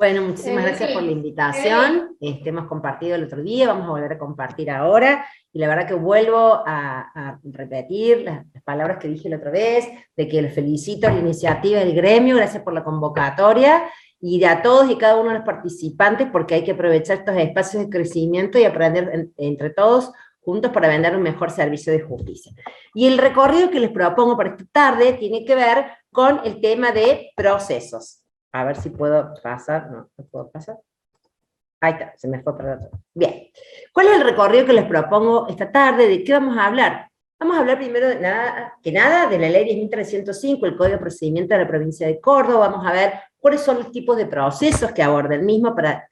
Bueno, muchísimas gracias por la invitación. Hemos compartido el otro día, vamos a volver a compartir ahora, y la verdad que vuelvo a repetir las palabras que dije la otra vez, de que les felicito a la iniciativa del gremio, gracias por la convocatoria, y de a todos y cada uno de los participantes, porque hay que aprovechar estos espacios de crecimiento y aprender entre todos juntos para vender un mejor servicio de justicia. Y el recorrido que les propongo para esta tarde tiene que ver con el tema de procesos. A ver si puedo pasar, no puedo pasar. Ahí está, se me fue para otro. Bien. ¿Cuál es el recorrido que les propongo esta tarde? ¿De qué vamos a hablar? Vamos a hablar primero de nada de la ley 10.305, el Código de Procedimiento de la provincia de Córdoba. Vamos a ver cuáles son los tipos de procesos que aborda el mismo para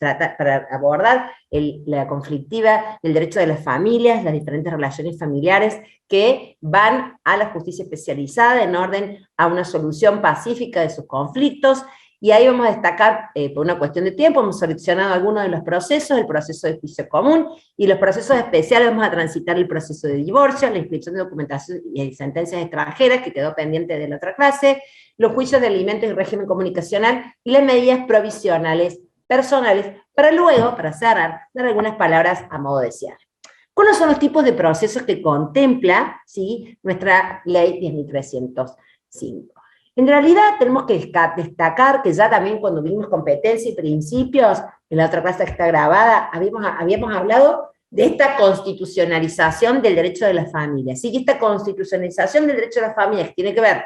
abordar la conflictiva del derecho de las familias, las diferentes relaciones familiares que van a la justicia especializada en orden a una solución pacífica de sus conflictos. Y ahí vamos a destacar, por una cuestión de tiempo, hemos seleccionado algunos de los procesos, el proceso de juicio común, y los procesos especiales vamos a transitar el proceso de divorcio, la inscripción de documentación y sentencias extranjeras, que quedó pendiente de la otra clase, los juicios de alimentos y régimen comunicacional, y las medidas provisionales personales, para luego, para cerrar, dar algunas palabras a modo de cierre. ¿Cuáles son los tipos de procesos que contempla, ¿sí?, nuestra ley 10.305? En realidad tenemos que destacar que ya también cuando vimos competencia y principios, en la otra clase que está grabada, habíamos hablado de esta constitucionalización del derecho de las familias. Así que esta constitucionalización del derecho de las familias tiene que ver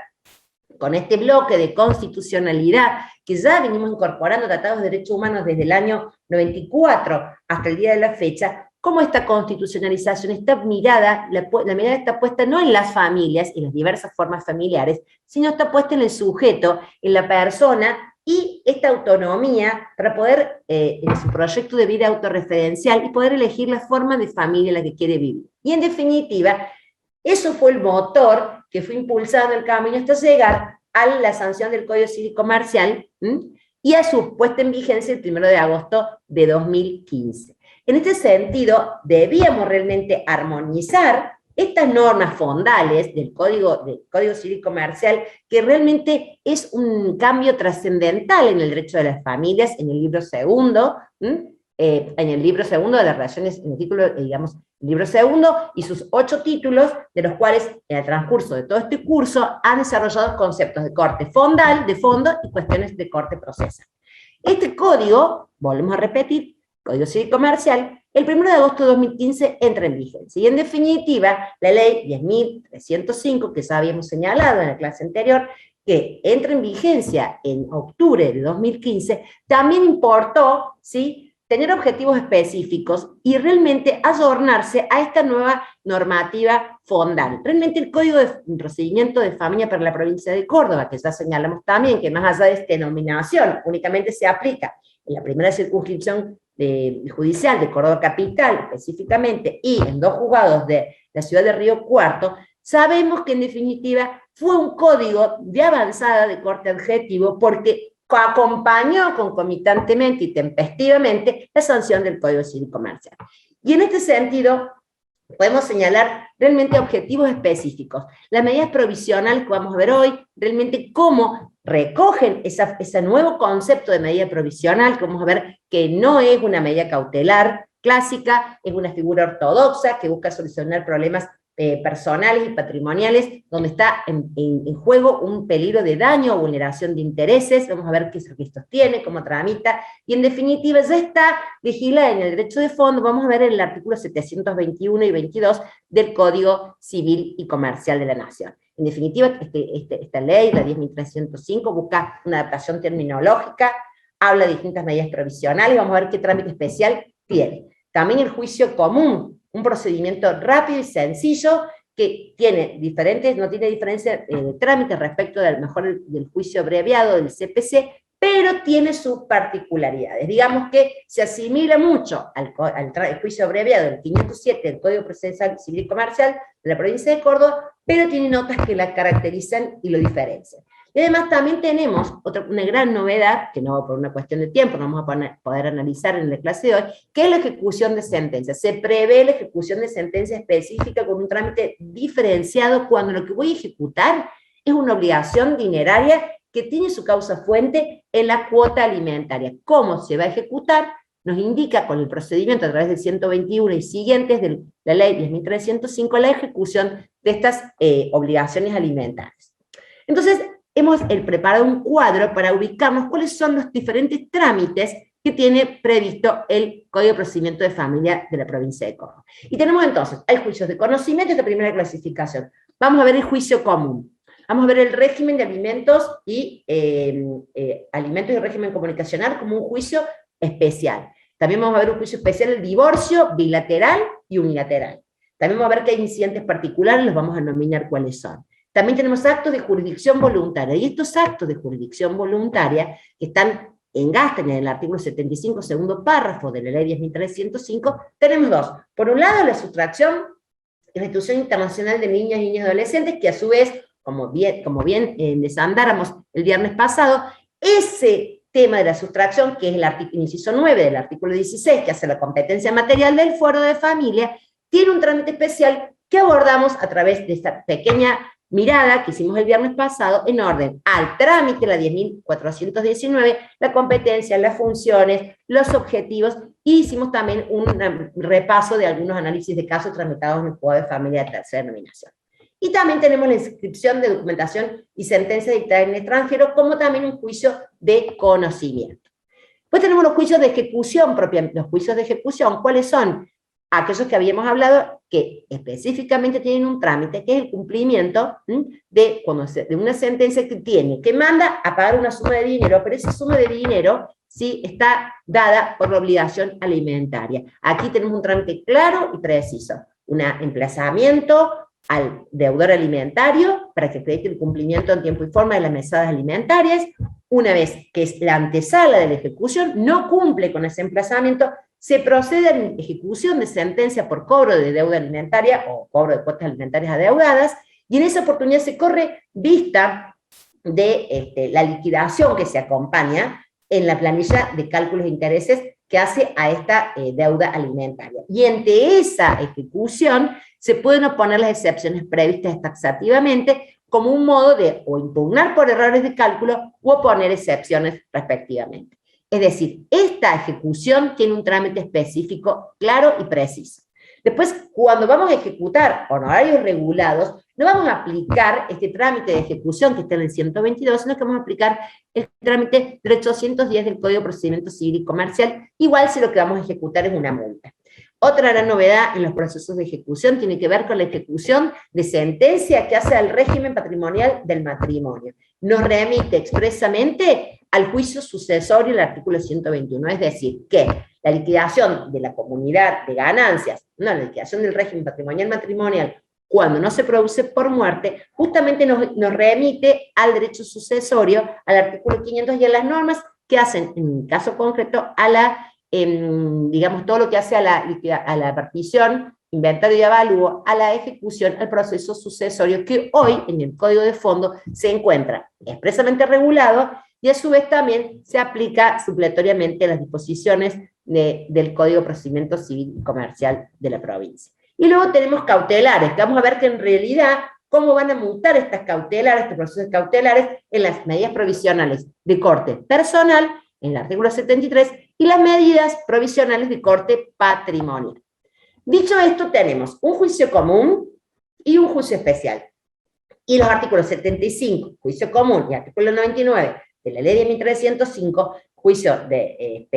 con este bloque de constitucionalidad que ya venimos incorporando tratados de derechos humanos desde el año 94 hasta el día de la fecha. Cómo esta constitucionalización, esta mirada, la mirada está puesta no en las familias y las diversas formas familiares, sino está puesta en el sujeto, en la persona, y esta autonomía para poder, en su proyecto de vida autorreferencial, y poder elegir la forma de familia en la que quiere vivir. Y en definitiva, eso fue el motor que fue impulsando el camino hasta llegar a la sanción del Código Civil Comercial, y a su puesta en vigencia el 1 de agosto de 2015. En este sentido, debíamos realmente armonizar estas normas fondales del Código Civil Comercial, que realmente es un cambio trascendental en el derecho de las familias, en el libro segundo, de las relaciones, en el título, digamos, el libro segundo, y sus 8 títulos, de los cuales, en el transcurso de todo este curso, han desarrollado conceptos de corte fondal, de fondo, y cuestiones de corte procesal. Este código, volvemos a repetir, Código Civil Comercial, el 1 de agosto de 2015 entra en vigencia. Y en definitiva, la ley 10.305, que ya habíamos señalado en la clase anterior, que entra en vigencia en octubre de 2015, también importó, ¿sí?, tener objetivos específicos y realmente adornarse a esta nueva normativa fondal. Realmente el Código de Procedimiento de Familia para la provincia de Córdoba, que ya señalamos también, que más allá de esta denominación únicamente se aplica en la primera circunscripción judicial de Córdoba Capital específicamente, y en 2 juzgados de la ciudad de Río Cuarto, sabemos que en definitiva fue un código de avanzada de corte adjetivo, porque acompañó concomitantemente y tempestivamente la sanción del Código Civil Comercial. Y en este sentido, podemos señalar realmente objetivos específicos. Las medidas provisionales que vamos a ver hoy, realmente cómo recogen ese nuevo concepto de medida provisional, que vamos a ver que no es una medida cautelar clásica, es una figura ortodoxa que busca solucionar problemas personales y patrimoniales, donde está en juego un peligro de daño o vulneración de intereses. Vamos a ver qué requisitos tiene, cómo tramita, y en definitiva ya está vigilada en el derecho de fondo. Vamos a ver en el artículo 721 y 22 del Código Civil y Comercial de la Nación. En definitiva, esta ley, la 10.305, busca una adaptación terminológica, habla de distintas medidas provisionales, vamos a ver qué trámite especial tiene. También el juicio común, un procedimiento rápido y sencillo que no tiene diferencia de trámite respecto del juicio abreviado del CPC, pero tiene sus particularidades. Digamos que se asimila mucho al juicio abreviado del 507 del Código Procesal Civil y Comercial de la provincia de Córdoba, pero tiene notas que la caracterizan y lo diferencian. Y además también tenemos una gran novedad, que no por una cuestión de tiempo no vamos a poder analizar en la clase de hoy, que es la ejecución de sentencia. Se prevé la ejecución de sentencia específica con un trámite diferenciado cuando lo que voy a ejecutar es una obligación dineraria que tiene su causa fuente en la cuota alimentaria. ¿Cómo se va a ejecutar? Nos indica con el procedimiento a través del 121 y siguientes de la ley 10.305 la ejecución de estas obligaciones alimentarias. Entonces, hemos preparado un cuadro para ubicarnos cuáles son los diferentes trámites que tiene previsto el Código de Procedimiento de Familia de la provincia de Córdoba. Y tenemos entonces, hay juicios de conocimiento de primera clasificación. Vamos a ver el juicio común. Vamos a ver el régimen de alimentos y régimen comunicacional como un juicio especial. También vamos a ver un juicio especial, el divorcio bilateral y unilateral. También vamos a ver que hay incidentes particulares, los vamos a nominar cuáles son. También tenemos actos de jurisdicción voluntaria, y estos actos de jurisdicción voluntaria que engastan en el artículo 75, segundo párrafo de la ley 10.305, tenemos dos. Por un lado, la sustracción y restitución internacional de niñas, niños y adolescentes, que a su vez, como bien desandáramos el viernes pasado, ese tema de la sustracción, que es el inciso 9 del artículo 16, que hace la competencia material del fuero de familia, tiene un trámite especial que abordamos a través de esta pequeña mirada que hicimos el viernes pasado en orden al trámite, la 10.419, la competencia, las funciones, los objetivos, y hicimos también un repaso de algunos análisis de casos tramitados en el Juzgado de Familia de tercera denominación. Y también tenemos la inscripción de documentación y sentencia dictada en el extranjero, como también un juicio de conocimiento. Pues tenemos los juicios de ejecución propiamente. Los juicios de ejecución, ¿cuáles son? Aquellos que habíamos hablado, que específicamente tienen un trámite, que es el cumplimiento de una sentencia que manda a pagar una suma de dinero, pero esa suma de dinero sí está dada por la obligación alimentaria. Aquí tenemos un trámite claro y preciso, un emplazamiento al deudor alimentario para que acredite el cumplimiento en tiempo y forma de las mesadas alimentarias. Una vez que es la antesala de la ejecución, no cumple con ese emplazamiento, se procede a la ejecución de sentencia por cobro de deuda alimentaria o cobro de cuotas alimentarias adeudadas, y en esa oportunidad se corre vista de la liquidación que se acompaña en la planilla de cálculos de intereses que hace a esta deuda alimentaria. Y ante esa ejecución se pueden oponer las excepciones previstas taxativamente como un modo de o impugnar por errores de cálculo o oponer excepciones respectivamente. Es decir, esta ejecución tiene un trámite específico, claro y preciso. Después, cuando vamos a ejecutar honorarios regulados, no vamos a aplicar este trámite de ejecución que está en el 122, sino que vamos a aplicar el trámite del 810 del Código de Procedimiento Civil y Comercial, igual si lo que vamos a ejecutar es una multa. Otra gran novedad en los procesos de ejecución tiene que ver con la ejecución de sentencia que hace al régimen patrimonial del matrimonio. Nos remite expresamente al juicio sucesorio el artículo 121, es decir, que la liquidación de la comunidad de ganancias, la liquidación del régimen patrimonial matrimonial, cuando no se produce por muerte, justamente nos remite al derecho sucesorio, al artículo 500 y a las normas que hacen, en el caso concreto, a la digamos, todo lo que hace a la partición, inventario y avalúo, a la ejecución, al proceso sucesorio, que hoy en el Código de Fondo se encuentra expresamente regulado, y a su vez también se aplica supletoriamente las disposiciones del Código de Procedimiento Civil y Comercial de la provincia. Y luego tenemos cautelares, que vamos a ver que en realidad cómo van a mutar estas cautelares, estos procesos cautelares, en las medidas provisionales de corte personal, en el artículo 73, y las medidas provisionales de corte patrimonial. Dicho esto, tenemos un juicio común y un juicio especial. Y los artículos 75, juicio común, y artículo 99 de la ley de 1305, juicio de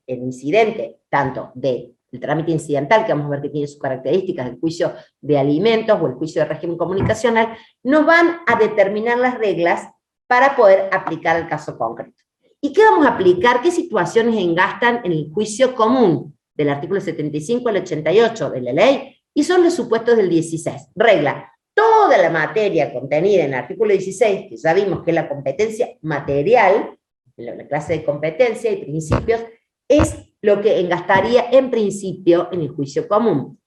incidente, tanto del trámite incidental, que vamos a ver que tiene sus características, del juicio de alimentos o el juicio de régimen comunicacional, nos van a determinar las reglas para poder aplicar el caso concreto. ¿Y qué vamos a aplicar? ¿Qué situaciones engastan en el juicio común del artículo 75 al 88 de la ley? Y son los supuestos del 16. Regla, toda la materia contenida en el artículo 16, que ya vimos que es la competencia material, en la clase de competencia y principios, es lo que engastaría en principio en el juicio común.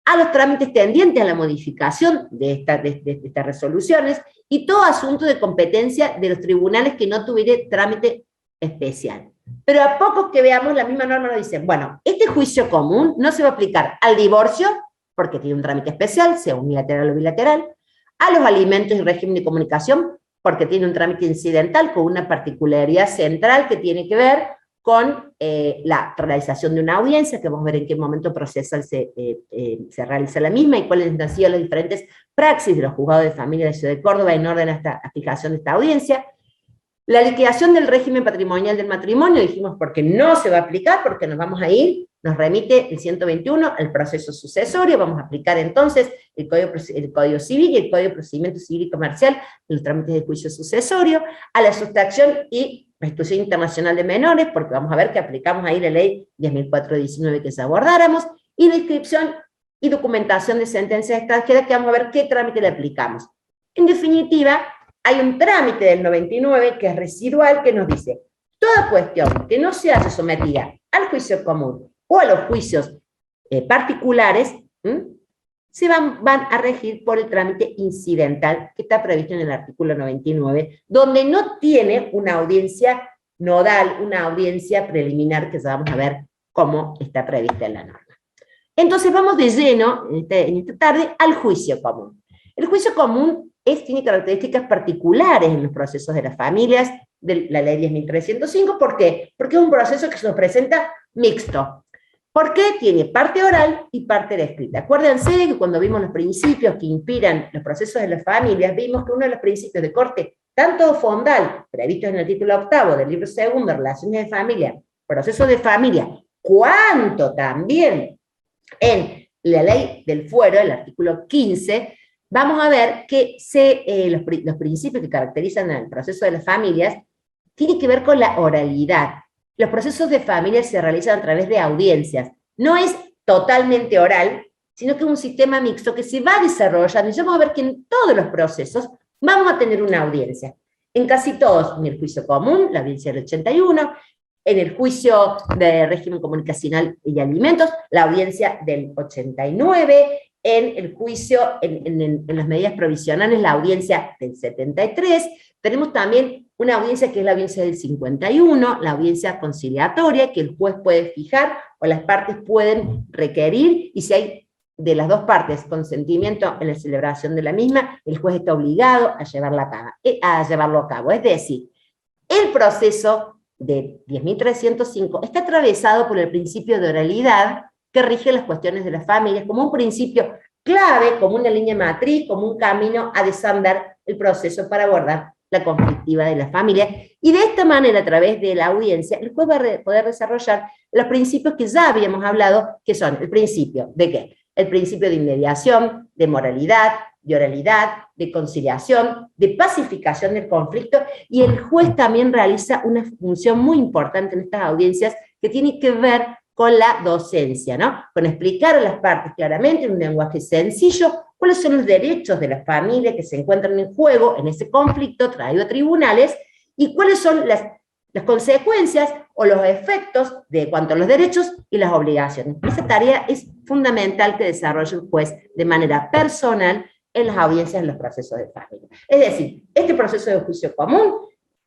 A los trámites tendientes a la modificación de estas resoluciones y todo asunto de competencia de los tribunales que no tuviera trámite especial. Pero a poco que veamos, la misma norma nos dice, bueno, este juicio común no se va a aplicar al divorcio, porque tiene un trámite especial, sea unilateral o bilateral, a los alimentos y régimen de comunicación, porque tiene un trámite incidental con una particularidad central que tiene que ver con la realización de una audiencia, que vamos a ver en qué momento procesal se realiza la misma y cuáles han sido las diferentes praxis de los juzgados de familia de la Ciudad de Córdoba en orden a esta aplicación de esta audiencia. La liquidación del régimen patrimonial del matrimonio, dijimos porque no se va a aplicar, porque nos vamos a ir, nos remite el 121 al proceso sucesorio, vamos a aplicar entonces el Código Civil y el Código de Procedimiento Civil y Comercial, los trámites de juicio sucesorio, a la sustracción y restitución internacional de menores, porque vamos a ver que aplicamos ahí la ley 10.419 que se abordáramos, y la inscripción y documentación de sentencias extranjeras, que vamos a ver qué trámite le aplicamos. En definitiva, hay un trámite del 99 que es residual, que nos dice, toda cuestión que no se haya sometida al juicio común o a los juicios particulares, se van a regir por el trámite incidental que está previsto en el artículo 99, donde no tiene una audiencia nodal, una audiencia preliminar, que ya vamos a ver cómo está prevista en la norma. Entonces vamos de lleno, en esta tarde, al juicio común. El juicio común tiene características particulares en los procesos de las familias, de la ley 10.305, ¿por qué? Porque es un proceso que se nos presenta mixto. ¿Por qué? Tiene parte oral y parte escrita. Acuérdense que cuando vimos los principios que inspiran los procesos de las familias, vimos que uno de los principios de corte, tanto fondal, previstos en el título 8 del libro 2, Relaciones de Familia, Procesos de Familia, cuanto también en la ley del fuero, el artículo 15, vamos a ver que los principios que caracterizan el proceso de las familias tienen que ver con la oralidad. Los procesos de familia se realizan a través de audiencias. No es totalmente oral, sino que es un sistema mixto que se va desarrollando. Y ya vamos a ver que en todos los procesos vamos a tener una audiencia. En casi todos, en el juicio común, la audiencia del 81, en el juicio de régimen comunicacional y alimentos, la audiencia del 89, en el juicio, en las medidas provisionales, la audiencia del 73, tenemos también una audiencia que es la audiencia del 51, la audiencia conciliatoria, que el juez puede fijar o las partes pueden requerir, y si hay de las dos partes consentimiento en la celebración de la misma, el juez está obligado a llevarlo a cabo. Es decir, el proceso de 10.305 está atravesado por el principio de oralidad que rige las cuestiones de las familias como un principio clave, como una línea matriz, como un camino a desandar el proceso para abordar la conflictiva de la familia, y de esta manera, a través de la audiencia, el juez va a poder desarrollar los principios que ya habíamos hablado, que son el principio de ¿qué? El principio de inmediación, de moralidad, de oralidad, de conciliación, de pacificación del conflicto, y el juez también realiza una función muy importante en estas audiencias que tiene que ver con la docencia, ¿no? Con explicar a las partes claramente en un lenguaje sencillo cuáles son los derechos de la familia que se encuentran en juego en ese conflicto traído a tribunales y cuáles son las consecuencias o los efectos de cuanto a los derechos y las obligaciones. Esa tarea es fundamental que desarrolle el juez de manera personal en las audiencias en los procesos de familia. Es decir, este proceso de juicio común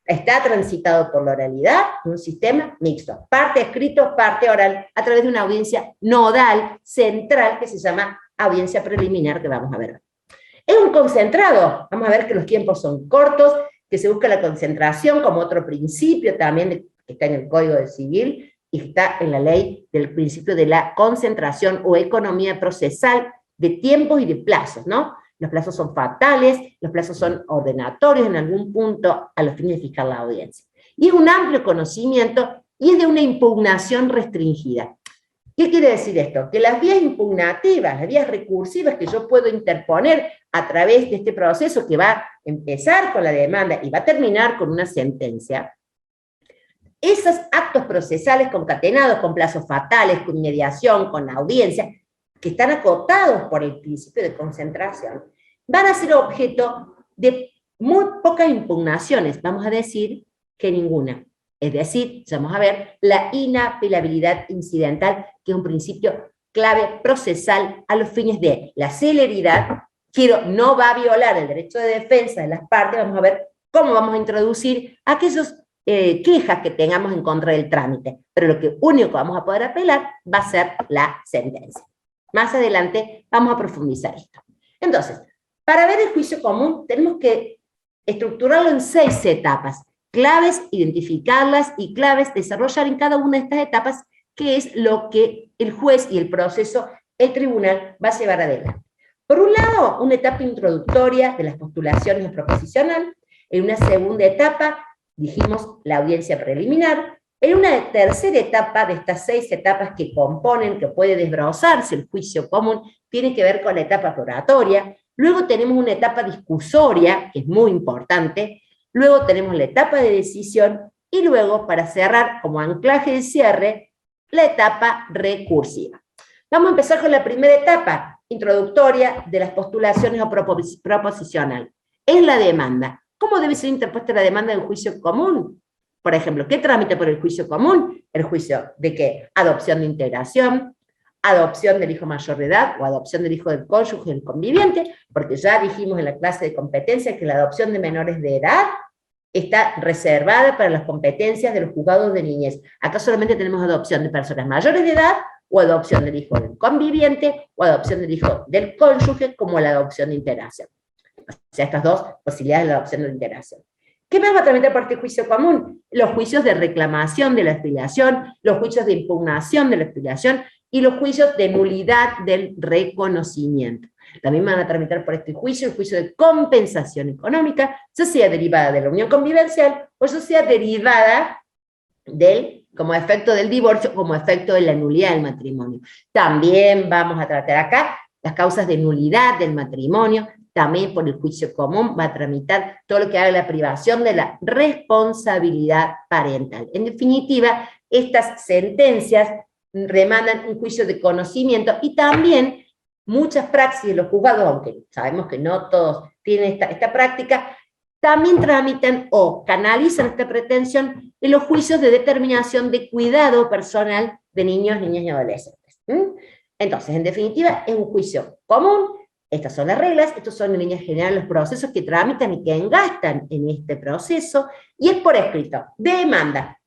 está transitado por la oralidad, un sistema mixto, parte escrito, parte oral, a través de una audiencia nodal, central, que se llama audiencia preliminar, que vamos a ver. Es un concentrado, vamos a ver que los tiempos son cortos, que se busca la concentración como otro principio también que está en el Código Civil y está en la ley del principio de la concentración o economía procesal de tiempos y de plazos, ¿no? Los plazos son fatales, los plazos son ordenatorios en algún punto a los fines de fijar la audiencia. Y es un amplio conocimiento y es de una impugnación restringida. ¿Qué quiere decir esto? Que las vías impugnativas, las vías recursivas que yo puedo interponer a través de este proceso que va a empezar con la demanda y va a terminar con una sentencia, esos actos procesales concatenados con plazos fatales, con mediación, con audiencia, que están acotados por el principio de concentración, van a ser objeto de muy pocas impugnaciones, vamos a decir que ninguna. Es decir, vamos a ver la inapelabilidad incidental, que es un principio clave procesal a los fines de la celeridad, pero no va a violar el derecho de defensa de las partes. Vamos a ver cómo vamos a introducir aquellas quejas que tengamos en contra del trámite, pero lo único que vamos a poder apelar va a ser la sentencia. Más adelante vamos a profundizar esto. Entonces, para ver el juicio común tenemos que estructurarlo en 6 etapas, claves, identificarlas y claves, desarrollar en cada una de estas etapas qué es lo que el juez y el proceso, el tribunal, va a llevar adelante. Por un lado, una etapa introductoria de las postulaciones a proposicional, en una segunda etapa, dijimos, la audiencia preliminar, en una tercera etapa de estas 6 etapas que componen, que puede desbrozarse el juicio común, tiene que ver con la etapa oratoria. Luego tenemos una etapa discusoria, que es muy importante. Luego tenemos la etapa de decisión. Y luego, para cerrar, como anclaje de cierre, la etapa recursiva. Vamos a empezar con la primera etapa, introductoria de las postulaciones o proposicional. Es la demanda. ¿Cómo debe ser interpuesta la demanda del juicio común? Por ejemplo, ¿qué tramita por el juicio común? El juicio de ¿qué? Adopción de integración, adopción del hijo mayor de edad o adopción del hijo del cónyuge del conviviente, porque ya dijimos en la clase de competencias que la adopción de menores de edad está reservada para las competencias de los juzgados de niñez. Acá solamente tenemos adopción de personas mayores de edad, o adopción del hijo del conviviente, o adopción del hijo del cónyuge, como la adopción de integración. O sea, estas dos posibilidades de la adopción de integración. ¿Qué más va a tramitar por este juicio común? Los juicios de reclamación de la expiación, los juicios de impugnación de la expiación y los juicios de nulidad del reconocimiento. También van a tramitar por este juicio el juicio de compensación económica, ya sea derivada de la unión convivencial o ya sea derivada como efecto del divorcio, como efecto de la nulidad del matrimonio. También vamos a tratar acá las causas de nulidad del matrimonio. También por el juicio común va a tramitar todo lo que haga la privación de la responsabilidad parental. En definitiva, estas sentencias demandan un juicio de conocimiento y también muchas praxis de los juzgados, aunque sabemos que no todos tienen esta práctica, también tramitan o canalizan esta pretensión en los juicios de determinación de cuidado personal de niños, niñas y adolescentes. Entonces, en definitiva, es un juicio común. Estas son las reglas, estos son en líneas generales los procesos que tramitan y que engastan en este proceso, y es por escrito, demanda.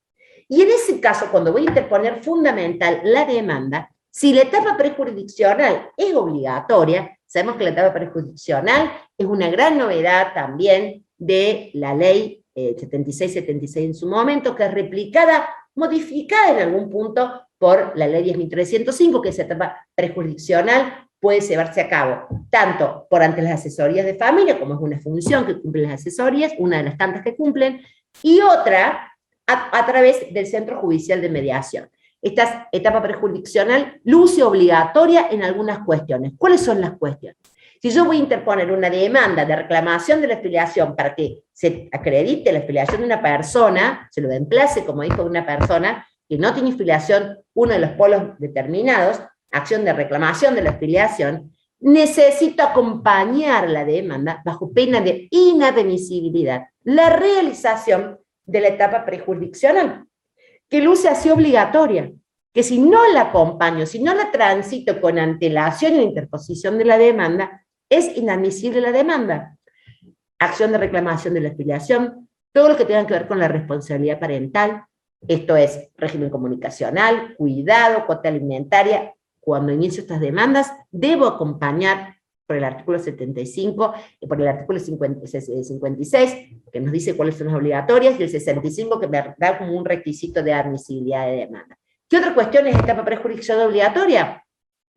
Y en ese caso, cuando voy a interponer fundamental la demanda, si la etapa prejurisdiccional es obligatoria, sabemos que la etapa prejurisdiccional es una gran novedad también de la ley 7676 en su momento, que es replicada, modificada en algún punto por la ley 10.305, que esa etapa prejurisdiccional puede llevarse a cabo tanto por ante las asesorías de familia, como es una función que cumplen las asesorías, una de las tantas que cumplen, y otra a través del Centro Judicial de Mediación. Esta etapa prejurisdiccional luce obligatoria en algunas cuestiones. ¿Cuáles son las cuestiones? Si yo voy a interponer una demanda de reclamación de la expiación para que se acredite la expiación de una persona, se lo emplace como hijo de una persona que no tiene expiación, uno de los polos determinados, acción de reclamación de la expiación, necesito acompañar la demanda bajo pena de inadmisibilidad, la realización de la etapa prejurisdiccional, que luce así obligatoria, que si no la acompaño, si no la transito con antelación en la interposición de la demanda, es inadmisible la demanda. Acción de reclamación de la expiación, todo lo que tenga que ver con la responsabilidad parental, esto es régimen comunicacional, cuidado, cuota alimentaria. Cuando inicio estas demandas, debo acompañar por el artículo 75 y por el artículo 56, que nos dice cuáles son las obligatorias, y el 65, que me da como un requisito de admisibilidad de demanda. ¿Qué otra cuestión es etapa prejurisdiccional obligatoria?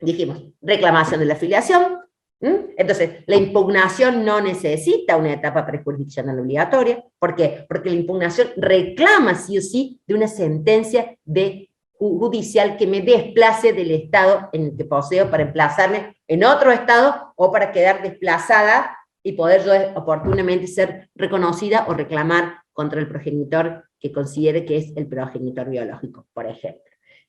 Dijimos, reclamación de la filiación. Entonces, la impugnación no necesita una etapa prejurisdiccional obligatoria. ¿Por qué? Porque la impugnación reclama sí o sí de una sentencia judicial que me desplace del estado en el que poseo para emplazarme en otro estado o para quedar desplazada y poder yo oportunamente ser reconocida o reclamar contra el progenitor que considere que es el progenitor biológico, por ejemplo.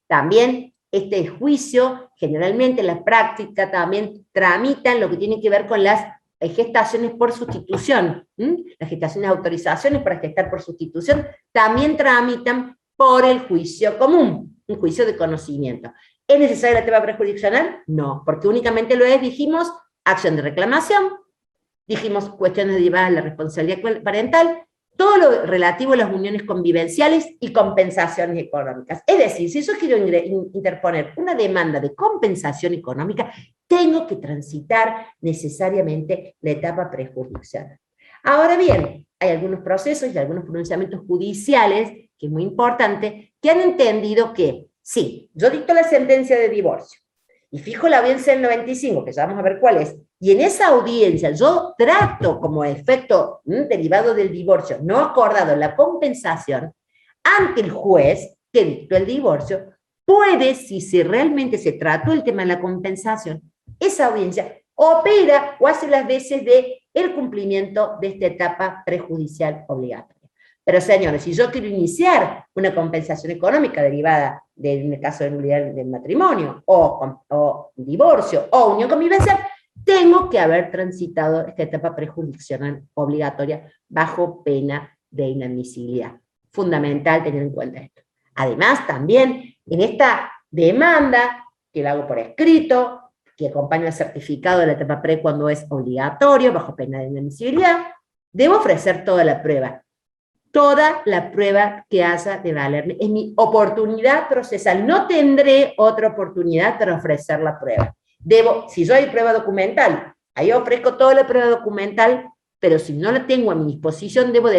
También este juicio, generalmente en la práctica también tramitan lo que tiene que ver con las gestaciones por sustitución. Las gestaciones de autorizaciones para gestar por sustitución también tramitan por el juicio común, un juicio de conocimiento. ¿Es necesaria la etapa prejurisdiccional? No, porque únicamente lo es, dijimos, acción de reclamación, dijimos cuestiones derivadas de la responsabilidad parental, todo lo relativo a las uniones convivenciales y compensaciones económicas. Es decir, si yo quiero interponer una demanda de compensación económica, tengo que transitar necesariamente la etapa prejurisdiccional. Ahora bien, hay algunos procesos y algunos pronunciamientos judiciales, que es muy importante, que han entendido que, sí, yo dicto la sentencia de divorcio, y fijo la audiencia del 95, que ya vamos a ver cuál es, y en esa audiencia yo trato como efecto derivado del divorcio no acordado la compensación ante el juez que dictó el divorcio, puede, si realmente se trató el tema de la compensación, esa audiencia opera o hace las veces de el cumplimiento de esta etapa prejudicial obligatoria. Pero señores, si yo quiero iniciar una compensación económica derivada en el caso de nulidad del matrimonio, o divorcio, o unión convivencial, tengo que haber transitado esta etapa prejudicional obligatoria bajo pena de inadmisibilidad. Fundamental tener en cuenta esto. Además, también en esta demanda, que la hago por escrito, que acompaña el certificado de la etapa pre cuando es obligatorio, bajo pena de inadmisibilidad, debo ofrecer toda la prueba que haya de valerme. Es mi oportunidad procesal. No tendré otra oportunidad para ofrecer la prueba. Si yo hay prueba documental, ahí ofrezco toda la prueba documental, pero si no la tengo a mi disposición, debo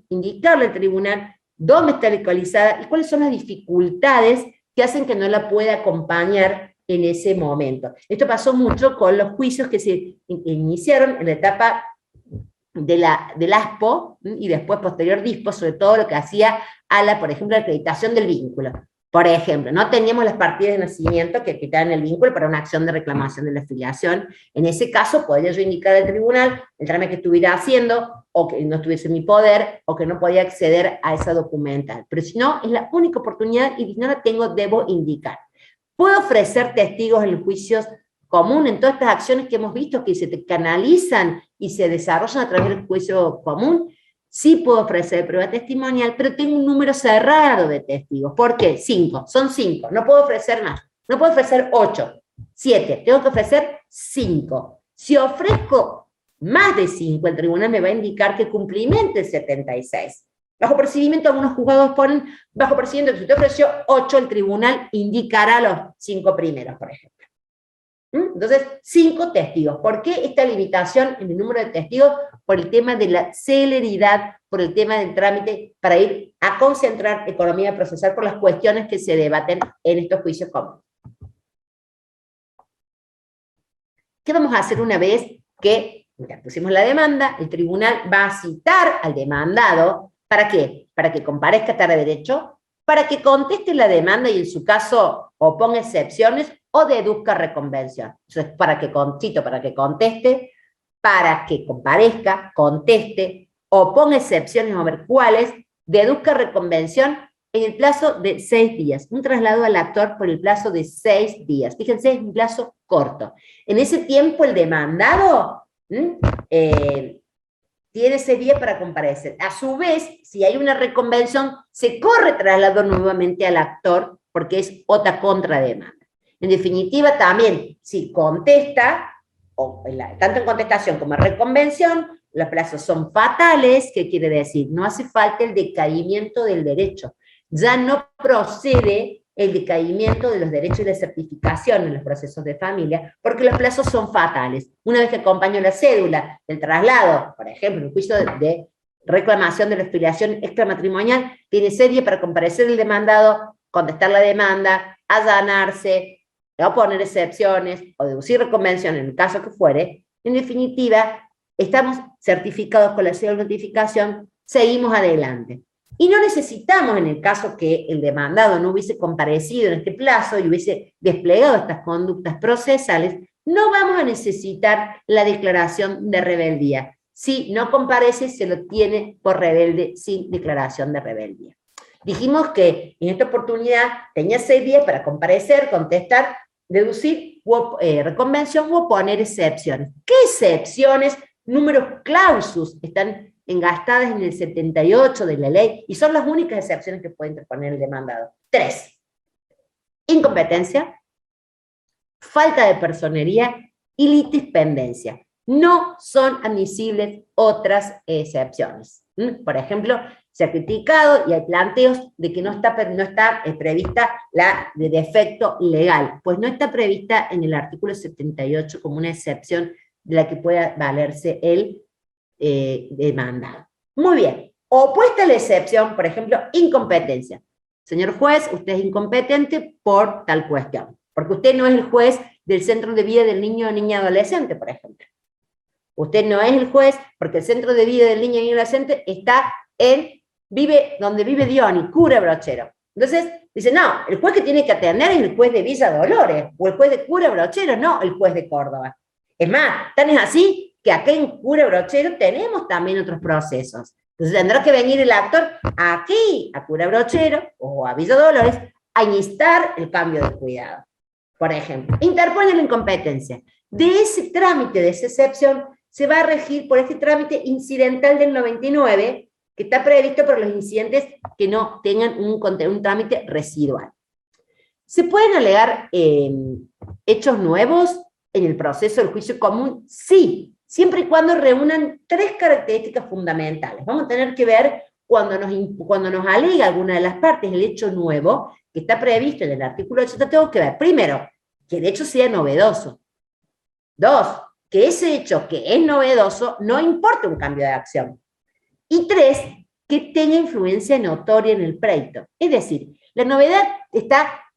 indicarle al tribunal dónde está localizada y cuáles son las dificultades que hacen que no la pueda acompañar en ese momento. Esto pasó mucho con los juicios que se iniciaron en la etapa del ASPO y después posterior DISPO, sobre todo lo que hacía por ejemplo, la acreditación del vínculo. Por ejemplo, no teníamos las partidas de nacimiento que quitaban el vínculo para una acción de reclamación de la filiación. En ese caso, podría yo indicar al tribunal el trámite que estuviera haciendo, o que no estuviese en mi poder, o que no podía acceder a esa documental. Pero si no, es la única oportunidad y si no la tengo, debo indicar. Puedo ofrecer testigos en los juicios común, en todas estas acciones que hemos visto que se canalizan y se desarrollan a través del juicio común. Sí puedo ofrecer prueba testimonial, pero tengo un número cerrado de testigos. ¿Por qué? 5, son 5, no puedo ofrecer más. No puedo ofrecer 8, 7, tengo que ofrecer 5. Si ofrezco más de 5, el tribunal me va a indicar que cumplimente el 76. Bajo procedimiento, algunos juzgados ponen bajo procedimiento que si usted ofreció 8, el tribunal indicará los 5 primeros, por ejemplo. Entonces, 5 testigos. ¿Por qué esta limitación en el número de testigos? Por el tema de la celeridad, por el tema del trámite, para ir a concentrar economía procesal por las cuestiones que se debaten en estos juicios comunes. ¿Qué vamos a hacer una vez que ya pusimos la demanda? El tribunal va a citar al demandado. ¿Para qué? Para que comparezca a tarde de derecho, para que conteste la demanda y en su caso oponga excepciones o deduzca reconvención. Entonces, para que conteste, para que comparezca, conteste, oponga excepciones, a ver cuáles, deduzca reconvención en el plazo de 6 días. Un traslado al actor por el plazo de 6 días. Fíjense, es un plazo corto. En ese tiempo el demandado tiene ese día para comparecer. A su vez, si hay una reconvención, se corre traslado nuevamente al actor porque es otra contrademanda. En definitiva, también, si contesta, tanto en contestación como en reconvención, los plazos son fatales. ¿Qué quiere decir? No hace falta el decaimiento del derecho. Ya no procede el decaimiento de los derechos de certificación en los procesos de familia, porque los plazos son fatales. Una vez que acompaño la cédula del traslado, por ejemplo, en el juicio de reclamación de la filiación extramatrimonial, tiene 6 días para comparecer el demandado, contestar la demanda, allanarse, o poner excepciones, o deducir reconvención en el caso que fuere. En definitiva, estamos certificados con la cédula de notificación, seguimos adelante. Y no necesitamos, en el caso que el demandado no hubiese comparecido en este plazo y hubiese desplegado estas conductas procesales, no vamos a necesitar la declaración de rebeldía. Si no comparece, se lo tiene por rebelde sin declaración de rebeldía. Dijimos que en esta oportunidad tenía 6 días para comparecer, contestar, deducir reconvención o poner excepciones. ¿Qué excepciones? Números clausus están engastadas en el 78 de la ley y son las únicas excepciones que puede interponer el demandado. 3. Incompetencia, falta de personería y litispendencia. No son admisibles otras excepciones. Por ejemplo, se ha criticado y hay planteos de que no está prevista la de defecto legal, pues no está prevista en el artículo 78 como una excepción de la que pueda valerse el demanda. Muy bien. Opuesta a la excepción, por ejemplo, incompetencia. Señor juez, usted es incompetente por tal cuestión, porque usted no es el juez del centro de vida del niño o niña adolescente, por ejemplo. Usted no es el juez porque el centro de vida del niño y adolescente está donde vive Diony, Cura Brochero. Entonces, dice, no, el juez que tiene que atender es el juez de Villa Dolores, o el juez de Cura Brochero, no el juez de Córdoba. Es más, tan es así que acá en Cura Brochero tenemos también otros procesos. Entonces tendrá que venir el actor aquí, a Cura Brochero, o a Villa Dolores, a instar el cambio de cuidado. Por ejemplo, interpone la incompetencia. De ese trámite, de esa excepción, se va a regir por este trámite incidental del 99, que está previsto por los incidentes que no tengan un trámite residual. ¿Se pueden alegar hechos nuevos en el proceso del juicio común? Sí, siempre y cuando reúnan 3 características fundamentales. Vamos a tener que ver cuando nos alega alguna de las partes el hecho nuevo, que está previsto en el artículo 80, tengo que ver, primero, que el hecho sea novedoso. 2, que ese hecho que es novedoso no importa un cambio de acción. Y 3, que tenga influencia notoria en el pleito. Es decir, la novedad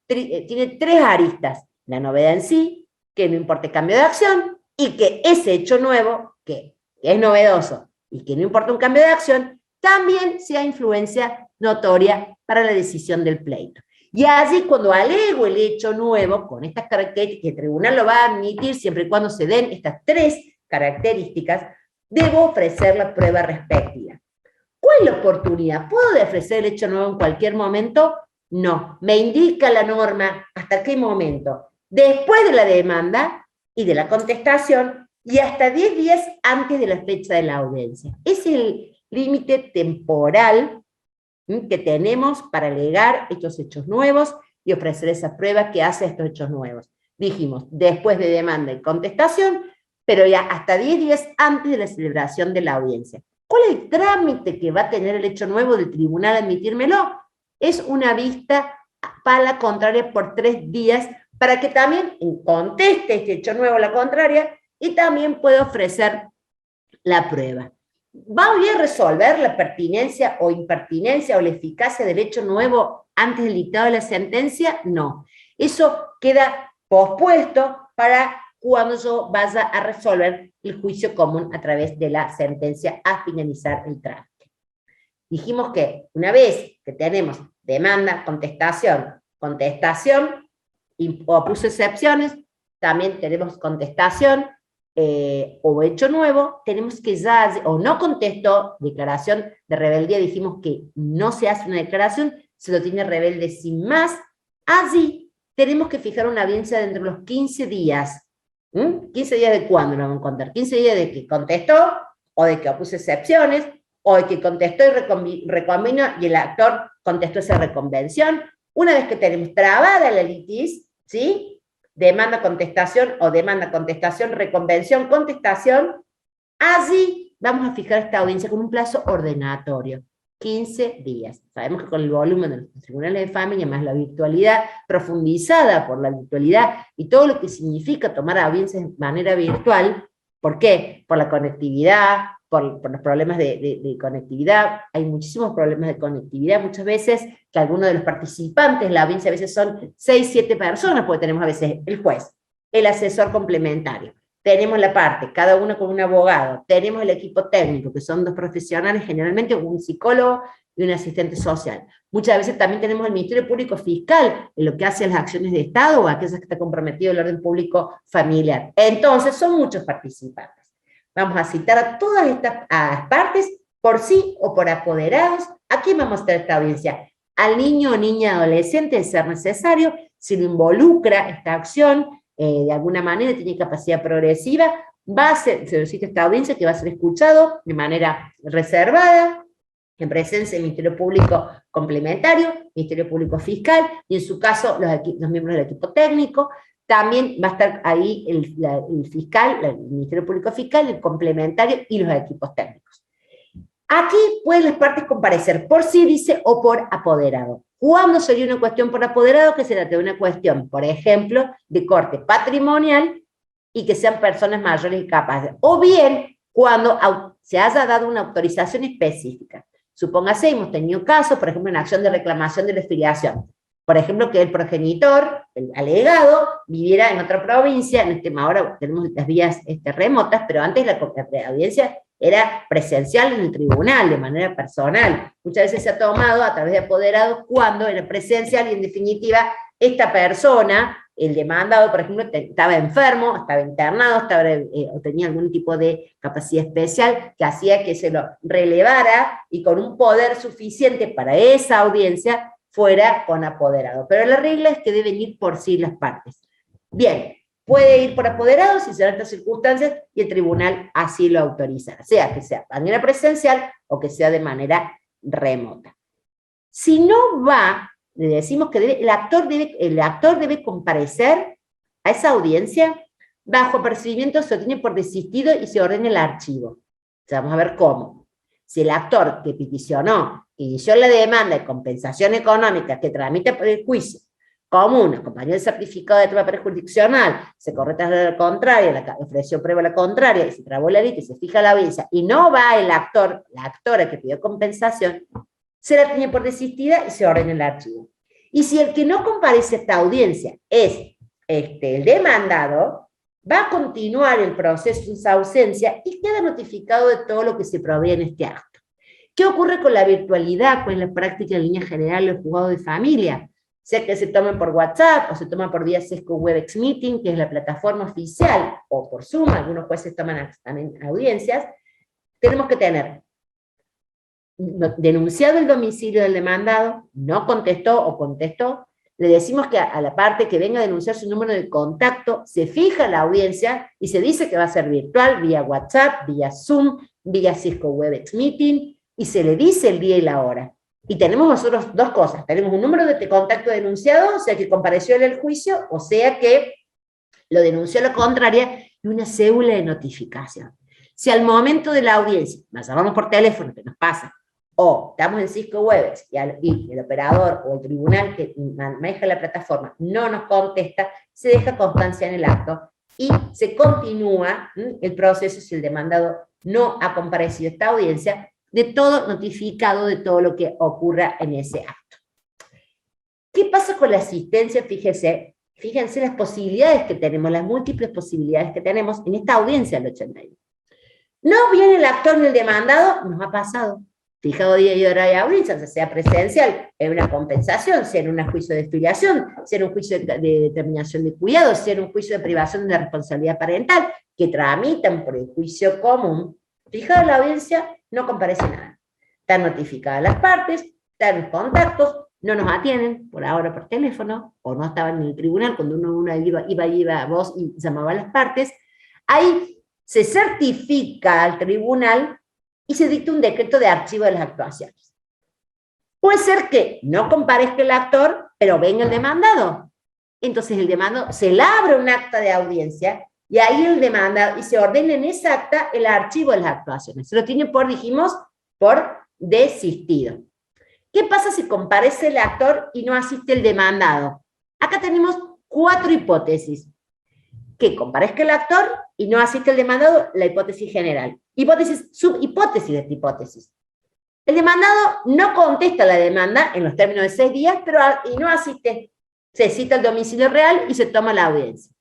tiene 3 aristas. La novedad en sí, que no importa el cambio de acción, y que ese hecho nuevo, que es novedoso, y que no importa un cambio de acción, también sea influencia notoria para la decisión del pleito. Y allí, cuando alego el hecho nuevo, con estas características, que el tribunal lo va a admitir siempre y cuando se den estas 3 características, debo ofrecer la prueba respectiva. ¿Cuál es la oportunidad? ¿Puedo ofrecer el hecho nuevo en cualquier momento? No. Me indica la norma hasta qué momento. Después de la demanda y de la contestación, y hasta 10 días antes de la fecha de la audiencia. Es el límite temporal que tenemos para alegar estos hechos nuevos y ofrecer esa prueba que hace estos hechos nuevos. Dijimos, después de demanda y contestación, pero ya hasta 10 días antes de la celebración de la audiencia. ¿Cuál es el trámite que va a tener el hecho nuevo del tribunal a admitírmelo? Es una vista para la contraria por 3 días, para que también conteste este hecho nuevo la contraria, y también pueda ofrecer la prueba. ¿Voy a resolver la pertinencia o impertinencia o la eficacia del hecho nuevo antes del dictado de la sentencia? No. Eso queda pospuesto para cuando yo vaya a resolver el juicio común a través de la sentencia a finalizar el trámite. Dijimos que una vez que tenemos demanda, contestación, opuso excepciones, también tenemos contestación, o hecho nuevo, tenemos que ya, o no contestó, declaración de rebeldía, dijimos que no se hace una declaración, se lo tiene rebelde sin más, allí tenemos que fijar una audiencia dentro de los 15 días. ¿15 días de cuándo nos vamos a contar? 15 días de que contestó, o de que opuso excepciones, o de que contestó y reconvino, y el actor contestó esa reconvención. Una vez que tenemos trabada la litis, ¿sí?, demanda, contestación, o demanda, contestación, reconvención, contestación, allí vamos a fijar esta audiencia con un plazo ordenatorio, 15 días. Sabemos que con el volumen de los tribunales de familia, más la virtualidad profundizada por la virtualidad, y todo lo que significa tomar audiencias de manera virtual, ¿por qué? Por la conectividad, por los problemas de conectividad. Hay muchísimos problemas de conectividad, muchas veces, que algunos de los participantes, la audiencia a veces son 6, 7 personas, porque tenemos a veces el juez, el asesor complementario, tenemos la parte, cada uno con un abogado, tenemos el equipo técnico, que son 2 profesionales, generalmente un psicólogo y un asistente social. Muchas veces también tenemos el Ministerio Público Fiscal, en lo que hace las acciones de Estado, o aquellas que está comprometido el orden público familiar. Entonces, son muchos participantes. Vamos a citar a todas estas partes, por sí o por apoderados. ¿A quién vamos a hacer esta audiencia? Al niño o niña adolescente, de ser necesario, si lo involucra esta acción, de alguna manera tiene capacidad progresiva, se solicita esta audiencia que va a ser escuchado de manera reservada, en presencia del Ministerio Público Complementario, Ministerio Público Fiscal, y en su caso los miembros del equipo técnico. También va a estar ahí el fiscal, el Ministerio Público Fiscal, el complementario y los equipos técnicos. Aquí pueden las partes comparecer por sí, dice, o por apoderado. ¿Cuándo sería una cuestión por apoderado? Que se trate de una cuestión, por ejemplo, de corte patrimonial y que sean personas mayores y capaces. O bien, cuando se haya dado una autorización específica. Supóngase, hemos tenido casos, por ejemplo, en acción de reclamación de la filiación. Por ejemplo, que el progenitor, el alegado, viviera en otra provincia, ahora tenemos las vías remotas, pero antes la audiencia era presencial en el tribunal, de manera personal. Muchas veces se ha tomado a través de apoderados cuando era presencial y en definitiva esta persona, el demandado, por ejemplo, estaba enfermo, estaba internado, o tenía algún tipo de capacidad especial que hacía que se lo relevara y con un poder suficiente para esa audiencia fuera con apoderado. Pero la regla es que deben ir por sí las partes. Bien, puede ir por apoderado si se dan estas circunstancias y el tribunal así lo autoriza, sea que sea de manera presencial o que sea de manera remota. Si no va, le decimos que el actor debe comparecer a esa audiencia, bajo apercibimiento se obtiene por desistido y se ordena el archivo. O sea, vamos a ver cómo. Si el actor que peticionó, que inició la demanda de compensación económica, que tramita por el juicio común, acompañó el certificado de toma prejurisdiccional, se corre tras la contraria, ofreció prueba a la contraria, y se trabó la ley, se fija la audiencia, y no va el actor, la actora que pidió compensación, se la tiene por desistida y se ordena el archivo. Y si el que no comparece a esta audiencia es el demandado, va a continuar el proceso en su ausencia y queda notificado de todo lo que se provee en este acto. ¿Qué ocurre con la virtualidad, con la práctica en línea general del juzgado de familia? Sea que se tomen por WhatsApp o se toman por vía Cisco Webex Meeting, que es la plataforma oficial, o por Zoom, algunos jueces toman también audiencias, tenemos que tener denunciado el domicilio del demandado, no contestó o contestó, le decimos que a la parte que venga a denunciar su número de contacto, se fija la audiencia y se dice que va a ser virtual, vía WhatsApp, vía Zoom, vía Cisco Webex Meeting, y se le dice el día y la hora. Y tenemos nosotros dos cosas, tenemos un número de contacto denunciado, o sea que compareció en el juicio, o sea que lo denunció a la contraria, y una cédula de notificación. Si al momento de la audiencia, nos llamamos por teléfono, que nos pasa, o estamos en Cisco Webex y el operador o el tribunal que maneja la plataforma no nos contesta, se deja constancia en el acto y se continúa el proceso si el demandado no ha comparecido a esta audiencia, de todo notificado de todo lo que ocurra en ese acto. ¿Qué pasa con la asistencia? Fíjense las posibilidades que tenemos, las múltiples posibilidades que tenemos en esta audiencia del 81. No viene el actor ni el demandado, nos ha pasado. Fijado día y hora de audiencia, sea presencial, en una compensación, sea en un juicio de filiación, sea en un juicio de determinación de cuidado, sea en un juicio de privación de responsabilidad parental, que tramitan por el juicio común. Fijada la audiencia, no comparece nada. Están notificadas las partes, están los contactos, no nos atienden, por ahora por teléfono, o no estaban en el tribunal, cuando uno iba a voz y llamaba a las partes. Ahí se certifica al tribunal y se dicta un decreto de archivo de las actuaciones. Puede ser que no comparezca el actor, pero venga el demandado. Entonces el demandado, se le abre un acta de audiencia, y ahí el demandado, y se ordena en esa acta el archivo de las actuaciones. Se lo tiene dijimos, por desistido. ¿Qué pasa si comparece el actor y no asiste el demandado? Acá tenemos 4 hipótesis. Que comparezca el actor y no asiste el demandado, la hipótesis general. Hipótesis, subhipótesis de esta hipótesis. El demandado no contesta la demanda en los términos de 6 días, y no asiste. Se cita el domicilio real y se toma la audiencia.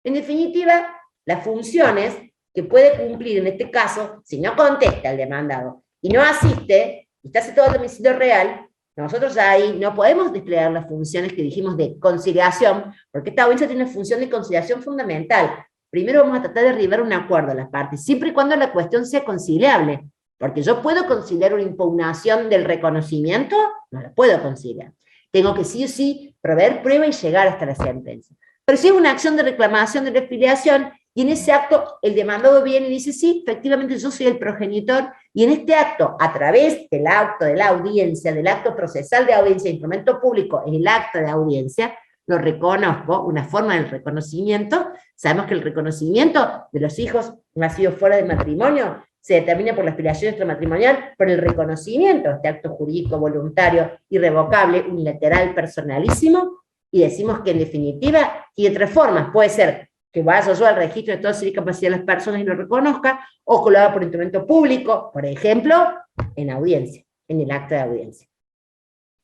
En definitiva, las funciones que puede cumplir en este caso, si no contesta el demandado y no asiste, y está citado el domicilio real, nosotros ahí no podemos desplegar las funciones que dijimos de conciliación, porque esta audiencia tiene una función de conciliación fundamental. Primero vamos a tratar de arribar un acuerdo a las partes, siempre y cuando la cuestión sea conciliable, porque yo puedo conciliar una impugnación del reconocimiento, no la puedo conciliar. Tengo que sí o sí proveer prueba y llegar hasta la sentencia. Pero si es una acción de reclamación de refiliación, y en ese acto el demandado viene y dice, sí, efectivamente yo soy el progenitor, y en este acto, a través del acto de la audiencia, del acto procesal de audiencia, instrumento público, el acta de audiencia, lo reconozco, una forma del reconocimiento. Sabemos que el reconocimiento de los hijos nacidos fuera del matrimonio se determina por la aspiración extramatrimonial, por el reconocimiento, este acto jurídico voluntario, irrevocable, unilateral, personalísimo, y decimos que en definitiva tiene 3 formas. Puede ser que vaya yo al registro de toda serie de capacidad de las personas y lo reconozca, o que lo haga por instrumento público, por ejemplo, en audiencia, en el acta de audiencia.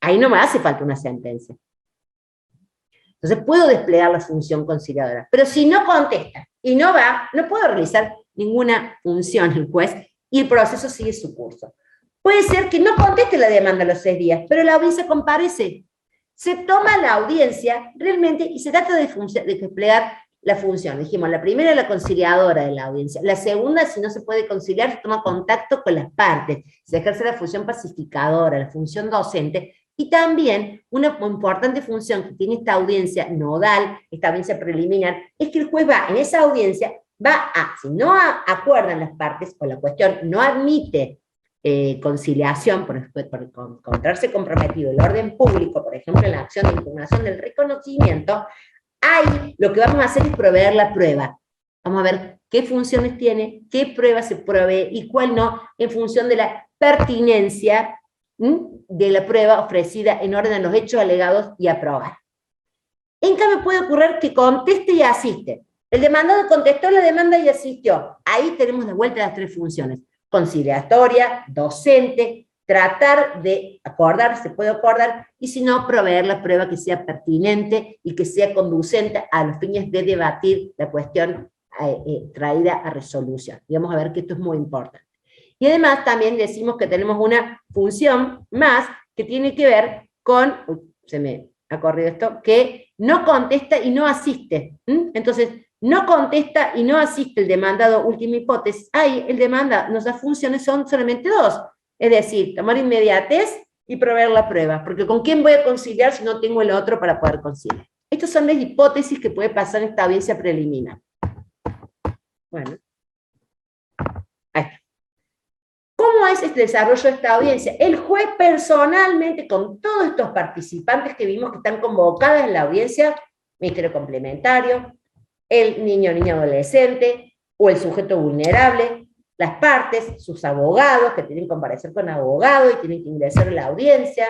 Ahí no me hace falta una sentencia. Entonces puedo desplegar la función conciliadora. Pero si no contesta y no va, no puedo realizar ninguna función el juez y el proceso sigue su curso. Puede ser que no conteste la demanda a los 6 días, pero la audiencia comparece. Se toma la audiencia realmente y se trata de desplegar la función. Dijimos, la primera es la conciliadora de la audiencia. La segunda, si no se puede conciliar, se toma contacto con las partes. Se ejerce la función pacificadora, la función docente. Y también una importante función que tiene esta audiencia nodal, esta audiencia preliminar, es que el juez va en esa audiencia, si no acuerdan las partes o la cuestión no admite conciliación por encontrarse comprometido el orden público, por ejemplo, en la acción de impugnación del reconocimiento, ahí lo que vamos a hacer es proveer la prueba. Vamos a ver qué funciones tiene, qué prueba se provee y cuál no, en función de la pertinencia de la prueba ofrecida en orden a los hechos alegados y aprobar. En cambio puede ocurrir que conteste y asiste. El demandado contestó la demanda y asistió. Ahí tenemos de vuelta las 3 funciones. Conciliatoria, docente, tratar de acordar, se puede acordar, y si no, proveer la prueba que sea pertinente y que sea conducente a los fines de debatir la cuestión traída a resolución. Y vamos a ver que esto es muy importante. Y además también decimos que tenemos una función más que tiene que ver con, se me ha corrido esto, que no contesta y no asiste. Entonces, no contesta y no asiste el demandado, última hipótesis. Ahí el demanda, nuestras funciones son solamente 2. Es decir, tomar inmediatez y proveer la prueba. Porque ¿con quién voy a conciliar si no tengo el otro para poder conciliar? Estas son las hipótesis que puede pasar en esta audiencia preliminar. Bueno. Ahí está. ¿Cómo es el desarrollo de esta audiencia? El juez personalmente, con todos estos participantes que vimos que están convocados en la audiencia, ministerio complementario, el niño o niña adolescente, o el sujeto vulnerable, las partes, sus abogados, que tienen que comparecer con abogado y tienen que ingresar a la audiencia,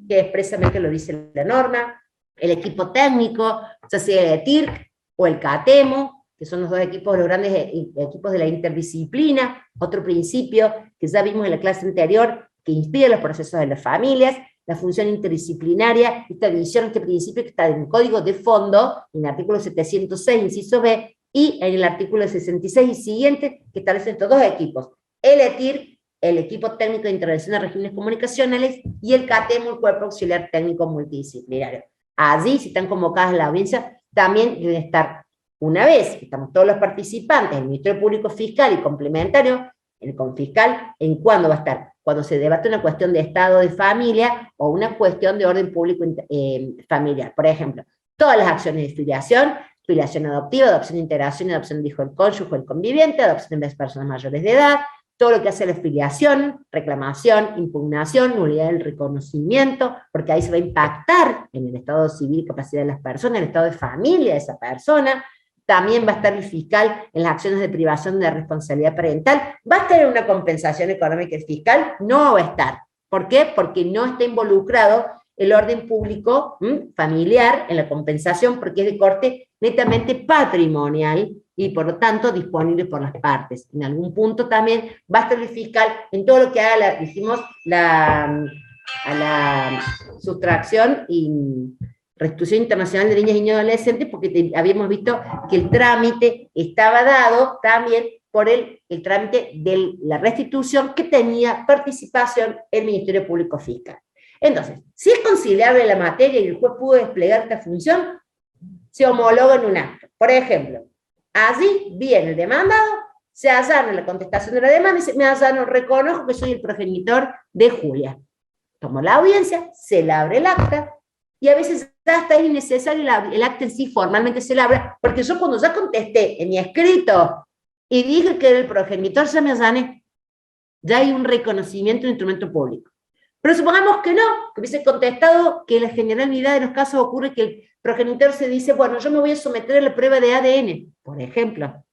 que expresamente lo dice la norma, el equipo técnico, ya sea el TIRC o el CATEMO, que son los 2 equipos, los grandes equipos de la interdisciplina, otro principio que ya vimos en la clase anterior, que inspira los procesos de las familias, la función interdisciplinaria, esta visión, este principio que está en el Código de Fondo, en el artículo 706, inciso B, y en el artículo 66 y siguiente, que establecen estos 2 equipos, el ETIR, el equipo técnico de intervención de regímenes comunicacionales, y el CATEMO, el cuerpo auxiliar técnico multidisciplinario. Allí, si están convocadas en la audiencia, también deben estar, una vez que estamos todos los participantes, el Ministerio Público Fiscal y complementario, el confiscal, ¿en cuándo va a estar? Cuando se debate una cuestión de estado de familia o una cuestión de orden público familiar. Por ejemplo, todas las acciones de filiación adoptiva, adopción de integración, adopción de hijo del cónyuge o el conviviente, adopción de las personas mayores de edad, todo lo que hace la filiación, reclamación, impugnación, nulidad del reconocimiento, porque ahí se va a impactar en el estado civil y capacidad de las personas, en el estado de familia de esa persona. También va a estar el fiscal en las acciones de privación de la responsabilidad parental. ¿Va a estar en una compensación económica el fiscal? No va a estar. ¿Por qué? Porque no está involucrado el orden público familiar en la compensación, porque es de corte netamente patrimonial y por lo tanto disponible por las partes. En algún punto también va a estar el fiscal en todo lo que haga, a la sustracción y restitución internacional de niñas y niños adolescentes, porque habíamos visto que el trámite estaba dado también por el trámite de la restitución que tenía participación el Ministerio Público Fiscal. Entonces, si es conciliable la materia y el juez pudo desplegar esta función, se homologa en un acto. Por ejemplo, allí viene el demandado, se allana la contestación de la demanda y dice, me allano, reconozco que soy el progenitor de Julia. Tomo la audiencia, se le abre el acta, y a veces hasta es innecesario el acta en sí, formalmente se labra, porque yo cuando ya contesté en mi escrito y dije que era el progenitor, ya me allané, ya hay un reconocimiento de instrumento público. Pero supongamos que no, que hubiese contestado que la generalidad de los casos ocurre que el progenitor se dice, bueno, yo me voy a someter a la prueba de ADN, por ejemplo,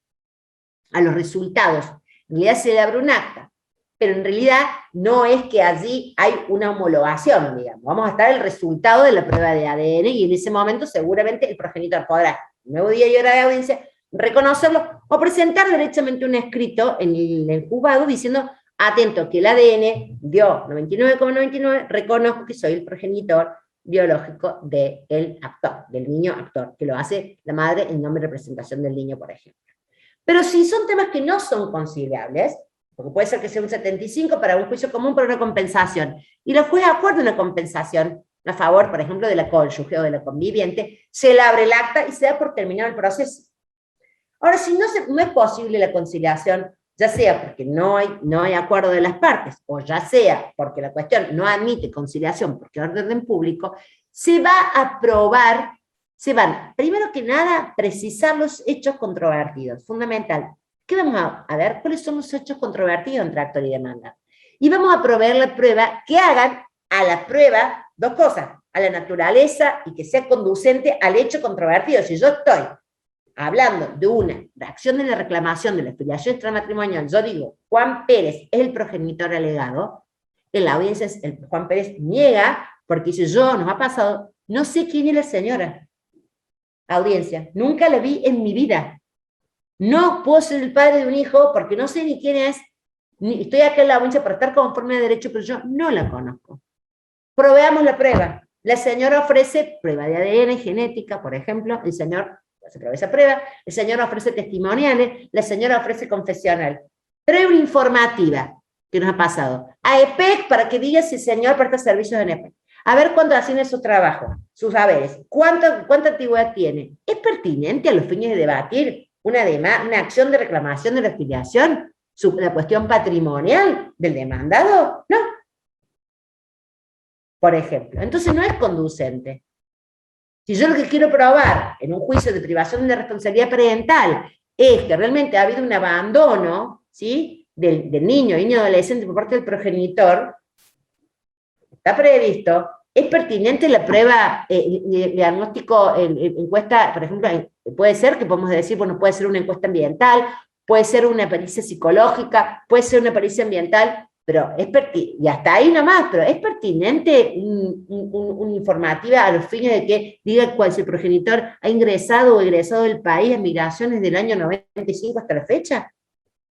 a los resultados. En realidad se le abre un acta, pero en realidad no es que allí hay una homologación, digamos. Vamos a estar el resultado de la prueba de ADN y en ese momento seguramente el progenitor podrá, nuevo día y hora de audiencia, reconocerlo, o presentar directamente un escrito en el juzgado diciendo, atento, que el ADN dio 99,99, reconozco que soy el progenitor biológico del actor, del niño actor, que lo hace la madre en nombre de representación del niño, por ejemplo. Pero si son temas que no son conciliables, porque puede ser que sea un 75 para un juicio común para una compensación, y la juez acuerda una compensación a favor, por ejemplo, de la cónyuge o de la conviviente, se le abre el acta y se da por terminado el proceso. Ahora, si no es posible la conciliación, ya sea porque no hay acuerdo de las partes, o ya sea porque la cuestión no admite conciliación porque orden público, se va a probar, se van, primero que nada, precisar los hechos controvertidos, fundamental. ¿Qué vamos a ver? ¿Cuáles son los hechos controvertidos entre actor y demanda? Y vamos a proveer la prueba que hagan a la prueba dos cosas, a la naturaleza y que sea conducente al hecho controvertido. Si yo estoy hablando de una reacción de la reclamación de la filiación extramatrimonial, yo digo, Juan Pérez es el progenitor alegado, en la audiencia Juan Pérez niega, porque dice, nos ha pasado, no sé quién es la señora. Audiencia, nunca la vi en mi vida. No puedo ser el padre de un hijo porque no sé ni quién es, estoy acá en la audiencia para estar conforme a derecho, pero yo no la conozco. Proveamos la prueba. La señora ofrece prueba de ADN, genética, por ejemplo, el señor se prueba esa prueba, el señor ofrece testimoniales, la señora ofrece confesional. Trae una informativa que nos ha pasado a EPEC para que diga si el señor presta servicios en EPEC. A ver cuánto hacen su trabajo, sus saberes, cuánta antigüedad tiene. ¿Es pertinente a los fines de debatir una acción de reclamación de la filiación, la cuestión patrimonial del demandado? No. Por ejemplo, entonces no es conducente. Si yo lo que quiero probar en un juicio de privación de responsabilidad parental es que realmente ha habido un abandono, ¿sí?, del niño adolescente por parte del progenitor, está previsto, es pertinente la prueba, diagnóstico, encuesta, por ejemplo, puede ser que podemos decir, bueno, puede ser una encuesta ambiental, puede ser una pericia psicológica, puede ser una pericia ambiental, pero y hasta ahí nomás, pero es pertinente una informativa a los fines de que diga cuál si el progenitor ha ingresado o egresado del país en migraciones del año 95 hasta la fecha.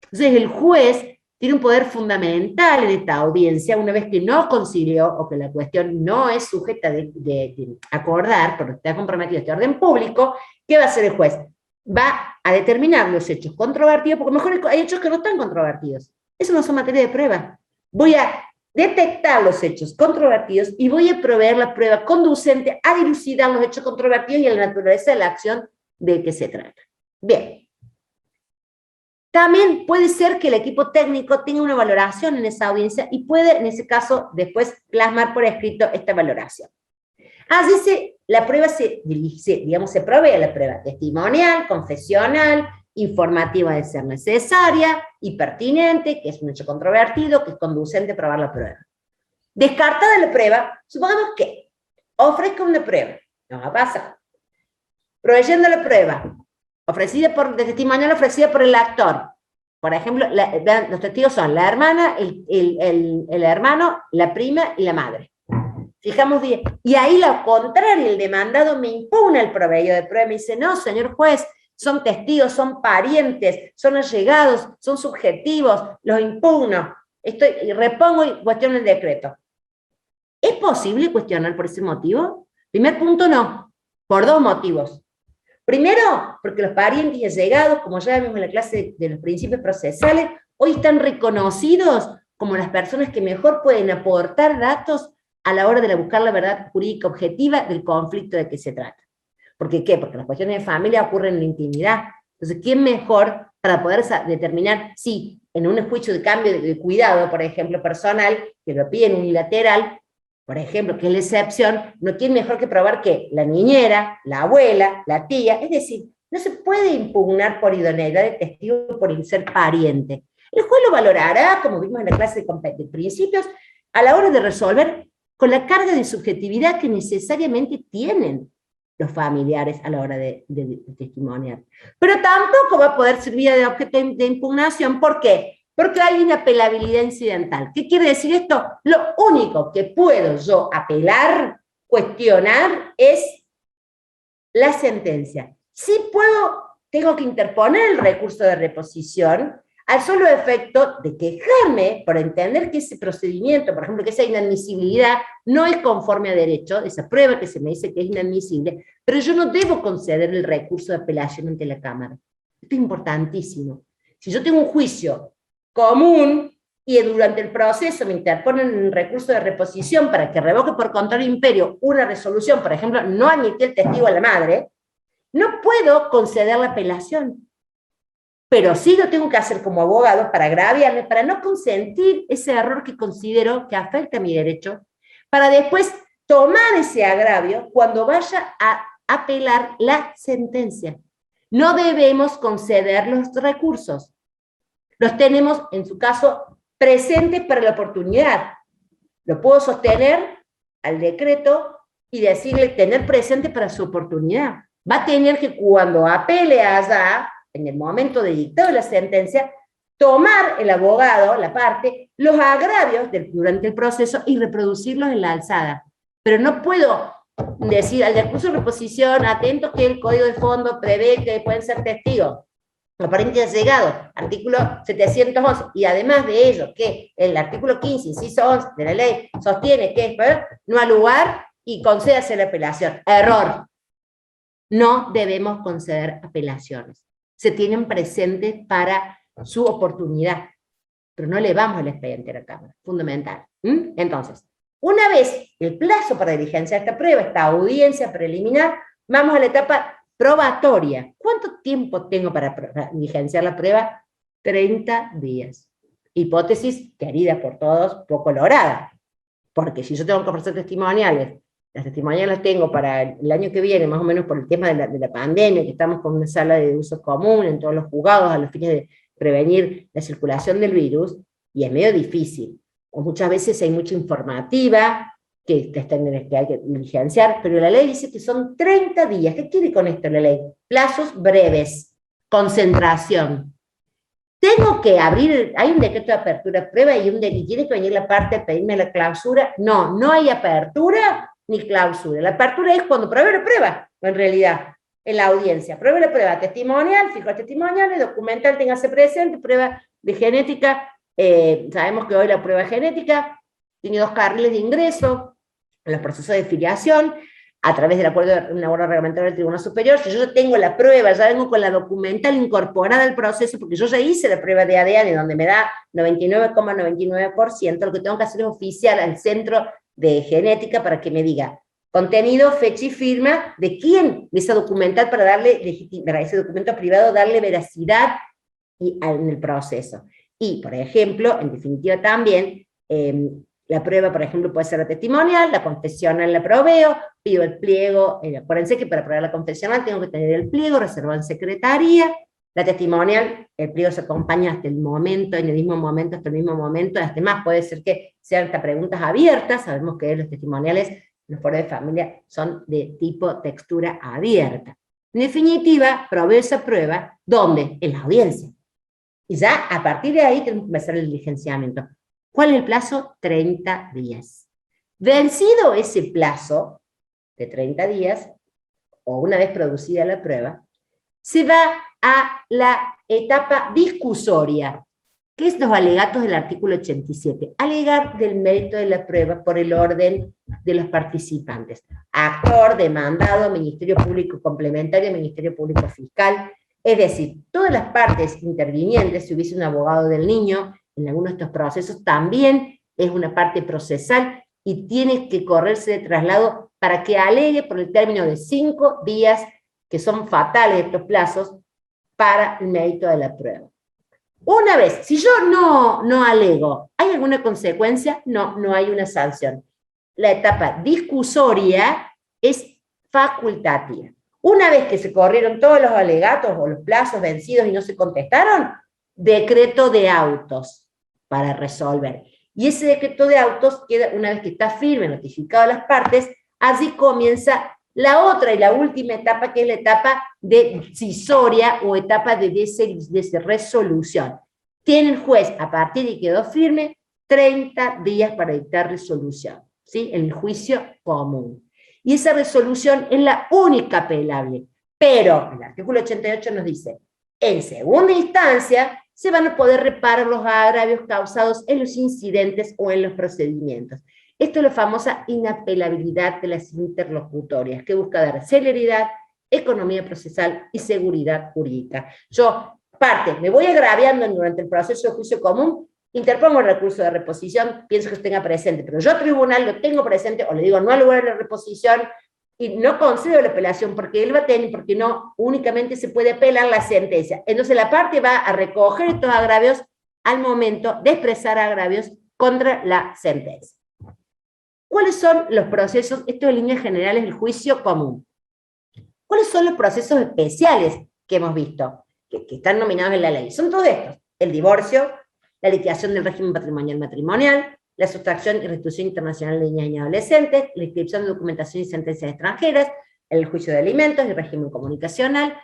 Entonces el juez tiene un poder fundamental en esta audiencia, una vez que no concilió o que la cuestión no es sujeta de acordar, porque está comprometido este orden público. ¿Qué va a hacer el juez? Va a determinar los hechos controvertidos, porque mejor hay hechos que no están controvertidos. Eso no son materia de prueba. Voy a detectar los hechos controvertidos y voy a proveer la prueba conducente a dilucidar los hechos controvertidos y a la naturaleza de la acción de que se trata. Bien. También puede ser que el equipo técnico tenga una valoración en esa audiencia y puede, en ese caso, después plasmar por escrito esta valoración. Así la prueba se provee la prueba testimonial, confesional, informativa de ser necesaria y pertinente, que es un hecho controvertido, que es conducente a probar la prueba. Descartada la prueba, supongamos que ofrezca una prueba, nos ha pasado, proveyendo la prueba, de testimonial ofrecida por el actor. Por ejemplo, los testigos son la hermana, el hermano, la prima y la madre. Fijamos bien. Y ahí lo contrario, el demandado me impugna el proveedor de prueba, me dice, no, señor juez, son testigos, son parientes, son allegados, son subjetivos, los impugno. Repongo y cuestiono el decreto. ¿Es posible cuestionar por ese motivo? Primer punto, no. Por dos motivos. Primero, porque los parientes y allegados, como ya vimos en la clase de los principios procesales, hoy están reconocidos como las personas que mejor pueden aportar datos a la hora de buscar la verdad jurídica objetiva del conflicto de que se trata. ¿Por qué? Porque las cuestiones de familia ocurren en la intimidad. Entonces, ¿quién mejor para poder determinar si en un juicio de cambio de cuidado, por ejemplo, personal, que lo piden unilateral, por ejemplo, que es la excepción, no tiene mejor que probar que la niñera, la abuela, la tía, es decir, no se puede impugnar por idoneidad de testigo por ser pariente. El juez lo valorará, como vimos en la clase de principios, a la hora de resolver con la carga de subjetividad que necesariamente tienen los familiares a la hora de testimoniar. Pero tampoco va a poder servir de objeto de impugnación. ¿Por qué? Porque hay una apelabilidad incidental. ¿Qué quiere decir esto? Lo único que puedo yo apelar, cuestionar, es la sentencia. Sí puedo tengo que interponer el recurso de reposición al solo efecto de quejarme por entender que ese procedimiento, por ejemplo, que esa inadmisibilidad no es conforme a derecho, esa prueba que se me dice que es inadmisible, pero yo no debo conceder el recurso de apelación ante la Cámara. Esto es importantísimo. Si yo tengo un juicio común y durante el proceso me interponen un recurso de reposición para que revoque por contrario imperio una resolución, por ejemplo, no admití el testigo a la madre, no puedo conceder la apelación. Pero sí lo tengo que hacer como abogado para agraviarme, para no consentir ese error que considero que afecta a mi derecho, para después tomar ese agravio cuando vaya a apelar la sentencia. No debemos conceder los recursos. Los tenemos, en su caso, presentes para la oportunidad. Lo puedo sostener al decreto y decirle tener presente para su oportunidad. Va a tener que, cuando apele allá, en el momento de dictado de la sentencia, tomar el abogado, la parte, los agravios durante el proceso y reproducirlos en la alzada. Pero no puedo decir al recurso de reposición, atento que el Código de Fondo prevé que pueden ser testigos. Aparente llegado, artículo 711, y además de ello, que el artículo 15, inciso 11 de la ley, sostiene que no ha lugar y concédase la apelación. Error. No debemos conceder apelaciones. Se tienen presentes para su oportunidad, pero no le vamos al expediente a la Cámara, fundamental. Entonces, una vez el plazo para diligenciar esta prueba, esta audiencia preliminar, vamos a la etapa probatoria. ¿Cuánto tiempo tengo para diligenciar la prueba? 30 días. Hipótesis querida por todos, poco lograda, porque si yo tengo que ofrecer testimoniales, las testimoniales las tengo para el año que viene, más o menos por el tema de la pandemia, que estamos con una sala de uso común en todos los juzgados a los fines de prevenir la circulación del virus, y es medio difícil. O muchas veces hay mucha informativa que hay que diligenciar, pero la ley dice que son 30 días. ¿Qué quiere con esto la ley? Plazos breves, concentración. Tengo que abrir, hay un decreto de apertura prueba y tiene que venir la parte a pedirme la clausura. No, no hay apertura ni clausura. La apertura es cuando pruebe la prueba, en realidad, en la audiencia. Pruebe la prueba testimonial, fijo testimoniales, documental, téngase presente, prueba de genética. Sabemos que hoy la prueba genética tiene 2 carriles de ingreso en los procesos de filiación, a través del acuerdo de un acuerdo reglamentario del Tribunal Superior. Si yo tengo la prueba, ya vengo con la documental incorporada al proceso, porque yo ya hice la prueba de ADN, donde me da 99,99%, lo que tengo que hacer es oficial al centro de genética para que me diga contenido, fecha y firma de quién, de esa documental, para darle para ese documento privado, darle veracidad en el proceso. Y, por ejemplo, en definitiva también, la prueba, por ejemplo, puede ser la testimonial, la confesional la proveo, pido el pliego, acuérdense que para probar la confesional tengo que tener el pliego reservado en secretaría, la testimonial, el pliego se acompaña hasta el momento, en el mismo momento, hasta el mismo momento, hasta más puede ser que sean hasta preguntas abiertas, sabemos que los testimoniales, los foros de familia, son de tipo textura abierta. En definitiva, proveo esa prueba, ¿dónde? En la audiencia. Y ya a partir de ahí tenemos que empezar el diligenciamiento. ¿Cuál es el plazo? 30 días. Vencido ese plazo de 30 días, o una vez producida la prueba, se va a la etapa discusoria, que es los alegatos del artículo 87. Alegar del mérito de la prueba por el orden de los participantes. Actor, demandado, Ministerio Público Complementario, Ministerio Público Fiscal. Es decir, todas las partes intervinientes, si hubiese un abogado del niño, en algunos de estos procesos también es una parte procesal y tiene que correrse de traslado para que alegue por el término de 5 días, que son fatales estos plazos, para el mérito de la prueba. Una vez, si yo no alego, ¿hay alguna consecuencia? No, no hay una sanción. La etapa discusoria es facultativa. Una vez que se corrieron todos los alegatos o los plazos vencidos y no se contestaron, decreto de autos para resolver. Y ese decreto de autos queda, una vez que está firme, notificado a las partes, así comienza la otra y la última etapa, que es la etapa decisoria o etapa de resolución. Tiene el juez, a partir de que quedó firme, 30 días para dictar resolución, ¿sí? En el juicio común. Y esa resolución es la única apelable. Pero el artículo 88 nos dice, en segunda instancia, se van a poder reparar los agravios causados en los incidentes o en los procedimientos. Esto es la famosa inapelabilidad de las interlocutorias, que busca dar celeridad, economía procesal y seguridad jurídica. Yo, me voy agraviando durante el proceso de juicio común, interpongo el recurso de reposición, pienso que tenga presente, pero yo tribunal lo tengo presente, o le digo no al lugar de la reposición, y no concedo la apelación, porque él va a tener, porque no únicamente se puede apelar la sentencia. Entonces la parte va a recoger estos agravios al momento de expresar agravios contra la sentencia. ¿Cuáles son los procesos? Esto en líneas generales del juicio común. ¿Cuáles son los procesos especiales que hemos visto? Que están nominados en la ley. Son todos estos. El divorcio, la liquidación del régimen patrimonial matrimonial, la sustracción y restitución internacional de niñas y adolescentes, la inscripción de documentación y sentencias extranjeras, el juicio de alimentos, el régimen comunicacional,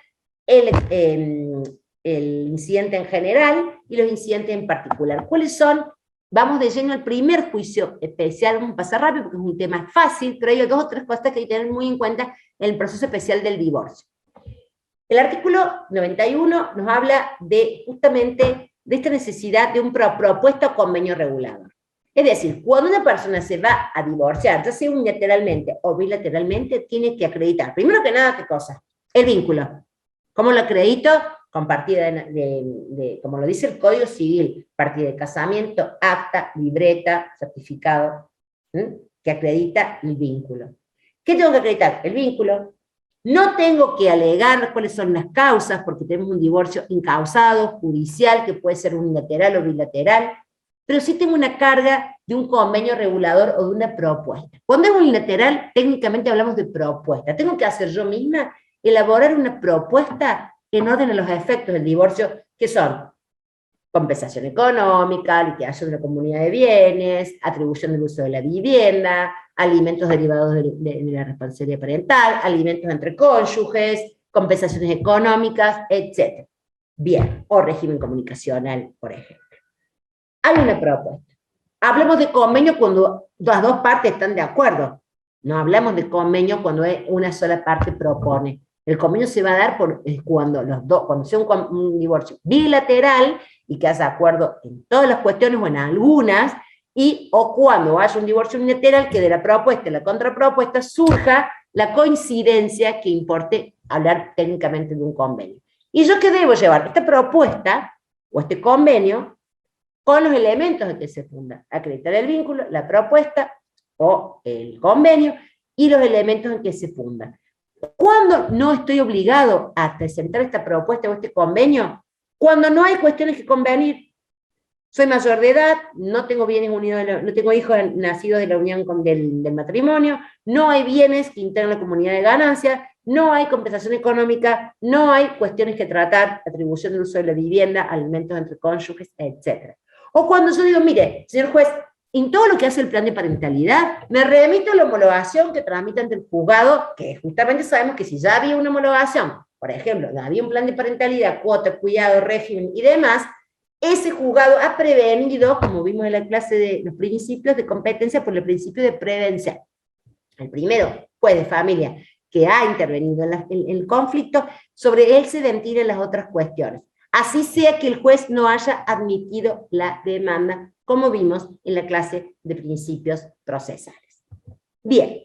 el incidente en general y los incidentes en particular. ¿Cuáles son? Vamos de lleno al primer juicio especial, vamos a pasar rápido porque es un tema fácil, pero hay dos o tres cosas que hay que tener muy en cuenta en el proceso especial del divorcio. El artículo 91 nos habla de justamente de esta necesidad de un propuesto convenio regulador. Es decir, cuando una persona se va a divorciar, ya sea unilateralmente o bilateralmente, tiene que acreditar, primero que nada, ¿qué cosa? El vínculo. ¿Cómo lo acredito? Con partida como lo dice el Código Civil, partida de casamiento, acta, libreta, certificado, que acredita el vínculo. ¿Qué tengo que acreditar? El vínculo. No tengo que alegar cuáles son las causas, porque tenemos un divorcio incausado, judicial, que puede ser unilateral o bilateral, pero sí tengo una carga de un convenio regulador o de una propuesta. Cuando es unilateral, técnicamente hablamos de propuesta. Tengo que hacer yo misma, elaborar una propuesta en orden a los efectos del divorcio, que son compensación económica, liquidación de la comunidad de bienes, atribución del uso de la vivienda, alimentos derivados de la responsabilidad parental, alimentos entre cónyuges, compensaciones económicas, etc. Bien, o régimen comunicacional, por ejemplo. Hay una propuesta. Hablemos de convenio cuando las dos partes están de acuerdo. No hablamos de convenio cuando una sola parte propone. El convenio se va a dar cuando sea un divorcio bilateral y que haya acuerdo en todas las cuestiones o en algunas, o cuando haya un divorcio unilateral que de la propuesta y la contrapropuesta surja la coincidencia que importe hablar técnicamente de un convenio. ¿Y yo qué debo llevar? Esta propuesta o este convenio con los elementos en que se funda. Acreditar el vínculo, la propuesta o el convenio y los elementos en que se funda. ¿Cuándo no estoy obligado a presentar esta propuesta o este convenio? Cuando no hay cuestiones que convenir. Soy mayor de edad, no tengo bienes unidos, no tengo hijos nacidos de la unión del matrimonio, no hay bienes que integran la comunidad de ganancias, no hay compensación económica, no hay cuestiones que tratar, atribución del uso de la vivienda, alimentos entre cónyuges, etc. O cuando yo digo, mire, señor juez, en todo lo que hace el plan de parentalidad, me remito a la homologación que tramita ante el juzgado, que justamente sabemos que si ya había una homologación, por ejemplo, ya había un plan de parentalidad, cuota, cuidado, régimen y demás, ese juzgado ha prevenido, como vimos en la clase de los principios de competencia, por el principio de prevención. El primero, juez de familia, que ha intervenido en el conflicto, sobre él se ventilan las otras cuestiones. Así sea que el juez no haya admitido la demanda, como vimos en la clase de principios procesales. Bien,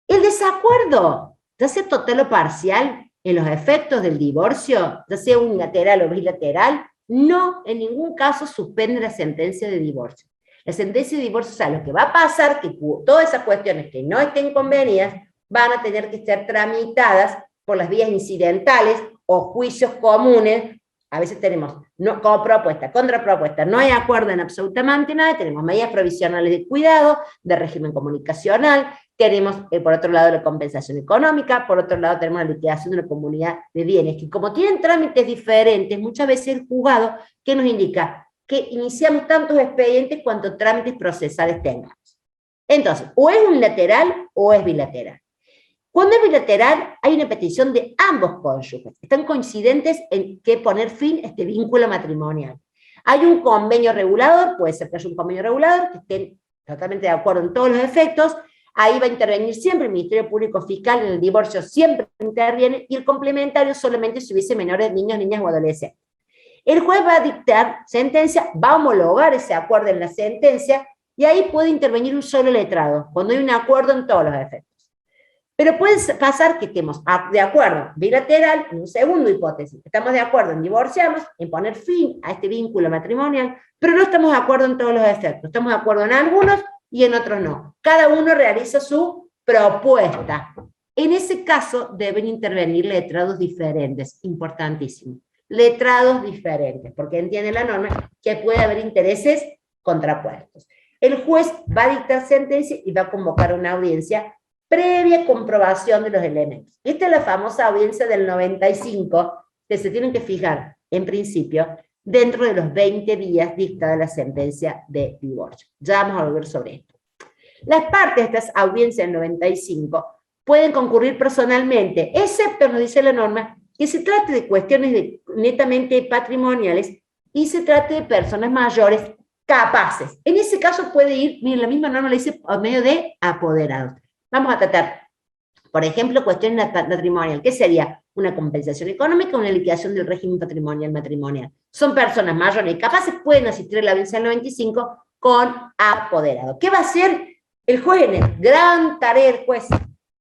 el desacuerdo, ya sea total o parcial, en los efectos del divorcio, ya sea unilateral o bilateral, no en ningún caso suspende la sentencia de divorcio. La sentencia de divorcio, o sea, lo que va a pasar, que todas esas cuestiones que no estén convenidas, van a tener que ser tramitadas por las vías incidentales o juicios comunes. A veces tenemos como propuesta, contrapropuesta, no hay acuerdo en absolutamente nada, tenemos medidas provisionales de cuidado, de régimen comunicacional, tenemos por otro lado la compensación económica, por otro lado tenemos la liquidación de la comunidad de bienes, que como tienen trámites diferentes, muchas veces el juzgado, ¿qué nos indica? Que iniciamos tantos expedientes cuantos trámites procesales tengamos. Entonces, o es unilateral o es bilateral. Cuando es bilateral, hay una petición de ambos cónyuges. Están coincidentes en que poner fin a este vínculo matrimonial. Hay un convenio regulador, puede ser que haya un convenio regulador, que estén totalmente de acuerdo en todos los efectos. ahí va a intervenir siempre el Ministerio Público Fiscal, en el divorcio siempre interviene, y el complementario solamente si hubiese menores, niños, niñas o adolescentes. El juez va a dictar sentencia, va a homologar ese acuerdo en la sentencia, y ahí puede intervenir un solo letrado, cuando hay un acuerdo en todos los efectos. Pero puede pasar que estemos de acuerdo bilateral, en un segundo hipótesis, estamos de acuerdo en divorciarnos, en poner fin a este vínculo matrimonial, pero no estamos de acuerdo en todos los efectos, estamos de acuerdo en algunos y en otros no. Cada uno realiza su propuesta. En ese caso deben intervenir letrados diferentes, importantísimo. Letrados diferentes, porque entiende la norma que puede haber intereses contrapuestos. El juez va a dictar sentencia y va a convocar una audiencia previa comprobación de los elementos. Esta es la famosa audiencia del 95, que se tienen que fijar, en principio, dentro de los 20 días dictada la sentencia de divorcio. Ya vamos a volver sobre esto. Las partes de estas audiencias del 95 pueden concurrir personalmente, excepto, nos dice la norma, que se trate de cuestiones netamente patrimoniales y se trate de personas mayores capaces. En ese caso puede ir, miren, la misma norma le dice, a medio de apoderados. Vamos a tratar, por ejemplo, cuestiones patrimoniales. ¿Qué sería? Una compensación económica o una liquidación del régimen patrimonial matrimonial. Son personas mayores y capaces, pueden asistir a la audiencia del 95 con apoderado. ¿Qué va a hacer el juez? Gran tarea del juez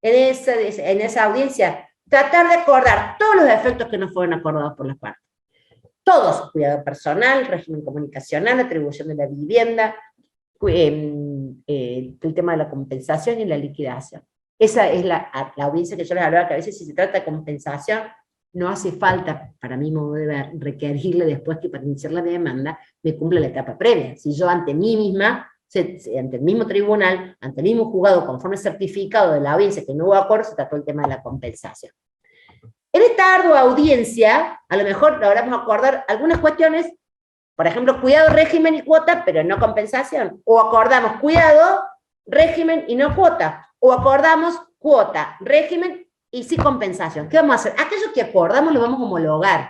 en esa audiencia, tratar de acordar todos los efectos que no fueron acordados por las partes. Todos: cuidado personal, régimen comunicacional, atribución de la vivienda, el tema de la compensación y la liquidación. Esa es la audiencia que yo les hablaba, que a veces si se trata de compensación, no hace falta, para mi modo de ver, requerirle después que para iniciar la demanda me cumpla la etapa previa. Si yo ante mí misma, ante el mismo tribunal, ante el mismo juzgado, conforme certificado de la audiencia que no hubo acuerdo, se trató el tema de la compensación. En esta ardua audiencia, a lo mejor logramos acordar algunas cuestiones, por ejemplo, cuidado, régimen y cuota, pero no compensación. O acordamos cuidado, régimen y no cuota. O acordamos cuota, régimen y sí compensación. ¿Qué vamos a hacer? Aquello que acordamos lo vamos a homologar.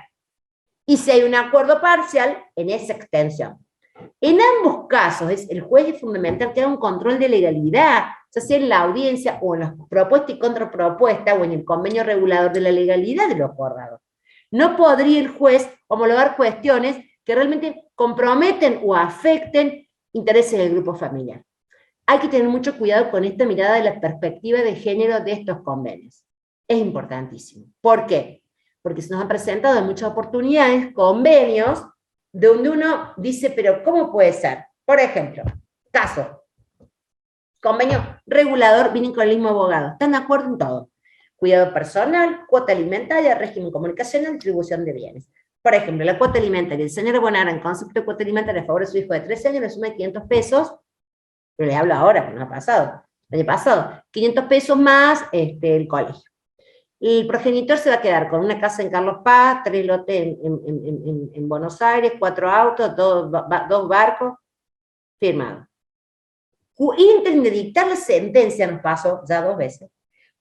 Y si hay un acuerdo parcial, en esa extensión. En ambos casos, el juez es fundamental que haga un control de legalidad, ya sea en la audiencia o en la propuesta y contrapropuesta o en el convenio regulador de la legalidad de lo acordado. No podría el juez homologar cuestiones que realmente comprometen o afecten intereses del grupo familiar. Hay que tener mucho cuidado con esta mirada de la perspectiva de género de estos convenios. Es importantísimo. ¿Por qué? Porque se nos han presentado en muchas oportunidades convenios donde uno dice, pero ¿cómo puede ser? Por ejemplo, caso, convenio regulador, vienen con el mismo abogado, están de acuerdo en todo. Cuidado personal, cuota alimentaria, régimen comunicacional, distribución de bienes. Por ejemplo, la cuota alimentaria, el señor abonará en concepto de cuota alimentaria a favor de su hijo de 13 años, le suma de 500 pesos, pero le hablo ahora, porque no ha pasado, el año pasado, 500 pesos más el colegio. El progenitor se va a quedar con una casa en Carlos Paz, 3 lotes en Buenos Aires, 4 autos, 2 barcos, firmado. Antes de dictar la sentencia, nos pasó ya 2 veces,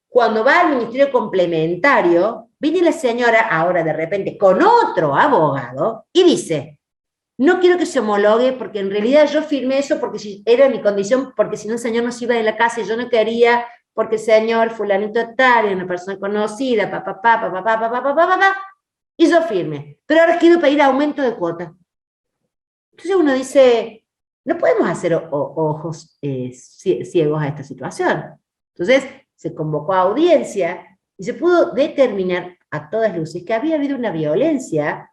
cuando va al ministerio complementario, viene la señora ahora de repente con otro abogado y dice, no quiero que se homologue porque en realidad yo firmé eso porque era mi condición, porque si no el señor no se iba de la casa y yo no quería, porque el señor fulanito tal, una persona conocida, y yo firme. Pero ahora quiero pedir aumento de cuota. Entonces uno dice, no podemos hacer ojos ciegos a esta situación. Entonces se convocó a audiencia y se pudo determinar a todas luces que había habido una violencia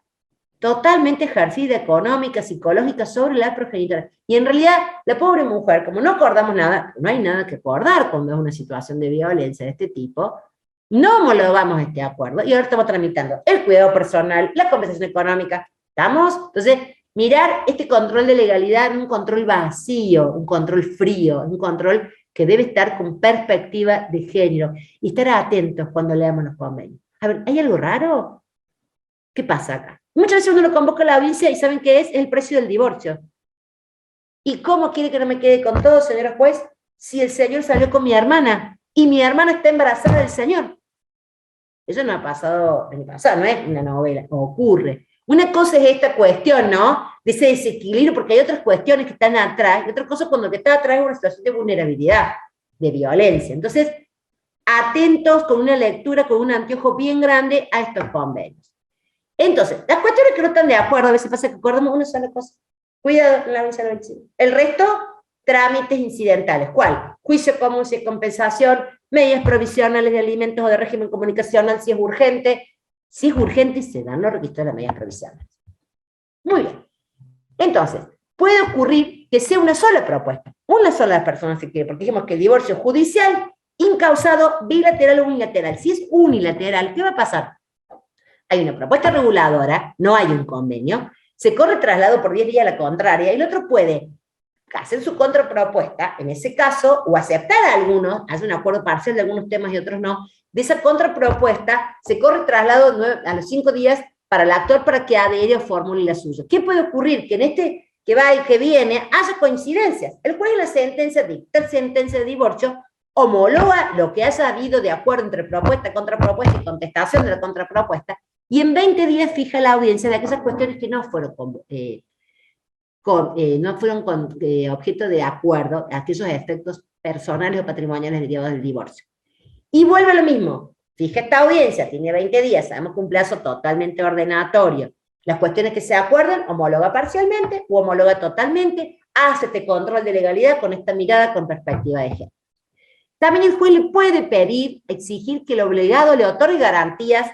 totalmente ejercida, económica, psicológica, sobre la progenitora. Y en realidad, la pobre mujer, como no acordamos nada, no hay nada que acordar cuando es una situación de violencia de este tipo, no homologamos este acuerdo, y ahora estamos tramitando el cuidado personal, la compensación económica, ¿estamos? Entonces, mirar este control de legalidad en un control vacío, un control frío, un control que debe estar con perspectiva de género, y estar atentos cuando leamos los convenios. A ver, ¿hay algo raro? ¿Qué pasa acá? Muchas veces uno lo convoca a la audiencia y ¿saben qué es? Es el precio del divorcio. ¿Y cómo quiere que no me quede con todo, señora juez, si el señor salió con mi hermana y mi hermana está embarazada del señor? Eso no ha pasado en el pasado, no es una novela, ocurre. Una cosa es esta cuestión, ¿no? De ese desequilibrio, porque hay otras cuestiones que están atrás, y otra cosa cuando lo que está atrás es una situación de vulnerabilidad. de violencia. Entonces, atentos con una lectura, con un anteojo bien grande a estos convenios. Entonces, las cuestiones que no están de acuerdo, a veces pasa que acordamos una sola cosa. Cuidado en la violencia del vecino. El resto, trámites incidentales. ¿Cuál? Juicio común si es compensación, medidas provisionales de alimentos o de régimen comunicacional si es urgente. Si es urgente, se dan los requisitos de las medidas provisionales. Muy bien. Entonces, puede ocurrir que sea una sola propuesta, una sola persona se quiere, porque dijimos que el divorcio judicial, incausado, bilateral o unilateral. Si es unilateral, ¿qué va a pasar? Hay una propuesta reguladora, no hay un convenio, se corre traslado por 10 días a la contraria, y el otro puede hacer su contrapropuesta, en ese caso, o aceptar a algunos, hacer un acuerdo parcial de algunos temas y otros no, de esa contrapropuesta se corre traslado a los 5 días para el actor para que adhiere o formule la suya. ¿Qué puede ocurrir? Que en este que va y que viene haya coincidencias. El juez en la sentencia dicta sentencia de divorcio, homologa lo que haya habido de acuerdo entre propuesta, contrapropuesta y contestación de la contrapropuesta, y en 20 días fija la audiencia de aquellas cuestiones que no fueron objeto de acuerdo, aquellos efectos personales o patrimoniales derivados del divorcio. Y vuelve a lo mismo, fija esta audiencia, tiene 20 días, sabemos que un plazo totalmente ordenatorio. Las cuestiones que se acuerdan, homologa parcialmente o homologa totalmente, hace este control de legalidad con esta mirada con perspectiva de género. También el juez le puede pedir, exigir que el obligado le otorgue garantías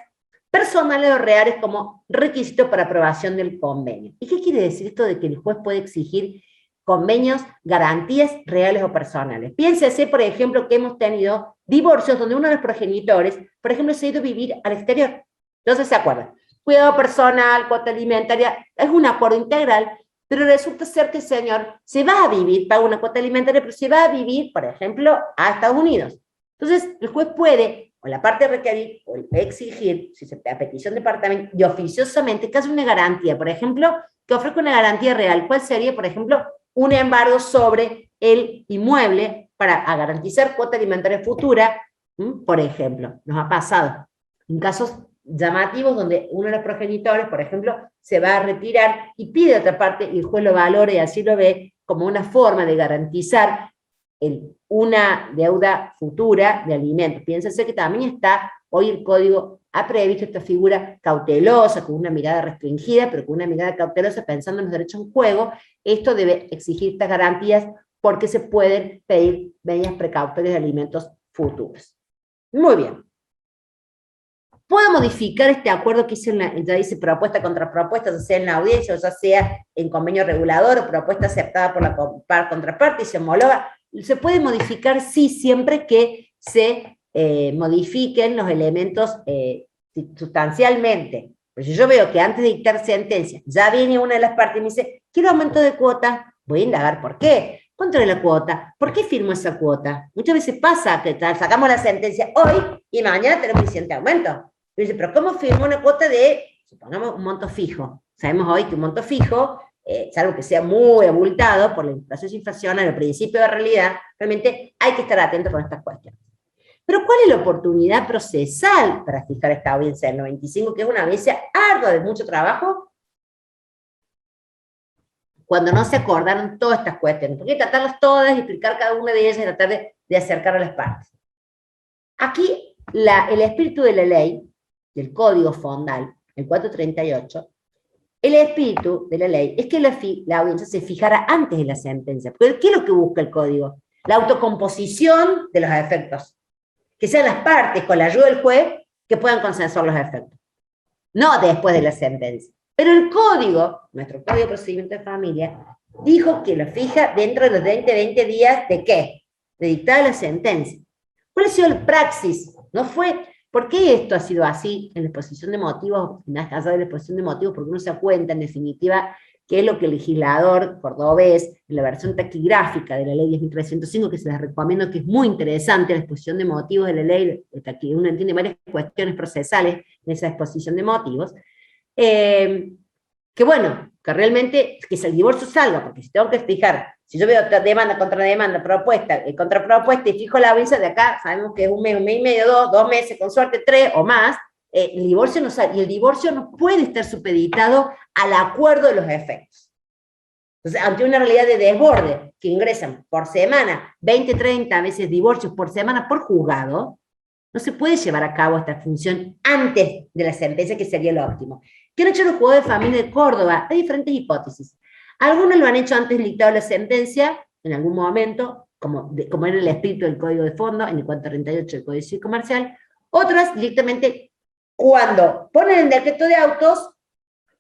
personales o reales como requisito para aprobación del convenio. ¿Y qué quiere decir esto de que el juez puede exigir convenios, garantías reales o personales? Piénsese, por ejemplo, que hemos tenido divorcios donde uno de los progenitores, por ejemplo, se ha ido a vivir al exterior. Entonces, ¿se acuerdan? Cuidado personal, cuota alimentaria, es un acuerdo integral, pero resulta ser que el señor se va a vivir, paga una cuota alimentaria, pero se va a vivir, por ejemplo, a Estados Unidos. Entonces, el juez puede, o la parte requerir, o exigir, si se a petición de departamento, y oficiosamente, que hace una garantía, por ejemplo, que ofrezca una garantía real. ¿Cuál sería, por ejemplo, un embargo sobre el inmueble para garantizar cuota alimentaria futura? Por ejemplo, nos ha pasado en casos llamativos donde uno de los progenitores, por ejemplo, se va a retirar y pide a otra parte y el juez lo valora y así lo ve como una forma de garantizar una deuda futura de alimentos. Piénsense que también está, hoy el Código ha previsto esta figura cautelosa, con una mirada restringida, pero con una mirada cautelosa pensando en los derechos en juego. Esto debe exigir estas garantías porque se pueden pedir medidas precautorias de alimentos futuros. Muy bien. ¿Puedo modificar este acuerdo que hice ya dice propuesta contra propuesta, ya sea en la audiencia o ya sea en convenio regulador o propuesta aceptada por la contraparte y se homologa? Se puede modificar, sí, siempre que se modifiquen los elementos sustancialmente. Pero si yo veo que antes de dictar sentencia ya viene una de las partes y me dice, quiero aumento de cuota, voy a indagar por qué. ¿Cuánto es la cuota? ¿Por qué firmo esa cuota? Muchas veces pasa que sacamos la sentencia hoy y mañana tenemos el siguiente aumento. Y dice, pero ¿cómo firmo una cuota de, supongamos, un monto fijo? Sabemos hoy que un monto fijo, salvo que sea muy abultado por el proceso inflacionario, el principio de realidad, realmente hay que estar atento con estas cuestiones. Pero ¿cuál es la oportunidad procesal para fijar esta audiencia del 95, que es una audiencia ardua de mucho trabajo? Cuando no se acordaron todas estas cuestiones, porque hay que tratarlas todas y explicar cada una de ellas y tratar de acercar a las partes. Aquí, el espíritu de la ley, del Código Fondal, el 438, el espíritu de la ley es que la audiencia se fijara antes de la sentencia. Porque ¿qué es lo que busca el Código? La autocomposición de los efectos. Que sean las partes, con la ayuda del juez, que puedan consensuar los efectos. No después de la sentencia. Pero el Código, nuestro Código de Procedimiento de Familia, dijo que lo fija dentro de los 20 días ¿de qué? De dictar la sentencia. ¿Cuál ha sido el praxis? No fue... ¿Por qué esto ha sido así en la exposición de motivos, en las casas de la exposición de motivos? Porque uno se da cuenta, en definitiva, que es lo que el legislador cordobés, en la versión taquigráfica de la ley 10.305, que se les recomiendo, que es muy interesante, la exposición de motivos de la ley, que uno entiende varias cuestiones procesales en esa exposición de motivos, que bueno, que realmente, que el divorcio salga, porque si tengo que fijar, si yo veo demanda contra demanda, propuesta, contrapropuesta, y fijo la audiencia de acá, sabemos que es un mes y medio, 2 meses, con suerte 3 o más, el divorcio no sale, y el divorcio no puede estar supeditado al acuerdo de los efectos. Entonces, ante una realidad de desborde, que ingresan por semana 20, 30 veces divorcios por semana por juzgado, no se puede llevar a cabo esta función antes de la sentencia, que sería lo óptimo. ¿Qué han hecho los juzgados de familia de Córdoba? Hay diferentes hipótesis. Algunos lo han hecho antes del dictado de la sentencia, en algún momento, como era el espíritu del Código de Fondo, en el 438 del Código Civil Comercial. Otras directamente, cuando ponen el decreto de autos,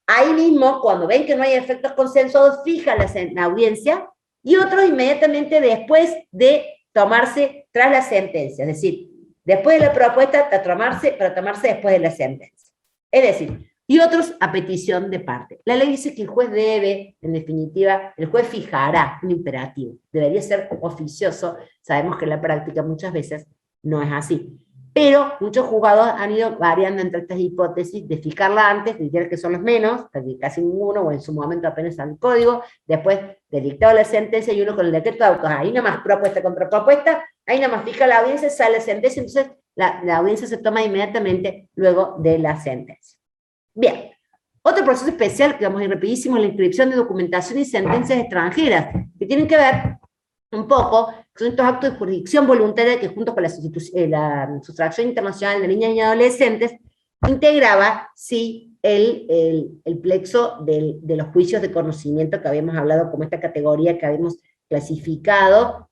ahí mismo, cuando ven que no hay efectos consensuados, fijan la audiencia, y otros inmediatamente después de tomarse tras la sentencia, es decir, después de la propuesta para tomarse después de la sentencia. Es decir, y otros a petición de parte. La ley dice que el juez debe, en definitiva, el juez fijará un imperativo, debería ser oficioso, sabemos que en la práctica muchas veces no es así. Pero muchos juzgados han ido variando entre estas hipótesis de fijarla antes, de que son los menos, casi ninguno, o en su momento apenas al código, después del dictado de la sentencia y uno con el decreto de autos, ahí nomás propuesta contra propuesta, ahí nomás fija la audiencia, sale la sentencia, entonces la audiencia se toma inmediatamente luego de la sentencia. Bien, otro proceso especial, que vamos a ir rapidísimo, es la inscripción de documentación y sentencias extranjeras, que tienen que ver un poco, son estos actos de jurisdicción voluntaria que junto con la sustracción internacional de niñas y adolescentes, integraba, sí, el plexo de los juicios de conocimiento que habíamos hablado como esta categoría que habíamos clasificado,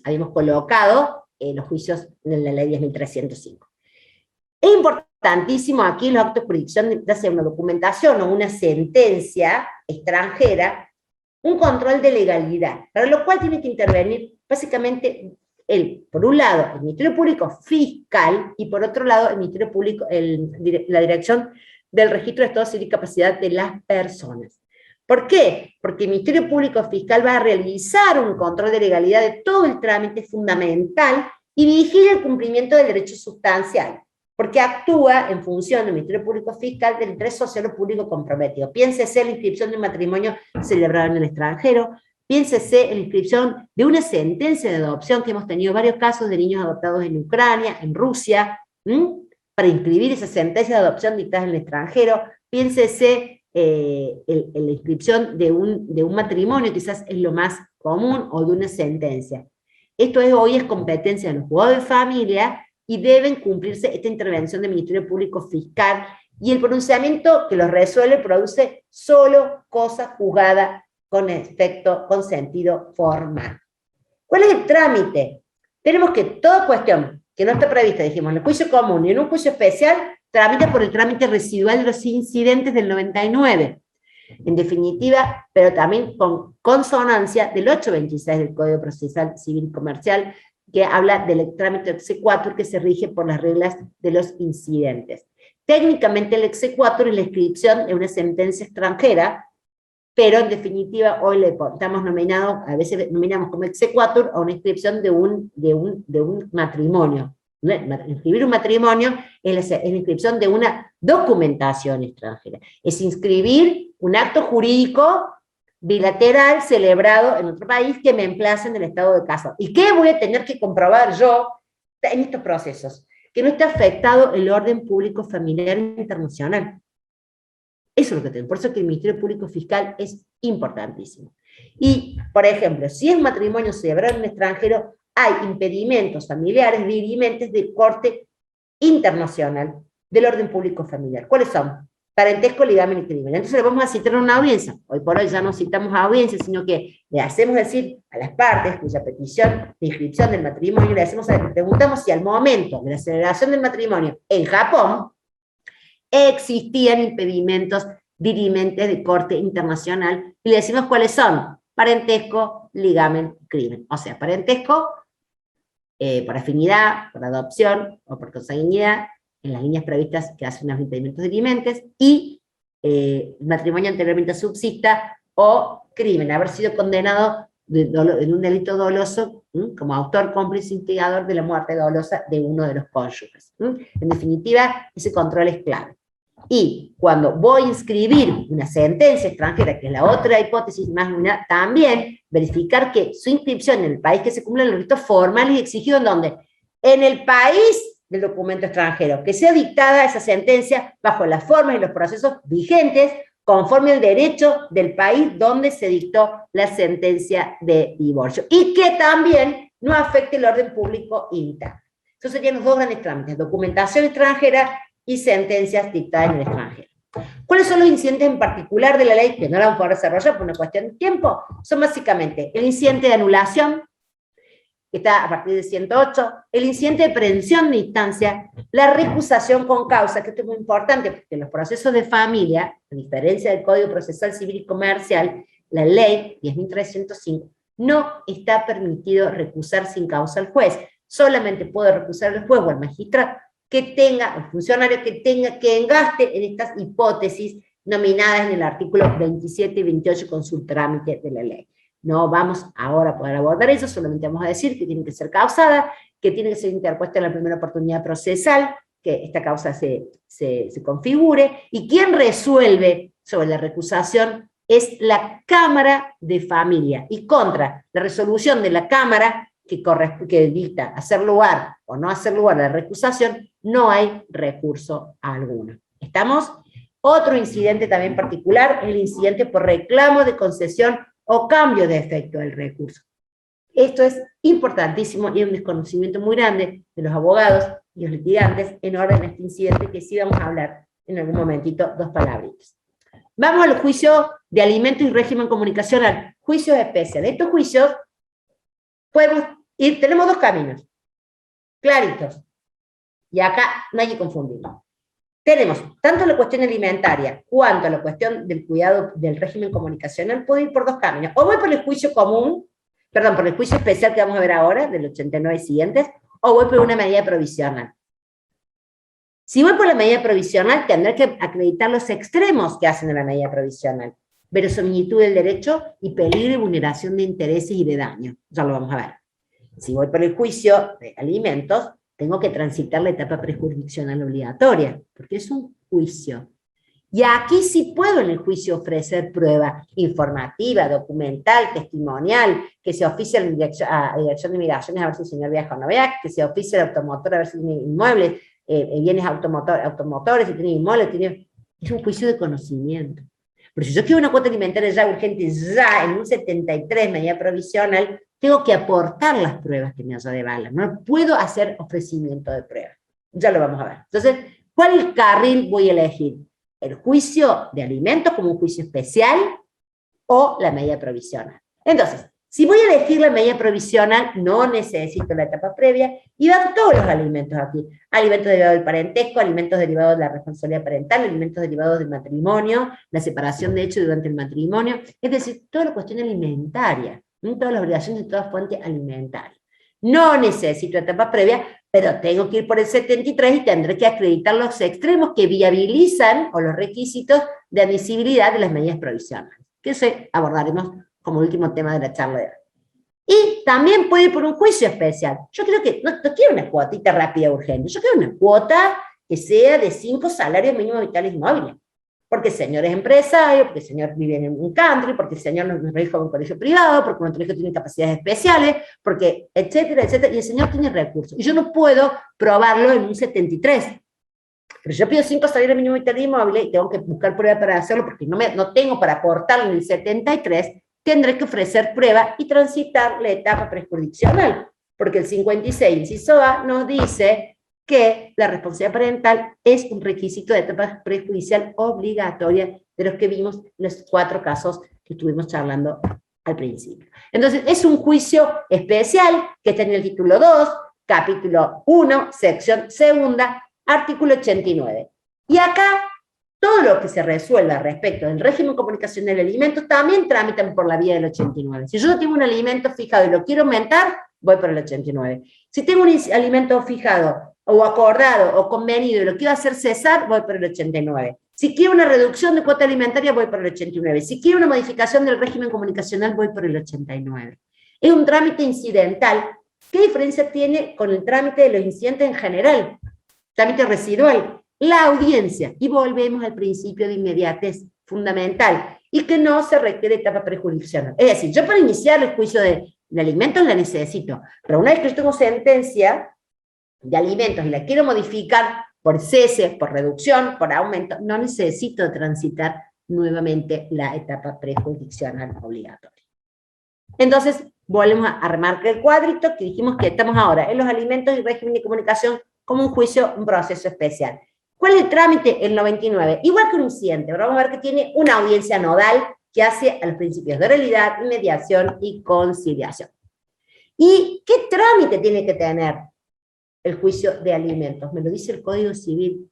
habíamos colocado en los juicios en la ley 10.305. Es importantísimo aquí en los actos de jurisdicción, ya sea una documentación o una sentencia extranjera, un control de legalidad, para lo cual tiene que intervenir básicamente, por un lado, el Ministerio Público Fiscal, y por otro lado, el Ministerio Público, la Dirección del Registro de Estado Civil y Capacidad de las Personas. ¿Por qué? Porque el Ministerio Público Fiscal va a realizar un control de legalidad de todo el trámite fundamental y dirigir el cumplimiento del derecho sustancial, porque actúa en función del Ministerio Público Fiscal del interés social o público comprometido. Piénsese la inscripción de un matrimonio celebrado en el extranjero, piénsese en la inscripción de una sentencia de adopción, que hemos tenido varios casos de niños adoptados en Ucrania, en Rusia, para inscribir esa sentencia de adopción dictada en el extranjero, piénsese en la inscripción de un matrimonio, quizás es lo más común, o de una sentencia. Esto hoy es competencia de los juzgados de familia, y deben cumplirse esta intervención del Ministerio Público Fiscal, y el pronunciamiento que los resuelve produce solo cosa juzgada con efecto, con sentido formal. ¿Cuál es el trámite? Tenemos que toda cuestión que no está prevista, dijimos, en el juicio común y en un juicio especial, tramita por el trámite residual de los incidentes del 99. En definitiva, pero también con consonancia del 826 del Código Procesal Civil y Comercial, que habla del trámite exequatur que se rige por las reglas de los incidentes. Técnicamente el exequatur es la inscripción de una sentencia extranjera, pero en definitiva hoy le estamos nominados, a veces nominamos como exequatur a una inscripción de un matrimonio. Inscribir un matrimonio es la inscripción de una documentación extranjera. Es inscribir un acto jurídico bilateral celebrado en otro país que me emplace en el estado de casa. ¿Y qué voy a tener que comprobar yo en estos procesos? Que no está afectado el orden público familiar internacional. Eso es lo que tengo. Por eso que el Ministerio Público Fiscal es importantísimo. Y, por ejemplo, si es un matrimonio celebrado en el extranjero, hay impedimentos familiares dirimentes de corte internacional del orden público familiar. ¿Cuáles son? Parentesco, ligamen y crimen. Entonces le vamos a citar una audiencia. Hoy por hoy ya no citamos a audiencia, sino que le hacemos decir a las partes cuya petición de inscripción del matrimonio, le preguntamos si al momento de la celebración del matrimonio en Japón existían impedimentos dirimentes de corte internacional, y le decimos cuáles son: parentesco, ligamen, crimen. O sea, parentesco por afinidad, por adopción o por consanguinidad, en las líneas previstas que hacen los impedimentos dirimentes, y matrimonio anteriormente subsista, o crimen, haber sido condenado en un delito doloso, como autor, cómplice, instigador de la muerte dolosa de uno de los cónyuges. En definitiva, ese control es clave. Y cuando voy a inscribir una sentencia extranjera, que es la otra hipótesis más una, también verificar que su inscripción en el país que se cumplen los requisitos formales y exigidos, ¿en dónde? En el país del documento extranjero, que sea dictada esa sentencia bajo las formas y los procesos vigentes, conforme al derecho del país donde se dictó la sentencia de divorcio, y que también no afecte el orden público interno. Esos serían los dos grandes trámites: documentación extranjera y sentencias dictadas en el extranjero. ¿Cuáles son los incidentes en particular de la ley que no la vamos a poder desarrollar por una cuestión de tiempo? Son básicamente el incidente de anulación, que está a partir de 108, el incidente de prevención de instancia, la recusación con causa, que esto es muy importante, porque en los procesos de familia, a diferencia del Código Procesal Civil y Comercial, la ley 10.305 no está permitido recusar sin causa al juez. Solamente puede recusar al juez o al magistrado que tenga, el funcionario que engaste en estas hipótesis nominadas en el artículo 27 y 28 con su trámite de la ley. No vamos ahora a poder abordar eso, solamente vamos a decir que tiene que ser causada, que tiene que ser interpuesta en la primera oportunidad procesal, que esta causa se configure, y quien resuelve sobre la recusación es la Cámara de Familia, y contra la resolución de la Cámara que dicta hacer lugar o no hacer lugar a la recusación, no hay recurso alguno. ¿Estamos? Otro incidente también particular, el incidente por reclamo de concesión o cambio de efecto del recurso. Esto es importantísimo y hay un desconocimiento muy grande de los abogados y los litigantes en orden a este incidente, que sí vamos a hablar en algún momentito, dos palabritas. Vamos al juicio de alimentos y régimen comunicacional, juicios especiales. Estos juicios podemos ir, tenemos dos caminos, claritos, y acá no hay que confundirlo. Tenemos tanto la cuestión alimentaria cuanto la cuestión del cuidado del régimen comunicacional, puedo ir por dos caminos. O voy por el juicio común, perdón, por el juicio especial que vamos a ver ahora, del 89 y siguientes, o voy por una medida provisional. Si voy por la medida provisional, tendré que acreditar los extremos que hacen a la medida provisional: verosimilitud del derecho y peligro y vulneración de intereses y de daño. Ya lo vamos a ver. Si voy por el juicio de alimentos, tengo que transitar la etapa prejurisdiccional obligatoria, porque es un juicio. Y aquí sí puedo en el juicio ofrecer prueba informativa, documental, testimonial, que se oficie a la dirección de migraciones a ver si el señor viaja o no viaja, que se oficie al automotor a ver si tiene inmuebles, bienes automotores, si tiene inmuebles, es un juicio de conocimiento. Pero si yo quiero una cuota alimentaria ya urgente, ya en un 73, medida provisional, tengo que aportar las pruebas que me haya de bala. No puedo hacer ofrecimiento de pruebas. Ya lo vamos a ver. Entonces, ¿cuál carril voy a elegir? ¿El juicio de alimentos como un juicio especial o la medida provisional? Entonces, si voy a elegir la medida provisional, no necesito la etapa previa, y van todos los alimentos aquí. Alimentos derivados del parentesco, alimentos derivados de la responsabilidad parental, alimentos derivados del matrimonio, la separación de hecho durante el matrimonio, es decir, toda la cuestión alimentaria, todas las obligaciones de toda fuente alimentaria. No necesito etapa previa, pero tengo que ir por el 73 y tendré que acreditar los extremos que viabilizan, o los requisitos de admisibilidad de las medidas provisionales, que eso abordaremos como último tema de la charla de hoy. Y también puede ir por un juicio especial. Yo creo que no quiero una cuotita rápida urgente, yo quiero una cuota que sea de 5 salarios mínimos vitales móviles. Porque el señor es empresario, porque el señor vive en un country, porque el señor no es hijo de un colegio privado, porque nuestro hijo tiene capacidades especiales, porque etcétera, etcétera, y el señor tiene recursos. Y yo no puedo probarlo en un 73. Pero yo pido 5 salarios mínimos vitales móviles y tengo que buscar prueba para hacerlo, porque no tengo para aportarlo en el 73, tendré que ofrecer prueba y transitar la etapa prejurisdiccional, porque el 56, inciso A, nos dice que la responsabilidad parental es un requisito de etapa prejudicial obligatoria, de los que vimos en los 4 casos que estuvimos charlando al principio. Entonces, es un juicio especial que está en el título 2, capítulo 1, sección 2, artículo 89. Y acá, todo lo que se resuelva respecto del régimen comunicacional de alimentos también tramitan por la vía del 89. Si yo tengo un alimento fijado y lo quiero aumentar, voy por el 89. Si tengo un alimento fijado o acordado o convenido y lo quiero hacer cesar, voy por el 89. Si quiero una reducción de cuota alimentaria, voy por el 89. Si quiero una modificación del régimen comunicacional, voy por el 89. Es un trámite incidental. ¿Qué diferencia tiene con el trámite de los incidentes en general? Trámite residual. La audiencia, y volvemos al principio de inmediatez fundamental, y que no se requiere etapa prejurisdiccional. Es decir, yo para iniciar el juicio de alimentos la necesito, pero una vez que yo tengo sentencia de alimentos y la quiero modificar por cese, por reducción, por aumento, no necesito transitar nuevamente la etapa prejurisdiccional obligatoria. Entonces, volvemos a remarcar el cuadrito que dijimos que estamos ahora en los alimentos y régimen de comunicación como un juicio, un proceso especial. ¿Cuál es el trámite? El 99. Igual que un incidente, ahora vamos a ver que tiene una audiencia nodal que hace a los principios de oralidad, mediación y conciliación. ¿Y qué trámite tiene que tener el juicio de alimentos? Me lo dice el Código Civil,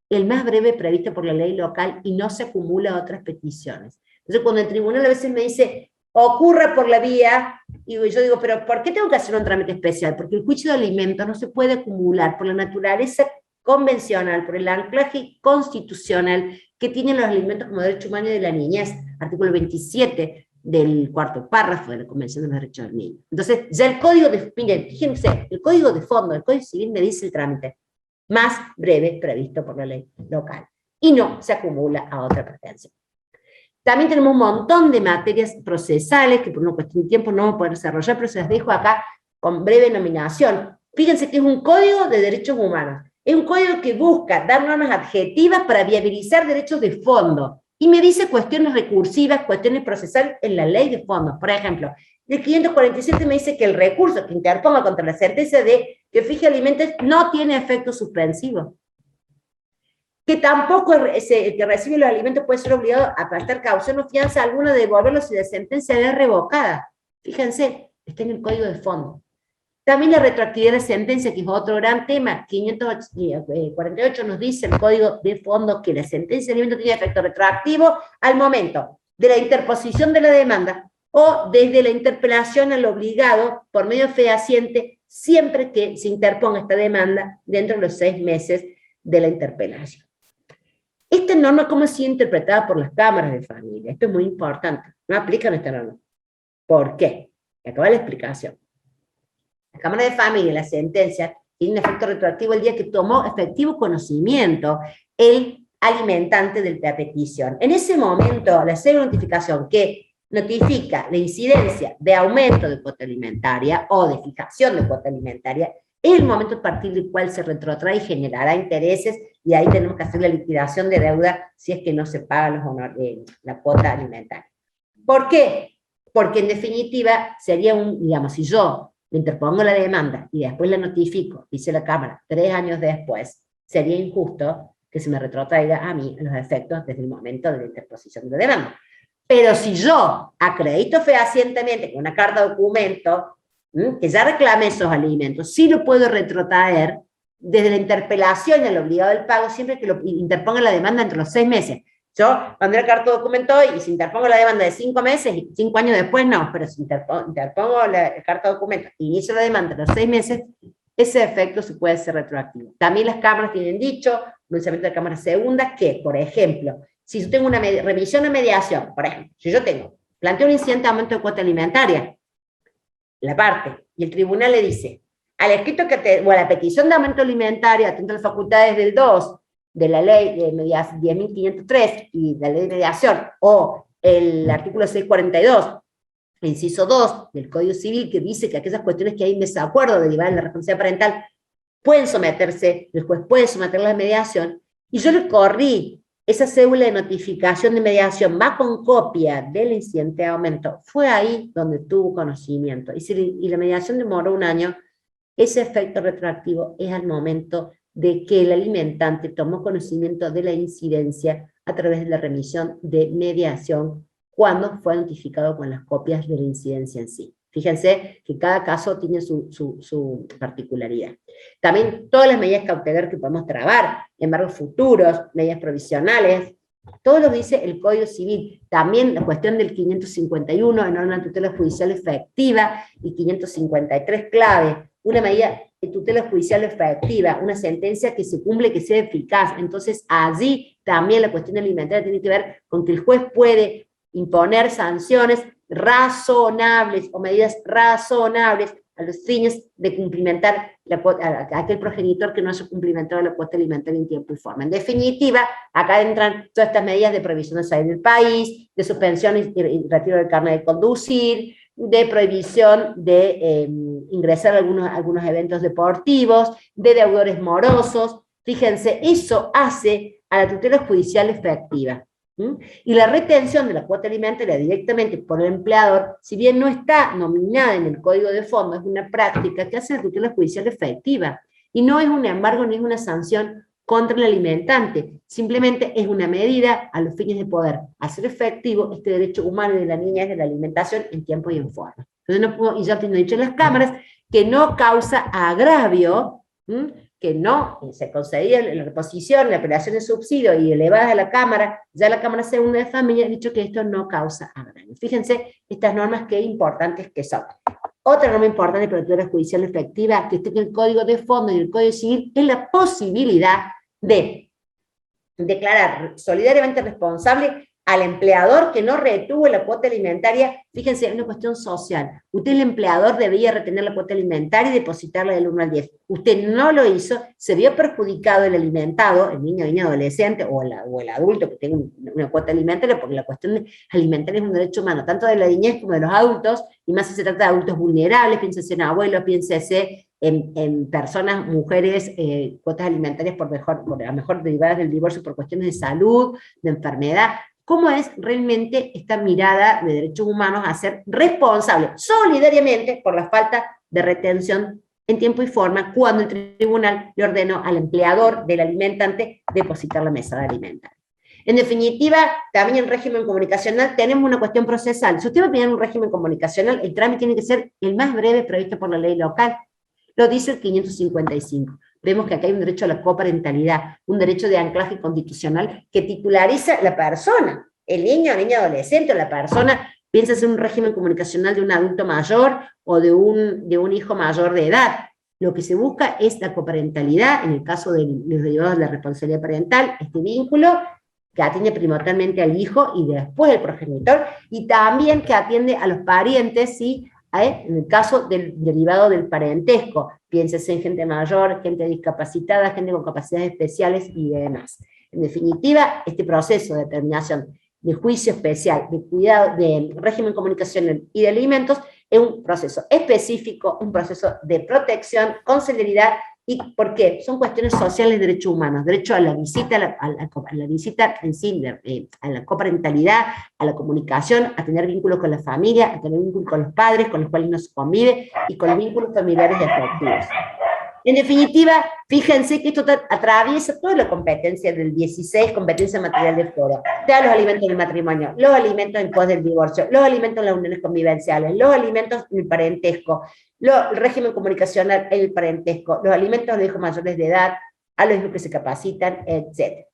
el más breve previsto por la ley local y no se acumula a otras peticiones. Entonces, cuando el tribunal a veces me dice, ocurra por la vía, y yo digo, pero ¿por qué tengo que hacer un trámite especial? Porque el juicio de alimentos no se puede acumular por la naturaleza convencional, por el anclaje constitucional que tienen los alimentos como derecho humano y de la niñez, artículo 27 del cuarto párrafo de la Convención de los Derechos del Niño. Entonces, ya el código de, miren, fíjense, el código de fondo, el Código Civil me dice el trámite más breve previsto por la ley local, y no se acumula a otra pretensión. También tenemos un montón de materias procesales que por una cuestión de tiempo no vamos a poder desarrollar, pero se las dejo acá con breve nominación. Fíjense que es un código de derechos humanos. Es un código que busca dar normas adjetivas para viabilizar derechos de fondo. Y me dice cuestiones recursivas, cuestiones procesales en la ley de fondos. Por ejemplo, el 547 me dice que el recurso que interponga contra la sentencia de que fije alimentos no tiene efecto suspensivo. Que tampoco el que recibe los alimentos puede ser obligado a prestar caución o fianza alguna de devolverlos si la sentencia es revocada. Fíjense, está en el código de fondo. También la retroactividad de la sentencia, que es otro gran tema. 548 nos dice el código de fondo que la sentencia de alimentos tiene efecto retroactivo al momento de la interposición de la demanda o desde la interpelación al obligado por medio fehaciente, siempre que se interponga esta demanda dentro de los 6 meses de la interpelación. Esta norma, ¿cómo ha sido interpretada por las cámaras de familia? Esto es muy importante. No aplican esta norma. ¿Por qué? Y acaba la explicación. La Cámara de Familia, la sentencia, tiene un efecto retroactivo el día que tomó efectivo conocimiento el alimentante de la petición. En ese momento, la cédula de notificación que notifica la incidencia de aumento de cuota alimentaria o de fijación de cuota alimentaria, es el momento a partir del cual se retrotrae y generará intereses, y ahí tenemos que hacer la liquidación de deuda si es que no se paga la cuota alimentaria. ¿Por qué? Porque en definitiva sería digamos, si yo le interpongo la demanda y después la notifico, dice la Cámara, 3 años después, sería injusto que se me retrotraiga a mí los efectos desde el momento de la interposición de la demanda. Pero si yo acredito fehacientemente con una carta de documento que ya reclame esos alimentos, sí lo puedo retrotraer desde la interpelación al obligado del pago, siempre que lo interponga la demanda entre los 6 meses. Yo mandé la carta de documento hoy y si interpongo la demanda de 5 meses, 5 años después no, pero si interpongo la carta de documento e inicio la demanda de los 6 meses, ese efecto se puede ser retroactivo. También las cámaras tienen dicho, pronunciamiento de cámara segunda, que, por ejemplo, si yo tengo una revisión de mediación, por ejemplo, si yo planteo un incidente de aumento de cuota alimentaria, la parte, y el tribunal le dice, al escrito o a la petición de aumento alimentario, atento a las facultades del 2, de la ley de 10.503 y la ley de mediación, o el artículo 642, el inciso 2 del Código Civil, que dice que aquellas cuestiones que hay en desacuerdo derivadas de la responsabilidad parental pueden someterse, el juez puede someterlas a mediación, y yo le corrí esa cédula de notificación de mediación, va con copia del incidente de aumento, fue ahí donde tuvo conocimiento, y la mediación demoró 1 año, ese efecto retroactivo es al momento de que el alimentante tomó conocimiento de la incidencia a través de la remisión de mediación cuando fue notificado con las copias de la incidencia en sí. Fíjense que cada caso tiene su particularidad. También todas las medidas cautelares que podemos trabar, embargos futuros, medidas provisionales, todo lo dice el Código Civil. También la cuestión del 551, en orden a tutela judicial efectiva, y 553 clave, una medida de tutela judicial efectiva, una sentencia que se cumple, que sea eficaz. Entonces allí también la cuestión alimentaria tiene que ver con que el juez puede imponer sanciones razonables o medidas razonables a los fines de cumplimentar a aquel progenitor que no haya cumplimentado la cuota alimentaria en tiempo y forma. En definitiva, acá entran todas estas medidas de prohibición de salir del país, de suspensión y retiro del carnet de conducir, de prohibición de ingresar a algunos eventos deportivos, de deudores morosos. Fíjense, eso hace a la tutela judicial efectiva. ¿Mm? Y la retención de la cuota alimentaria directamente por el empleador, si bien no está nominada en el código de fondo, es una práctica que hace la tutela judicial efectiva. Y no es un embargo ni es una sanción contra el alimentante, simplemente es una medida a los fines de poder hacer efectivo este derecho humano de la niña de la alimentación en tiempo y en forma. Entonces, no puedo, y ya tengo dicho en las cámaras, que no causa agravio, que no se concedía la reposición, la apelación de subsidio y elevadas a la Cámara, ya la Cámara Segunda de Familia ha dicho que esto no causa agravio. Fíjense estas normas qué importantes que son. Otra norma importante para la tutela judicial efectiva, que esté en el Código de Fondo y el Código Civil, es la posibilidad de declarar solidariamente responsable al empleador que no retuvo la cuota alimentaria. Fíjense, es una cuestión social. Usted, el empleador, debía retener la cuota alimentaria y depositarla del 1 al 10. Usted no lo hizo, se vio perjudicado el alimentado, el niño, niña, adolescente o el adulto que tenga una cuota alimentaria, porque la cuestión alimentaria es un derecho humano, tanto de la niñez como de los adultos, y más si se trata de adultos vulnerables, piénsese en abuelos, piénsese en personas, mujeres, cuotas alimentarias a lo mejor derivadas del divorcio por cuestiones de salud, de enfermedad. ¿Cómo es realmente esta mirada de derechos humanos a ser responsable solidariamente por la falta de retención en tiempo y forma cuando el tribunal le ordenó al empleador del alimentante depositar la mesada alimentaria? En definitiva, también en régimen comunicacional tenemos una cuestión procesal. Si usted va a tener un régimen comunicacional, el trámite tiene que ser el más breve previsto por la ley local. Lo dice el 555. Vemos que acá hay un derecho a la coparentalidad, un derecho de anclaje constitucional que titulariza la persona, el niño, niña, adolescente, o la persona, piensa en un régimen comunicacional de un adulto mayor o de un hijo mayor de edad. Lo que se busca es la coparentalidad, en el caso de los derivados de la responsabilidad parental, este vínculo que atiende primordialmente al hijo y después al progenitor, y también que atiende a los parientes, ¿sí?, en el caso del derivado del parentesco, piénsese en gente mayor, gente discapacitada, gente con capacidades especiales y demás. En definitiva, este proceso de determinación de juicio especial, de cuidado, de régimen comunicacional y de alimentos, es un proceso específico, un proceso de protección con celeridad. ¿Y por qué? Son cuestiones sociales de derechos humanos, derecho a la visita, a la visita en sí, a la coparentalidad, a la comunicación, a tener vínculos con la familia, a tener vínculos con los padres, con los cuales no se convive, y con los vínculos familiares y afectivos. En definitiva, fíjense que esto atraviesa toda la competencia del 16, competencia material de foro. Sea los alimentos del matrimonio, los alimentos en pos del divorcio, los alimentos en las uniones convivenciales, los alimentos en el parentesco, el régimen comunicacional en el parentesco, los alimentos a los hijos mayores de edad, a los hijos que se capacitan, etc.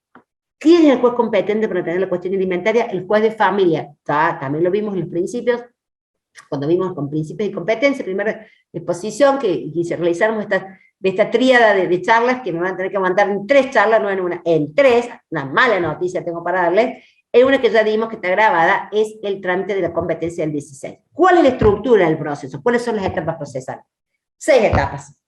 ¿Quién es el juez competente para tener la cuestión alimentaria? El juez de familia. También lo vimos en los principios, cuando vimos con principios y competencia, primera exposición, que realizamos esta tríada de charlas, que me van a tener que aguantar en 3 charlas, no en una, en 3, una mala noticia tengo para darles. En una que ya dimos que está grabada, es el trámite de la competencia del 16. ¿Cuál es la estructura del proceso? ¿Cuáles son las etapas procesales? 6 etapas.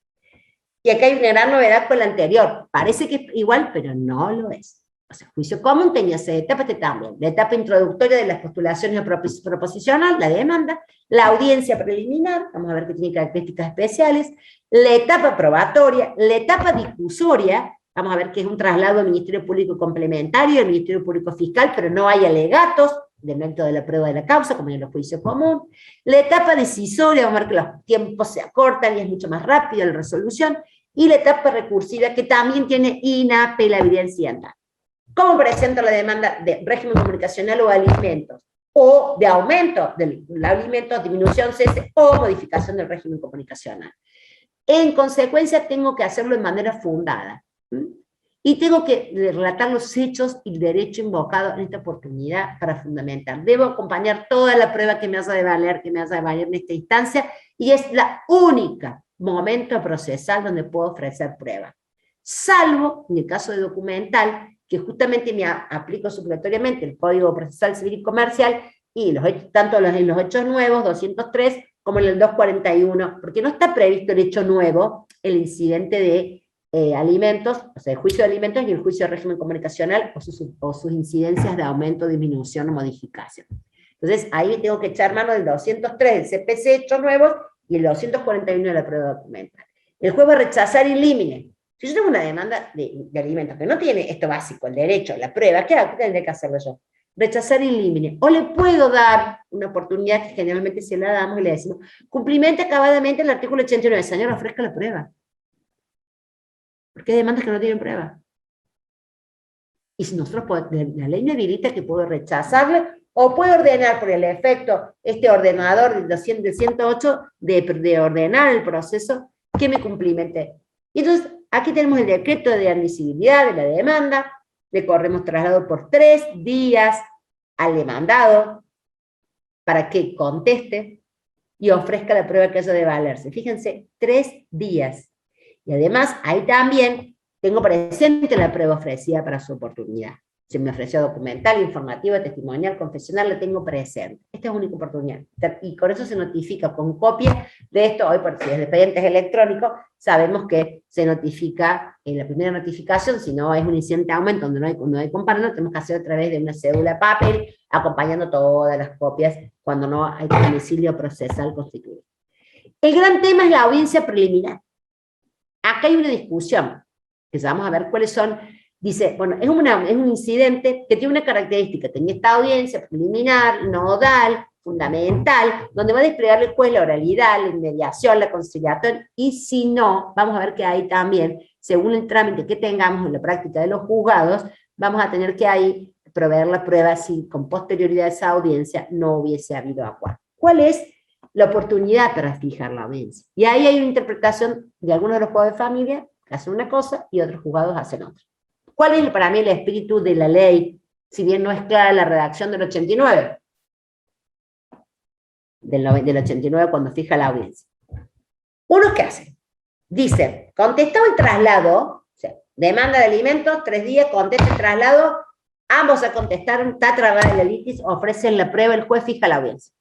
Y acá hay una gran novedad con la anterior. Parece que es igual, pero no lo es. O sea, juicio común tenía 6 etapas, también. La etapa introductoria de las postulaciones proposicional, la demanda, la audiencia preliminar, vamos a ver que tiene características especiales, la etapa probatoria, la etapa discusoria, vamos a ver que es un traslado al Ministerio Público complementario, al Ministerio Público Fiscal, pero no hay alegatos del método de la prueba de la causa, como en el juicio común. La etapa decisoria, vamos a ver que los tiempos se acortan y es mucho más rápida la resolución. Y la etapa recursiva, que también tiene inapelabilidad incidental. ¿Cómo presenta la demanda de régimen comunicacional o alimentos? O de aumento del alimento, disminución, cese o modificación del régimen comunicacional. En consecuencia, tengo que hacerlo de manera fundada. Y tengo que relatar los hechos y el derecho invocado en esta oportunidad para fundamentar. Debo acompañar toda la prueba que me hace de valer, en esta instancia, y es la única momento procesal donde puedo ofrecer prueba. Salvo, en el caso de documental, que justamente me aplico supletoriamente el Código Procesal Civil y Comercial, y tanto en los hechos nuevos, 203, como en el 241, porque no está previsto el hecho nuevo, el incidente de alimentos, o sea, el juicio de alimentos y el juicio de régimen comunicacional, o sus incidencias de aumento, disminución o modificación. Entonces, ahí tengo que echar mano del 203 del CPC, hechos nuevos, y el 241 de la prueba documental. El juez va a rechazar in limine. Si yo tengo una demanda de alimentos que no tiene esto básico, el derecho, la prueba, ¿qué tendré que hacerlo yo? rechazar in limine. O le puedo dar una oportunidad que generalmente se la damos y le decimos, cumplimente acabadamente el artículo 89, señor, ofrezca la prueba. Porque hay demandas que no tienen prueba. Y si nosotros la ley me habilita que puedo rechazarle, o puedo ordenar por el efecto, este ordenador del 108, de ordenar el proceso que me cumplimente. Y entonces, aquí tenemos el decreto de admisibilidad de la demanda, le corremos traslado por 3 días al demandado, para que conteste y ofrezca la prueba que haya de valerse. Fíjense, 3 días. Y además, ahí también tengo presente la prueba ofrecida para su oportunidad. Se me ofreció documental, informativa, testimonial, confesional, la tengo presente. Esta es única oportunidad. Y con eso se notifica con copia de esto. Hoy, por si es de expedientes electrónicos, sabemos que se notifica en la primera notificación, si no es un incidente de aumento donde no hay comparando, tenemos que hacer a través de una cédula de papel, acompañando todas las copias cuando no hay domicilio procesal constituido. El gran tema es la audiencia preliminar. Acá hay una discusión, que vamos a ver cuáles son. Dice, bueno, es un incidente que tiene una característica, tenía esta audiencia preliminar, nodal, fundamental, donde va a desplegar el juez la oralidad, la inmediación, la conciliación, y si no, vamos a ver que ahí también, según el trámite que tengamos en la práctica de los juzgados, vamos a tener que ahí proveer la prueba si con posterioridad a esa audiencia no hubiese habido acuerdo. ¿Cuál es la oportunidad para fijar la audiencia? Y ahí hay una interpretación de algunos de los juzgados de familia que hacen una cosa y otros juzgados hacen otra. ¿Cuál es para mí el espíritu de la ley, si bien no es clara la redacción del 89? Del 89 cuando fija la audiencia. ¿Unos qué hacen? Dicen, contestado el traslado, o sea, demanda de alimentos, 3 días, contesta el traslado, ambos se contestaron, está trabada la litis, ofrecen la prueba, el juez fija la audiencia.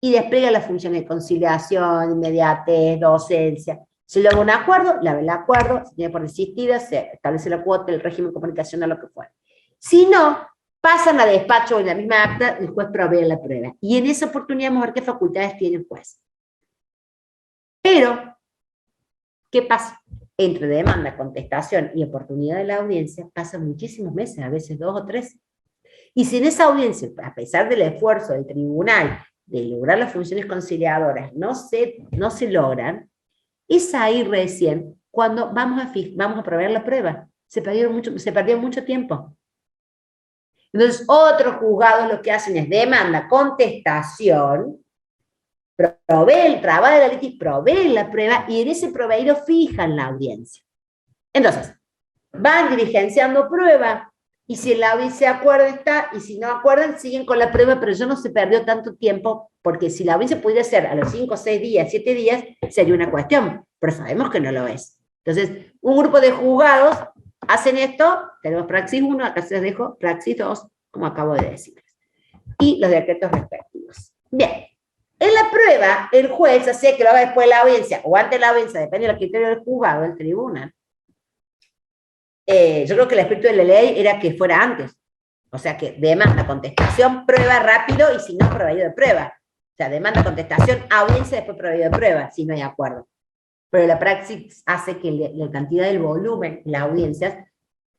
Y despliega las funciones de conciliación, inmediatez, docencia. Si logra un acuerdo, la ve el acuerdo, si tiene por resistida, se establece la cuota, el régimen comunicacional, lo que fuera. Si no, pasan a despacho en la misma acta, el juez provee la prueba. Y en esa oportunidad vamos a ver qué facultades tiene el juez. Pero, ¿qué pasa? Entre demanda, contestación y oportunidad de la audiencia, pasan muchísimos meses, a veces 2 o 3. Y si en esa audiencia, a pesar del esfuerzo del tribunal de lograr las funciones conciliadoras, no se logran, es ahí recién cuando vamos a proveer la prueba. Se perdió mucho tiempo. Entonces, otros juzgados lo que hacen es demanda, contestación, provee el trabajo de la litis, provee la prueba, y en ese proveído fijan la audiencia. Entonces, van diligenciando prueba, y si la audiencia acuerda está, y si no acuerdan, siguen con la prueba, pero ya no se perdió tanto tiempo, porque si la audiencia pudiera ser a los 5, 6 días, 7 días, sería una cuestión, pero sabemos que no lo es. Entonces, un grupo de juzgados hacen esto, tenemos praxis 1, acá se les dejo praxis 2, como acabo de decirles, y los decretos respectivos. Bien, en la prueba, el juez, hace que lo haga después de la audiencia, o antes de la audiencia, depende del criterio del juzgado, del tribunal. Yo creo que el espíritu de la ley era que fuera antes. O sea, que demanda, contestación, prueba rápido, y si no, proveído de prueba. O sea, demanda, contestación, audiencia, después proveído de prueba, si no hay acuerdo. Pero la praxis hace que la cantidad del volumen, las audiencias,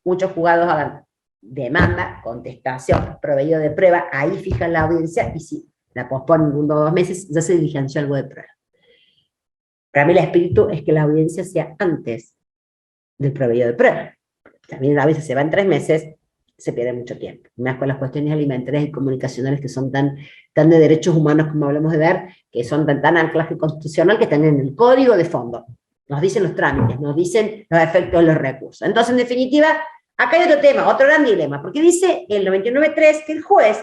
muchos juzgados hagan demanda, contestación, proveído de prueba, ahí fijan la audiencia, y si la posponen 1 o 2 meses, ya se diligenció algo de prueba. Para mí el espíritu es que la audiencia sea antes del proveído de prueba. También a veces se va en 3 meses, se pierde mucho tiempo. Más con las cuestiones alimentarias y comunicacionales que son tan de derechos humanos como hablamos de ver, que son tan anclaje constitucional que están en el código de fondo. Nos dicen los trámites, nos dicen los efectos de los recursos. Entonces, en definitiva, acá hay otro tema, otro gran dilema, porque dice el 99.3 que el juez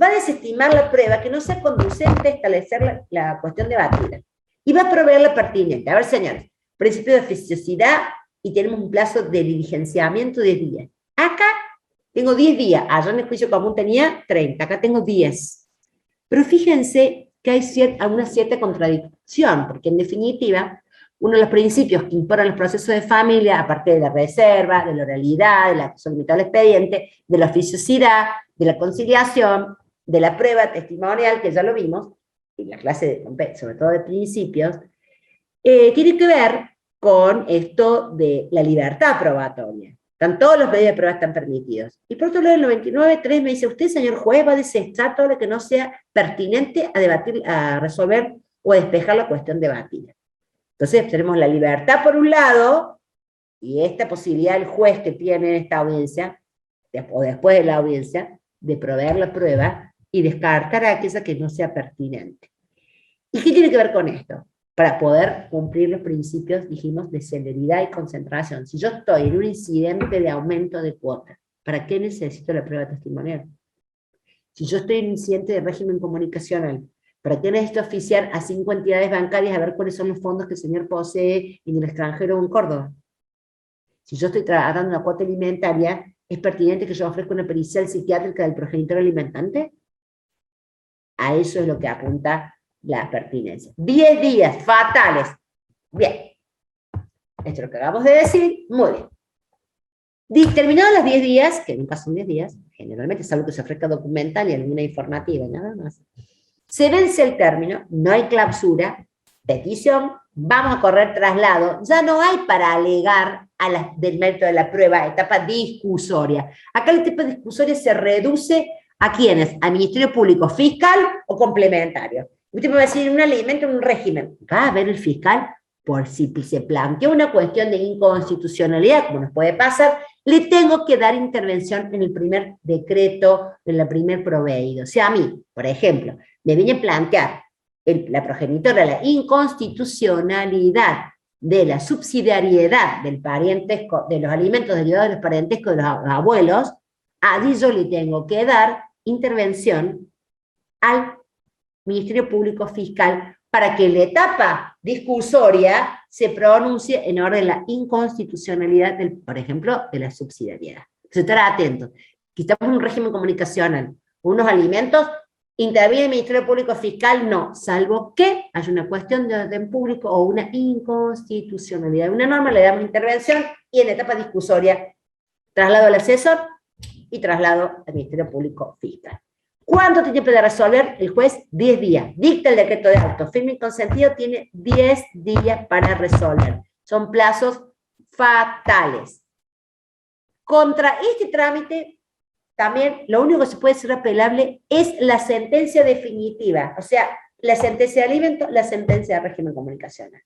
va a desestimar la prueba que no sea conducente a establecer la cuestión debatida. Y va a proveer la pertinente. A ver, señores, principio de oficiosidad, y tenemos un plazo de diligenciamiento de 10 días. Acá tengo 10 días, allá en el juicio común tenía 30, acá tengo 10. Pero fíjense que hay una cierta contradicción, porque en definitiva, uno de los principios que imponen los procesos de familia, aparte de la reserva, de la oralidad, de la solicitud del expediente, de la oficiosidad, de la conciliación, de la prueba testimonial, que ya lo vimos, en la clase, sobre todo de principios, tiene que ver con esto de la libertad probatoria. Todos los medios de prueba están permitidos. Y por otro lado, el 99.3 me dice, usted, señor juez, va a desechar todo lo que no sea pertinente a debatir, a resolver o a despejar la cuestión debatida. Entonces tenemos la libertad por un lado, y esta posibilidad del juez que tiene en esta audiencia, o después de la audiencia, de proveer la prueba y descartar aquella que no sea pertinente. ¿Y qué tiene que ver con esto? Para poder cumplir los principios, dijimos, de celeridad y concentración. Si yo estoy en un incidente de aumento de cuota, ¿para qué necesito la prueba testimonial? Si yo estoy en un incidente de régimen comunicacional, ¿para qué necesito oficiar a 5 entidades bancarias a ver cuáles son los fondos que el señor posee en el extranjero o en Córdoba? Si yo estoy tratando una cuota alimentaria, ¿es pertinente que yo ofrezca una pericial psiquiátrica del progenitor alimentante? A eso es lo que apunta la pertinencia. 10 días fatales. Bien. Esto es lo que acabamos de decir. Muy bien. Terminados los 10 días, que nunca son 10 días, generalmente es algo que se ofrezca documental y alguna informativa, nada más. Se vence el término, no hay clausura, petición, vamos a correr traslado, ya no hay para alegar del mérito de la prueba, etapa discusoria. Acá la etapa discusoria se reduce ¿a quiénes? ¿Al Ministerio Público Fiscal o complementario? Usted me va a decir, un alimento, un régimen. Va a ver el fiscal, por si se plantea una cuestión de inconstitucionalidad, como nos puede pasar, le tengo que dar intervención en el primer decreto, en el primer proveído. O sea, a mí, por ejemplo, me viene a plantear la progenitora la inconstitucionalidad de la subsidiariedad del parentesco, de los alimentos derivados del parentesco de los abuelos, allí yo le tengo que dar intervención al Ministerio Público Fiscal para que la etapa discusoria se pronuncie en orden de la inconstitucionalidad, por ejemplo, de la subsidiariedad. Entonces, estar atentos. Que estamos en un régimen comunicacional, unos alimentos, interviene el Ministerio Público Fiscal, no, salvo que haya una cuestión de orden público o una inconstitucionalidad. Una norma le damos intervención y en la etapa discusoria traslado al asesor y traslado al Ministerio Público Fiscal. ¿Cuánto tiene que resolver el juez? 10 días. Dicta el decreto de auto firme y consentido, tiene 10 días para resolver. Son plazos fatales. Contra este trámite, también lo único que se puede ser apelable es la sentencia definitiva, o sea, la sentencia de alimento, la sentencia de régimen comunicacional.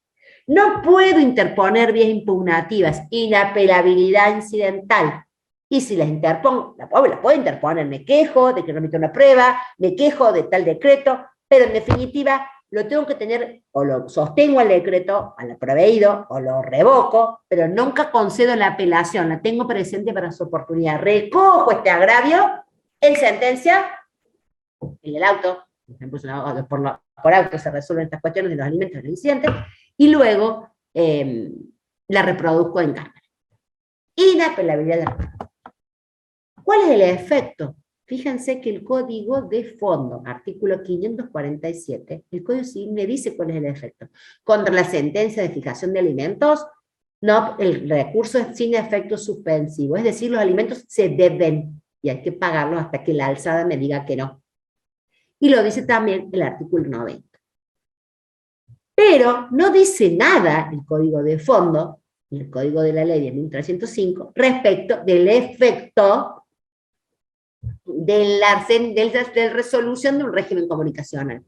No puedo interponer vías impugnativas, inapelabilidad incidental, y si las interpongo, la puedo interponer, me quejo de que no emite una prueba, me quejo de tal decreto, pero en definitiva lo tengo que tener, o lo sostengo al decreto, al proveído, o lo revoco, pero nunca concedo la apelación, la tengo presente para su oportunidad. Recojo este agravio en sentencia, en el auto, por ejemplo, por auto se resuelven estas cuestiones de los alimentos de los incidentes, y luego la reproduzco en cámara. Inapelabilidad de la prueba. ¿Cuál es el efecto? Fíjense que el Código de Fondo, artículo 547, el Código Civil me dice cuál es el efecto. Contra la sentencia de fijación de alimentos, no, el recurso es sin efecto suspensivo, es decir, los alimentos se deben y hay que pagarlos hasta que la alzada me diga que no. Y lo dice también el artículo 90. Pero no dice nada el Código de Fondo, el Código de la Ley de 1305, respecto del efecto de la resolución de un régimen comunicacional.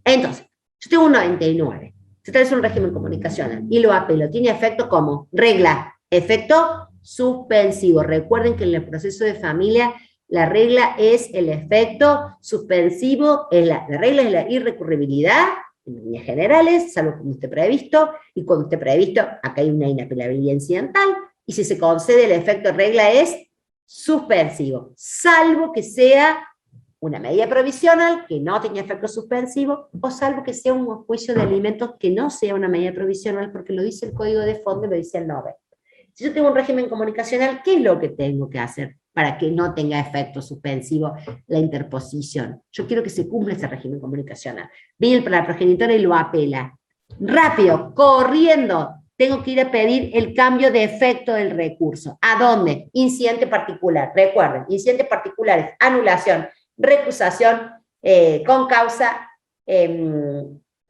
Entonces, yo tengo un 99, se establece un régimen comunicacional y lo apelo, tiene efecto como regla, efecto suspensivo. Recuerden que en el proceso de familia la regla es el efecto suspensivo, la regla es la irrecurribilidad, en líneas generales, salvo cuando esté previsto, y cuando esté previsto, acá hay una inapelabilidad incidental, y si se concede el efecto regla es suspensivo, salvo que sea una medida provisional que no tenga efecto suspensivo, o salvo que sea un juicio de alimentos que no sea una medida provisional, porque lo dice el Código de Fondo y lo dice el 90. Si yo tengo un régimen comunicacional, ¿qué es lo que tengo que hacer para que no tenga efecto suspensivo la interposición? Yo quiero que se cumpla ese régimen comunicacional. Viene para la progenitora y lo apela. Rápido, corriendo, tengo que ir a pedir el cambio de efecto del recurso. ¿A dónde? Incidente particular. Recuerden, incidentes particulares, anulación, recusación con causa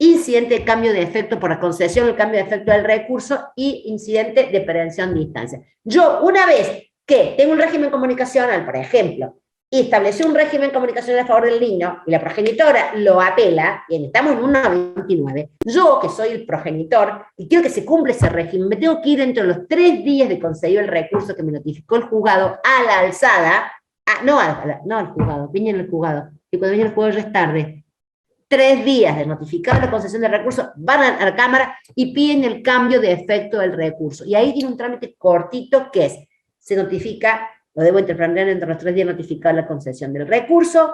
incidente de cambio de efecto por la concesión, el cambio de efecto del recurso, y incidente de prevención de instancia. Yo, una vez que tengo un régimen comunicacional, por ejemplo, y estableció un régimen comunicacional a favor del niño, y la progenitora lo apela, y estamos en 1.29, yo, que soy el progenitor, y quiero que se cumpla ese régimen, me tengo que ir dentro de los 3 días de concedido el recurso que me notificó el juzgado a la alzada, no al juzgado, viene en el juzgado, y cuando viene el juzgado ya es tarde. 3 días de notificar la concesión de recursos, van a la Cámara y piden el cambio de efecto del recurso. Y ahí tiene un trámite cortito que es, se notifica, lo debo interpretar entre los 3 días notificar la concesión del recurso,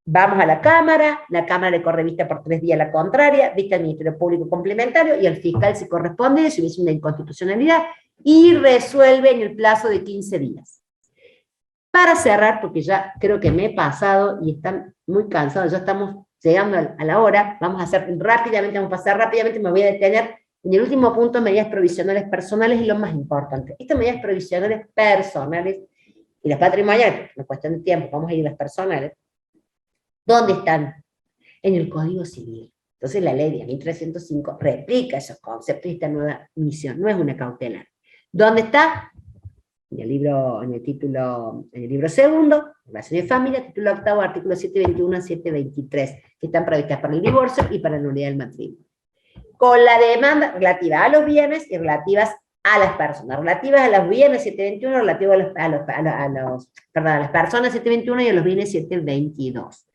vamos a la Cámara le corre vista por 3 días la contraria, vista al Ministerio Público Complementario y al fiscal si corresponde, si hubiese una inconstitucionalidad, y resuelve en el plazo de 15 días. Para cerrar, porque ya creo que me he pasado y están muy cansados, ya estamos llegando a la hora, vamos a hacer rápidamente, vamos a pasar rápidamente, me voy a detener en el último punto, medidas provisionales personales, y lo más importante. Estas medidas provisionales personales, y las patrimoniales, una cuestión de tiempo, vamos a ir a las personales, ¿dónde están? En el Código Civil. Entonces la ley de 1305 replica esos conceptos y esta nueva misión, no es una cautelar. ¿Dónde está? En el libro segundo, Relación de Familia, título octavo, artículo 721 a 723, que están previstas para el divorcio y para la nulidad del matrimonio. Con la demanda relativa a los bienes y relativas a las personas. Relativas a los bienes 721, relativas a las personas 721 y a los bienes 722.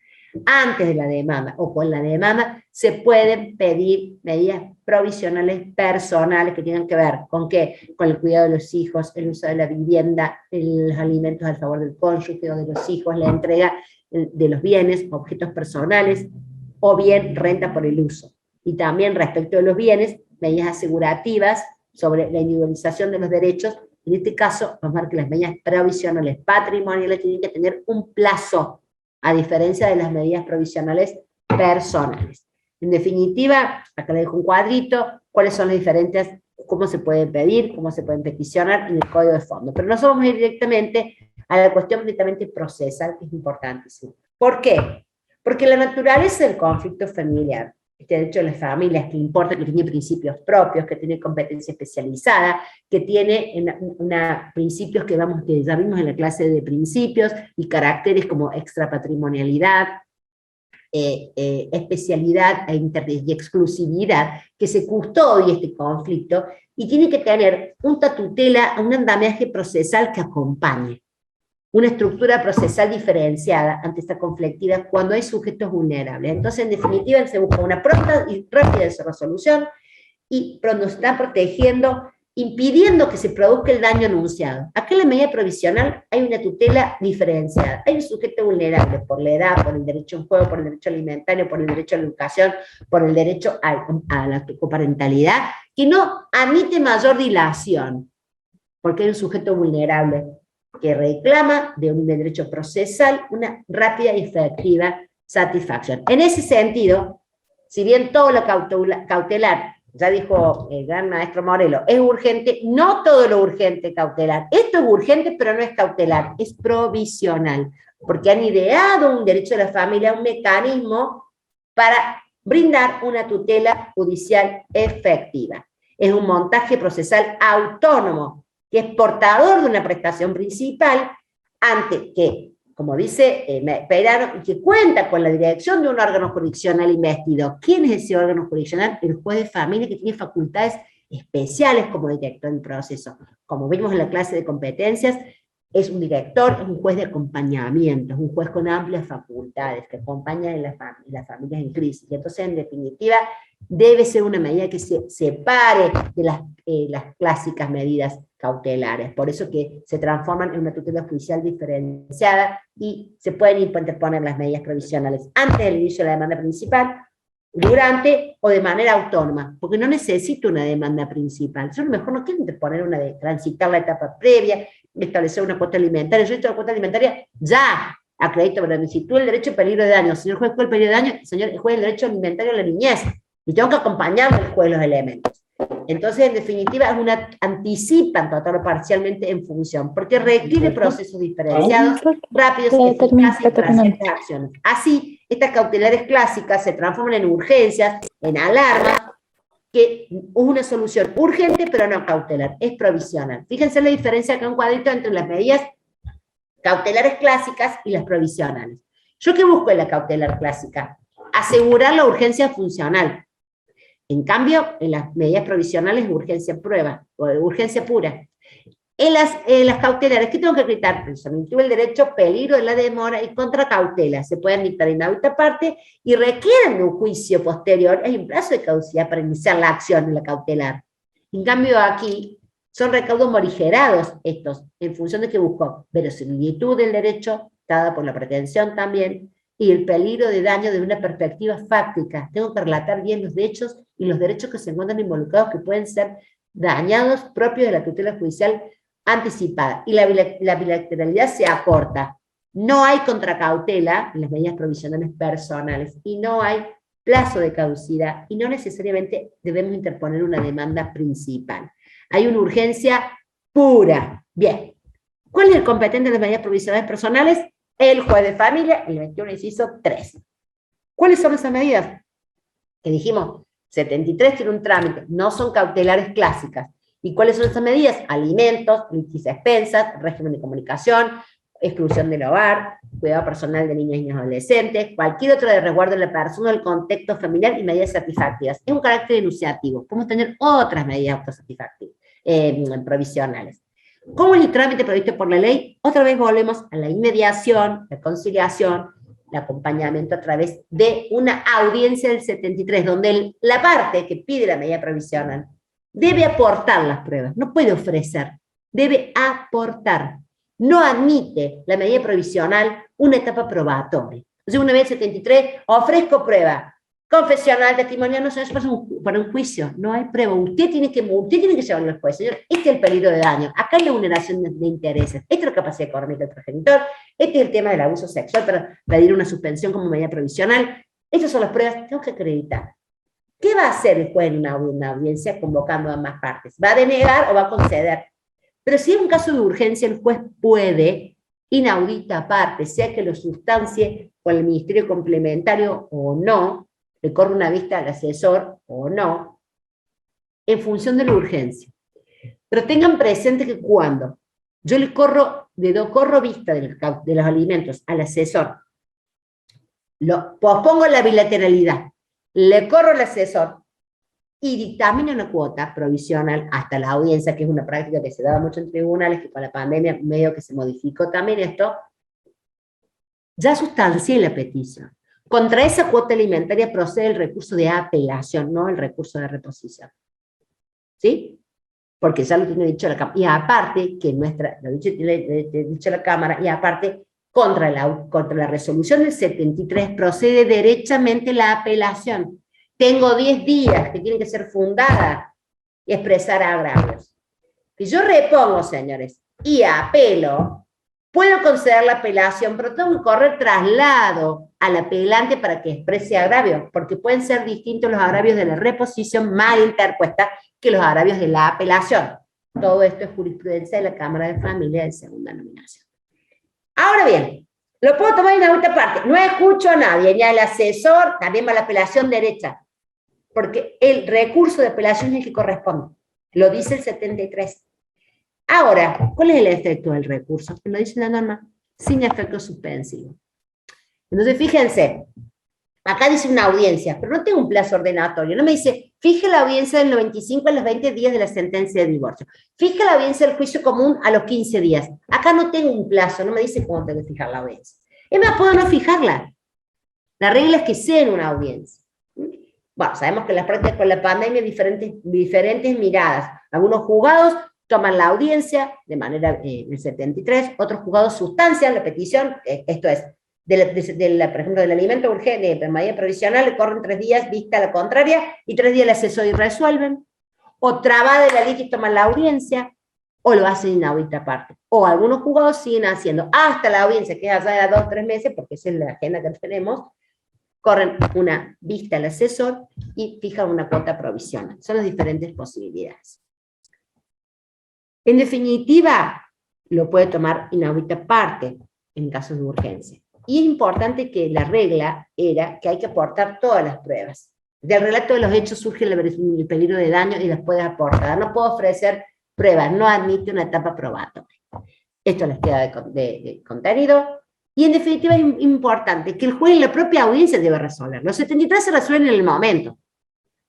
Antes de la demanda o con la demanda se pueden pedir medidas provisionales personales que tengan que ver con qué, con el cuidado de los hijos, el uso de la vivienda, los alimentos al favor del cónyuge o de los hijos, la entrega de los bienes, objetos personales, o bien renta por el uso. Y también respecto de los bienes, medidas asegurativas sobre la individualización de los derechos. En este caso, nos marca que las medidas provisionales patrimoniales tienen que tener un plazo, a diferencia de las medidas provisionales personales. En definitiva, acá le dejo un cuadrito, cuáles son las diferentes, cómo se pueden pedir, cómo se pueden peticionar en el código de fondo. Pero nosotros vamos a ir directamente a la cuestión directamente procesal, que es importantísimo. ¿Por qué? Porque la naturaleza del conflicto familiar, este derecho de las familias, que importa, que tiene principios propios, que tiene competencia especializada, que tiene principios que ya vimos en la clase de principios, y caracteres como extrapatrimonialidad, especialidad y exclusividad, que se custodia este conflicto, y tiene que tener una tutela, un andamiaje procesal que acompañe, una estructura procesal diferenciada ante esta conflictividad cuando hay sujetos vulnerables. Entonces, en definitiva, se busca una pronta y rápida resolución, y nos está protegiendo, impidiendo que se produzca el daño anunciado. Acá en la medida provisional hay una tutela diferenciada. Hay un sujeto vulnerable por la edad, por el derecho a un juego, por el derecho alimentario, por el derecho a la educación, por el derecho a la coparentalidad, que no admite mayor dilación, porque hay un sujeto vulnerable que reclama de un derecho procesal una rápida y efectiva satisfacción. En ese sentido, si bien todo lo cautelar, ya dijo el gran maestro Morelo, es urgente, no todo lo urgente cautelar. Esto es urgente, pero no es cautelar, es provisional, porque han ideado un derecho de la familia, un mecanismo para brindar una tutela judicial efectiva. Es un montaje procesal autónomo, que es portador de una prestación principal, ante que, como dice Peirano, que cuenta con la dirección de un órgano jurisdiccional investido. ¿Quién es ese órgano jurisdiccional? El juez de familia, que tiene facultades especiales como director del proceso. Como vimos en la clase de competencias, es un director, es un juez de acompañamiento, es un juez con amplias facultades, que acompaña a las familias en crisis. Y entonces, en definitiva, debe ser una medida que se separe de las clásicas medidas cautelares. Por eso que se transforman en una tutela judicial diferenciada y se pueden interponer las medidas provisionales antes del inicio de la demanda principal, durante o de manera autónoma, porque no necesito una demanda principal. Yo a lo mejor no quiero interponer una de transitar la etapa previa, establecer una cuota alimentaria. Yo he hecho la cuota alimentaria ya, acredito, pero me sitúo el derecho de peligro de daño. Señor juez, ¿cuál es el peligro de daño? Señor juez, el derecho alimentario a la niñez. Y tengo que acompañarme el juez los elementos. Entonces, en definitiva, anticipan total o parcialmente en función, porque requiere procesos diferenciados, rápidos y eficaces para ciertas acciones. Así, Estas cautelares clásicas se transforman en urgencias, en alarmas, que es una solución urgente, pero no cautelar, es provisional. Fíjense la diferencia acá en un cuadrito entre las medidas cautelares clásicas y las provisionales. ¿Yo qué busco en la cautelar clásica? Asegurar la urgencia funcional. En cambio, en las medidas provisionales, urgencia prueba, o urgencia pura. En las cautelares, ¿qué tengo que acreditar? Presumible el derecho, peligro de la demora y contracautela. Se pueden dictar en hábitat parte y requieren de un juicio posterior. Hay un plazo de caducidad para iniciar la acción de la cautelar. En cambio, aquí son recaudos morigerados estos, en función de que busco verosimilitud del derecho, dada por la pretensión también, y el peligro de daño de una perspectiva fáctica. Tengo que relatar bien los hechos y los derechos que se encuentran involucrados, que pueden ser dañados propios de la tutela judicial anticipada, y la bilateralidad se acorta. No hay contracautela en las medidas provisionales personales, y no hay plazo de caducidad, y no necesariamente debemos interponer una demanda principal. Hay una urgencia pura. Bien. ¿Cuál es el competente de las medidas provisionales personales? El juez de familia, el 21 inciso 3. ¿Cuáles son esas medidas? Que dijimos, 73 tiene un trámite, no son cautelares clásicas. ¿Y cuáles son esas medidas? Alimentos, litis expensas, régimen de comunicación, exclusión del hogar, cuidado personal de niños y niños adolescentes, cualquier otro de resguardo de la persona, del contexto familiar y medidas satisfactivas. Es un carácter enunciativo. Podemos tener otras medidas autosatisfactivas, provisionales. ¿Cómo es el trámite previsto por la ley? Otra vez volvemos a la inmediación, la conciliación, el acompañamiento a través de una audiencia del 73, donde la parte que pide la medida provisional debe aportar las pruebas, no puede ofrecer, debe aportar. No admite la medida provisional una etapa probatoria. Entonces, una vez 73, ofrezco prueba, confesional, testimonial, no se pasa para un juicio, no hay prueba. Usted tiene que llevarlo al juez, señor. Este es el peligro de daño, acá hay la vulneración de intereses, esta es la capacidad económica del progenitor, este es el tema del abuso sexual para pedir una suspensión como medida provisional. Estas son las pruebas, tengo que acreditar. ¿Qué va a hacer el juez en una audiencia convocando a ambas partes? ¿Va a denegar o va a conceder? Pero si es un caso de urgencia, el juez puede, inaudita aparte, sea que lo sustancie con el ministerio complementario o no, le corre una vista al asesor o no, en función de la urgencia. Pero tengan presente que cuando yo le corro vista de los alimentos al asesor, pospongo la bilateralidad, le corro al asesor y dictamino una cuota provisional hasta la audiencia, que es una práctica que se daba mucho en tribunales, que con la pandemia medio que se modificó también esto, ya sustancié la petición. Contra esa cuota alimentaria procede el recurso de apelación, no el recurso de reposición. ¿Sí? Porque ya lo tiene dicho la Cámara. Y aparte, que lo ha dicho la Cámara, y aparte, contra la resolución del 73 procede derechamente la apelación. Tengo 10 días que tienen que ser fundadas y expresar agravios. Si yo repongo, señores, y apelo, puedo conceder la apelación, pero tengo que correr traslado al apelante para que exprese agravios, porque pueden ser distintos los agravios de la reposición mal interpuesta que los agravios de la apelación. Todo esto es jurisprudencia de la Cámara de Familia de segunda nominación. Ahora bien, lo puedo tomar en otra parte. No escucho a nadie, ni al asesor, también va la apelación derecha, porque el recurso de apelación es el que corresponde. Lo dice el 73. Ahora, ¿cuál es el efecto del recurso? Lo dice la norma, sin efecto suspensivo. Entonces, fíjense, acá dice una audiencia, pero no tengo un plazo ordenatorio. No me dice, fije la audiencia del 95 a los 20 días de la sentencia de divorcio. Fije la audiencia del juicio común a los 15 días. Acá no tengo un plazo, no me dice cómo tengo que fijar la audiencia. Es más, puedo no fijarla. La regla es que sea en una audiencia. Bueno, sabemos que en las prácticas con la pandemia hay diferentes miradas. Algunos juzgados toman la audiencia de manera del 73, otros juzgados sustancian la petición, esto es, por ejemplo, del alimento urgente, de medida provisional, le corren 3 días, vista la contraria, y 3 días el asesor y resuelven, o trabada de la ley y toman la audiencia, o lo hacen inaudita aparte. O algunos juzgados siguen haciendo hasta la audiencia, que es allá de 2 o 3 meses, porque esa es la agenda que tenemos, corren una vista al asesor y fijan una cuota provisional. Son las diferentes posibilidades. En definitiva, lo puede tomar inaudita parte en casos de urgencia. Y es importante que la regla era que hay que aportar todas las pruebas. Del relato de los hechos surge el peligro de daño y las puedes aportar. No puedo ofrecer pruebas, no admite una etapa probatoria. Esto les queda de contenido. Y en definitiva es importante que el juez en la propia audiencia debe resolver. Los 73 se resuelven en el momento.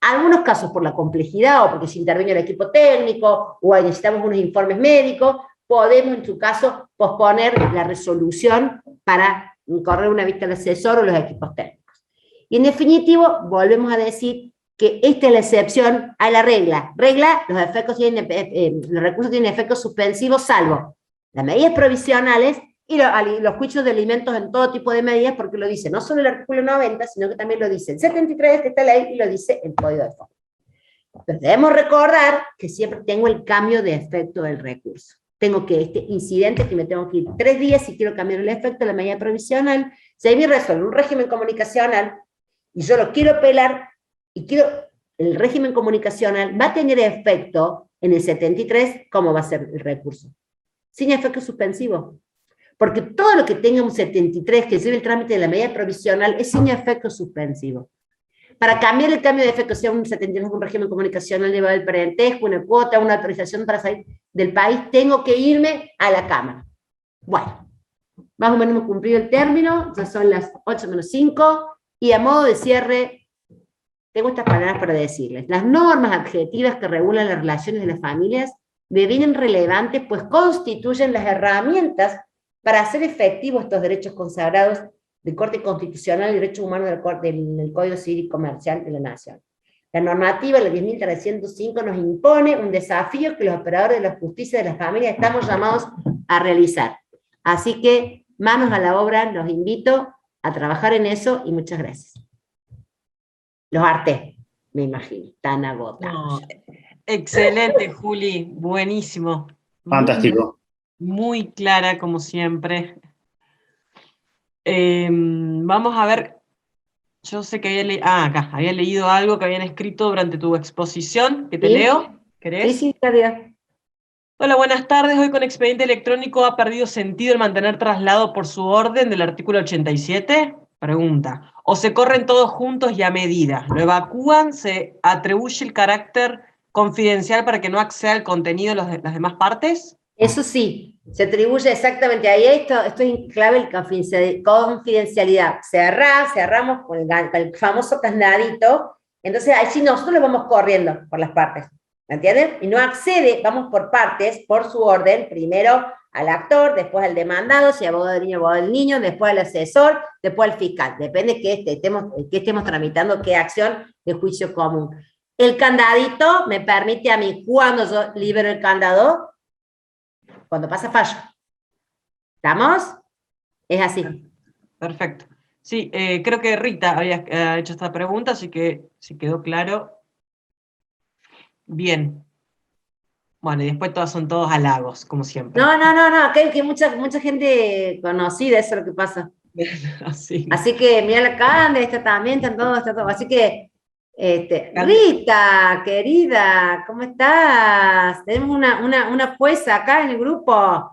Algunos casos por la complejidad o porque se interviene el equipo técnico o necesitamos unos informes médicos, podemos en su caso posponer la resolución para correr una vista al asesor o los equipos técnicos. Y en definitivo, volvemos a decir que esta es la excepción a la regla. Regla, los recursos tienen efectos suspensivos salvo las medidas provisionales y los juicios de alimentos en todo tipo de medidas, porque lo dice no solo el artículo 90, sino que también lo dice el 73 de esta ley y lo dice el Código de Fondo. Entonces debemos recordar que siempre tengo el cambio de efecto del recurso. Tengo que este incidente que me tengo que ir 3 días si quiero cambiar el efecto de la medida provisional, si a mí resuelve un régimen comunicacional y yo lo quiero apelar y el régimen comunicacional va a tener efecto en el 73, ¿cómo va a ser el recurso? Sin efecto suspensivo. Porque todo lo que tenga un 73 que lleve el trámite de la medida provisional es sin efecto suspensivo. Para cambiar el cambio de efecto, sea un 73 un régimen comunicacional llevado el parentesco, una cuota, una autorización para salir del país, tengo que irme a la Cámara. Bueno, más o menos hemos cumplido el término, ya son las 8 menos 5, y a modo de cierre, tengo estas palabras para decirles. Las normas adjetivas que regulan las relaciones de las familias devienen relevantes, pues constituyen las herramientas para hacer efectivos estos derechos consagrados del Corte Constitucional y Derechos Humanos del Código Civil y Comercial de la Nación. La normativa, la 10.305, nos impone un desafío que los operadores de la justicia de las familias estamos llamados a realizar. Así que, manos a la obra, los invito a trabajar en eso y muchas gracias. Los harté, me imagino, tan agotados. No, excelente, Juli, buenísimo. Fantástico. Muy clara, como siempre. Vamos a ver, yo sé que había leído algo que habían escrito durante tu exposición, que te leo. ¿Querés? Sí, Claudia. Hola, buenas tardes. Hoy con expediente electrónico ha perdido sentido el mantener traslado por su orden del artículo 87. Pregunta. ¿O se corren todos juntos y a medida? ¿Lo evacúan? ¿Se atribuye el carácter confidencial para que no acceda al contenido de las demás partes? Eso sí, se atribuye exactamente ahí. Esto es clave, el confidencialidad. Cerramos con el famoso candadito. Entonces ahí sí nosotros lo vamos corriendo por las partes. ¿Me entienden? Y no accede, vamos por partes, por su orden, primero al actor, después al demandado, si abogado del niño, abogado del niño, después al asesor, después al fiscal. Depende que estemos tramitando, qué acción de juicio común. El candadito me permite a mí, cuando yo libero el candado, cuando pasa fallo. ¿Estamos? Es así. Perfecto. Sí, creo que Rita había hecho esta pregunta, así que si quedó claro. Bien. Bueno, y después son todos halagos, como siempre. No, que hay mucha gente conocida, eso es lo que pasa. Así. Así que mira la Cande, está también, está todo. Así que, Rita, querida, ¿cómo estás? Tenemos una jueza acá en el grupo.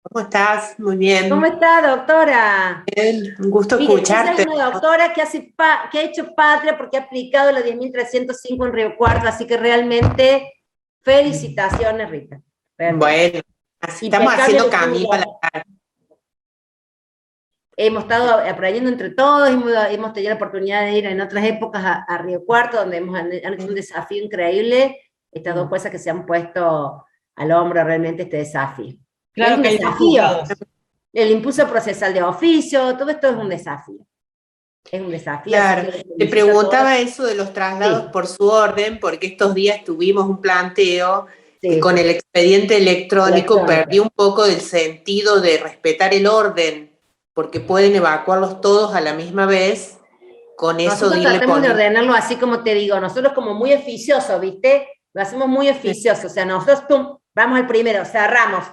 ¿Cómo estás? Muy bien. ¿Cómo está, doctora? Bien, un gusto Mire, escucharte. es una doctora que ha hecho patria porque ha aplicado la 10.305 en Río Cuarto, así que realmente, felicitaciones, Rita. Realmente. Bueno, así estamos haciendo camino a la cara. Hemos estado aprendiendo entre todos, hemos tenido la oportunidad de ir en otras épocas a Río Cuarto, donde han hecho un desafío increíble, estas dos juezas que se han puesto al hombro realmente este desafío. Claro, es un que desafío. El impulso procesal de oficio, todo esto es un desafío. Es un desafío. Claro, te preguntaba eso de los traslados por su orden, porque estos días tuvimos un planteo que con el expediente electrónico perdí un poco del sentido de respetar el orden, porque pueden evacuarlos todos a la misma vez, con eso nosotros tratamos de ordenarlo así como te digo, nosotros como muy oficioso, ¿viste? Lo hacemos muy oficioso, o sea, nosotros vamos al primero, cerramos,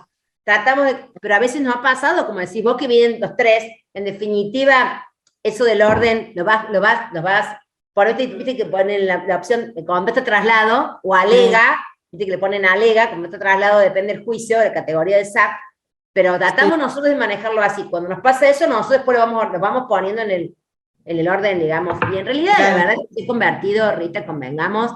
tratamos de, pero a veces nos ha pasado, como decís vos, que vienen los tres, en definitiva, eso del orden, lo vas, por ahí viste que ponen la opción, cuando está traslado, o alega, viste que le ponen alega, como está traslado, depende del juicio, de la categoría del SAC, pero tratamos nosotros de manejarlo así. Cuando nos pasa eso, nosotros después lo vamos poniendo en el orden, digamos. Y en realidad, la verdad que estoy convertido, Rita, convengamos,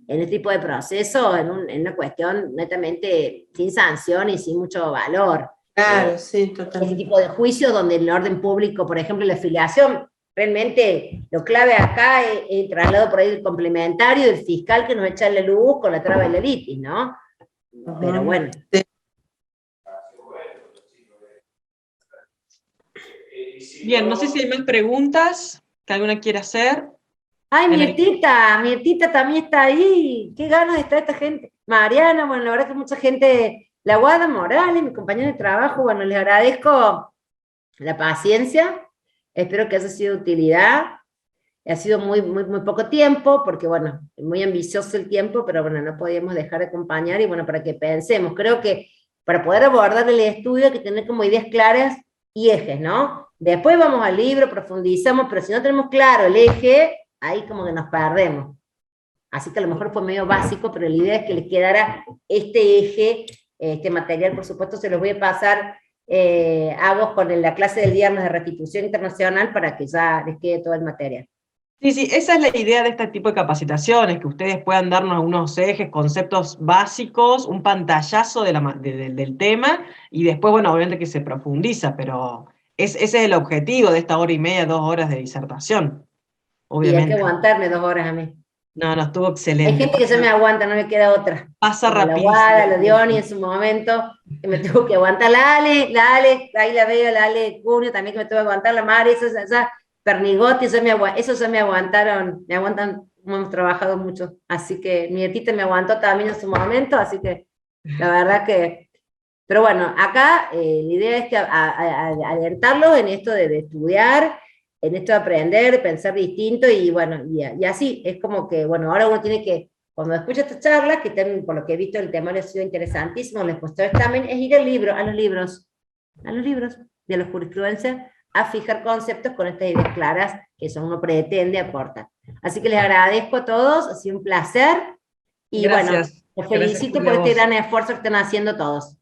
en este tipo de proceso, en una cuestión netamente sin sanción y sin mucho valor. Claro, sí, totalmente. Ese tipo de juicios donde el orden público, por ejemplo, la afiliación, realmente lo clave acá es el traslado por ahí del complementario del fiscal que nos echa la luz con la traba de la litis, ¿no? Pero bueno. Sí. Bien, no sé si hay más preguntas que alguna quiera hacer. Ay, Mirtita también está ahí. Qué ganas está esta gente. Mariana, bueno, la verdad que mucha gente, la Guada Morales, mi compañero de trabajo, bueno, les agradezco la paciencia. Espero que haya sido de utilidad. Ha sido muy poco tiempo, porque bueno, muy ambicioso el tiempo, pero bueno, no podíamos dejar de acompañar, y bueno, para que pensemos, creo que para poder abordar el estudio hay que tener como ideas claras y ejes, ¿no? Después vamos al libro, profundizamos, pero si no tenemos claro el eje, ahí como que nos perdemos. Así que a lo mejor fue medio básico, pero la idea es que les quedara este eje, este material, por supuesto, se los voy a pasar a vos con la clase del viernes de restitución internacional para que ya les quede todo el material. Sí, esa es la idea de este tipo de capacitaciones, que ustedes puedan darnos algunos ejes, conceptos básicos, un pantallazo del tema, y después, bueno, obviamente que se profundiza, pero ese es el objetivo de esta 1h30, 2 horas de disertación, obviamente. Y hay que aguantarme 2 horas a mí. No, estuvo excelente. Hay gente que se me aguanta, no me queda otra. Pasa como rapidísimo. La Guada, la Diony en su momento, que me tuvo que aguantar, la Ale, ahí la veo, la Ale Cunio también que me tuvo que aguantar, la Mari, Pernigotti, eso se me aguantaron, hemos trabajado mucho, así que mi Mirtita me aguantó también en su momento, así que la verdad que, pero bueno, acá la idea es que alentarlos en esto de estudiar, en esto de aprender, pensar distinto, y bueno, y así, es como que, bueno, ahora uno tiene que, cuando escucha estas charlas, que por lo que he visto el tema ha sido interesantísimo, les puesto examen, es ir a los libros de la jurisprudencia, a fijar conceptos con estas ideas claras que uno pretende aportar. Así que les agradezco a todos, ha sido un placer, y gracias. Bueno, los felicito por este gran esfuerzo que están haciendo todos.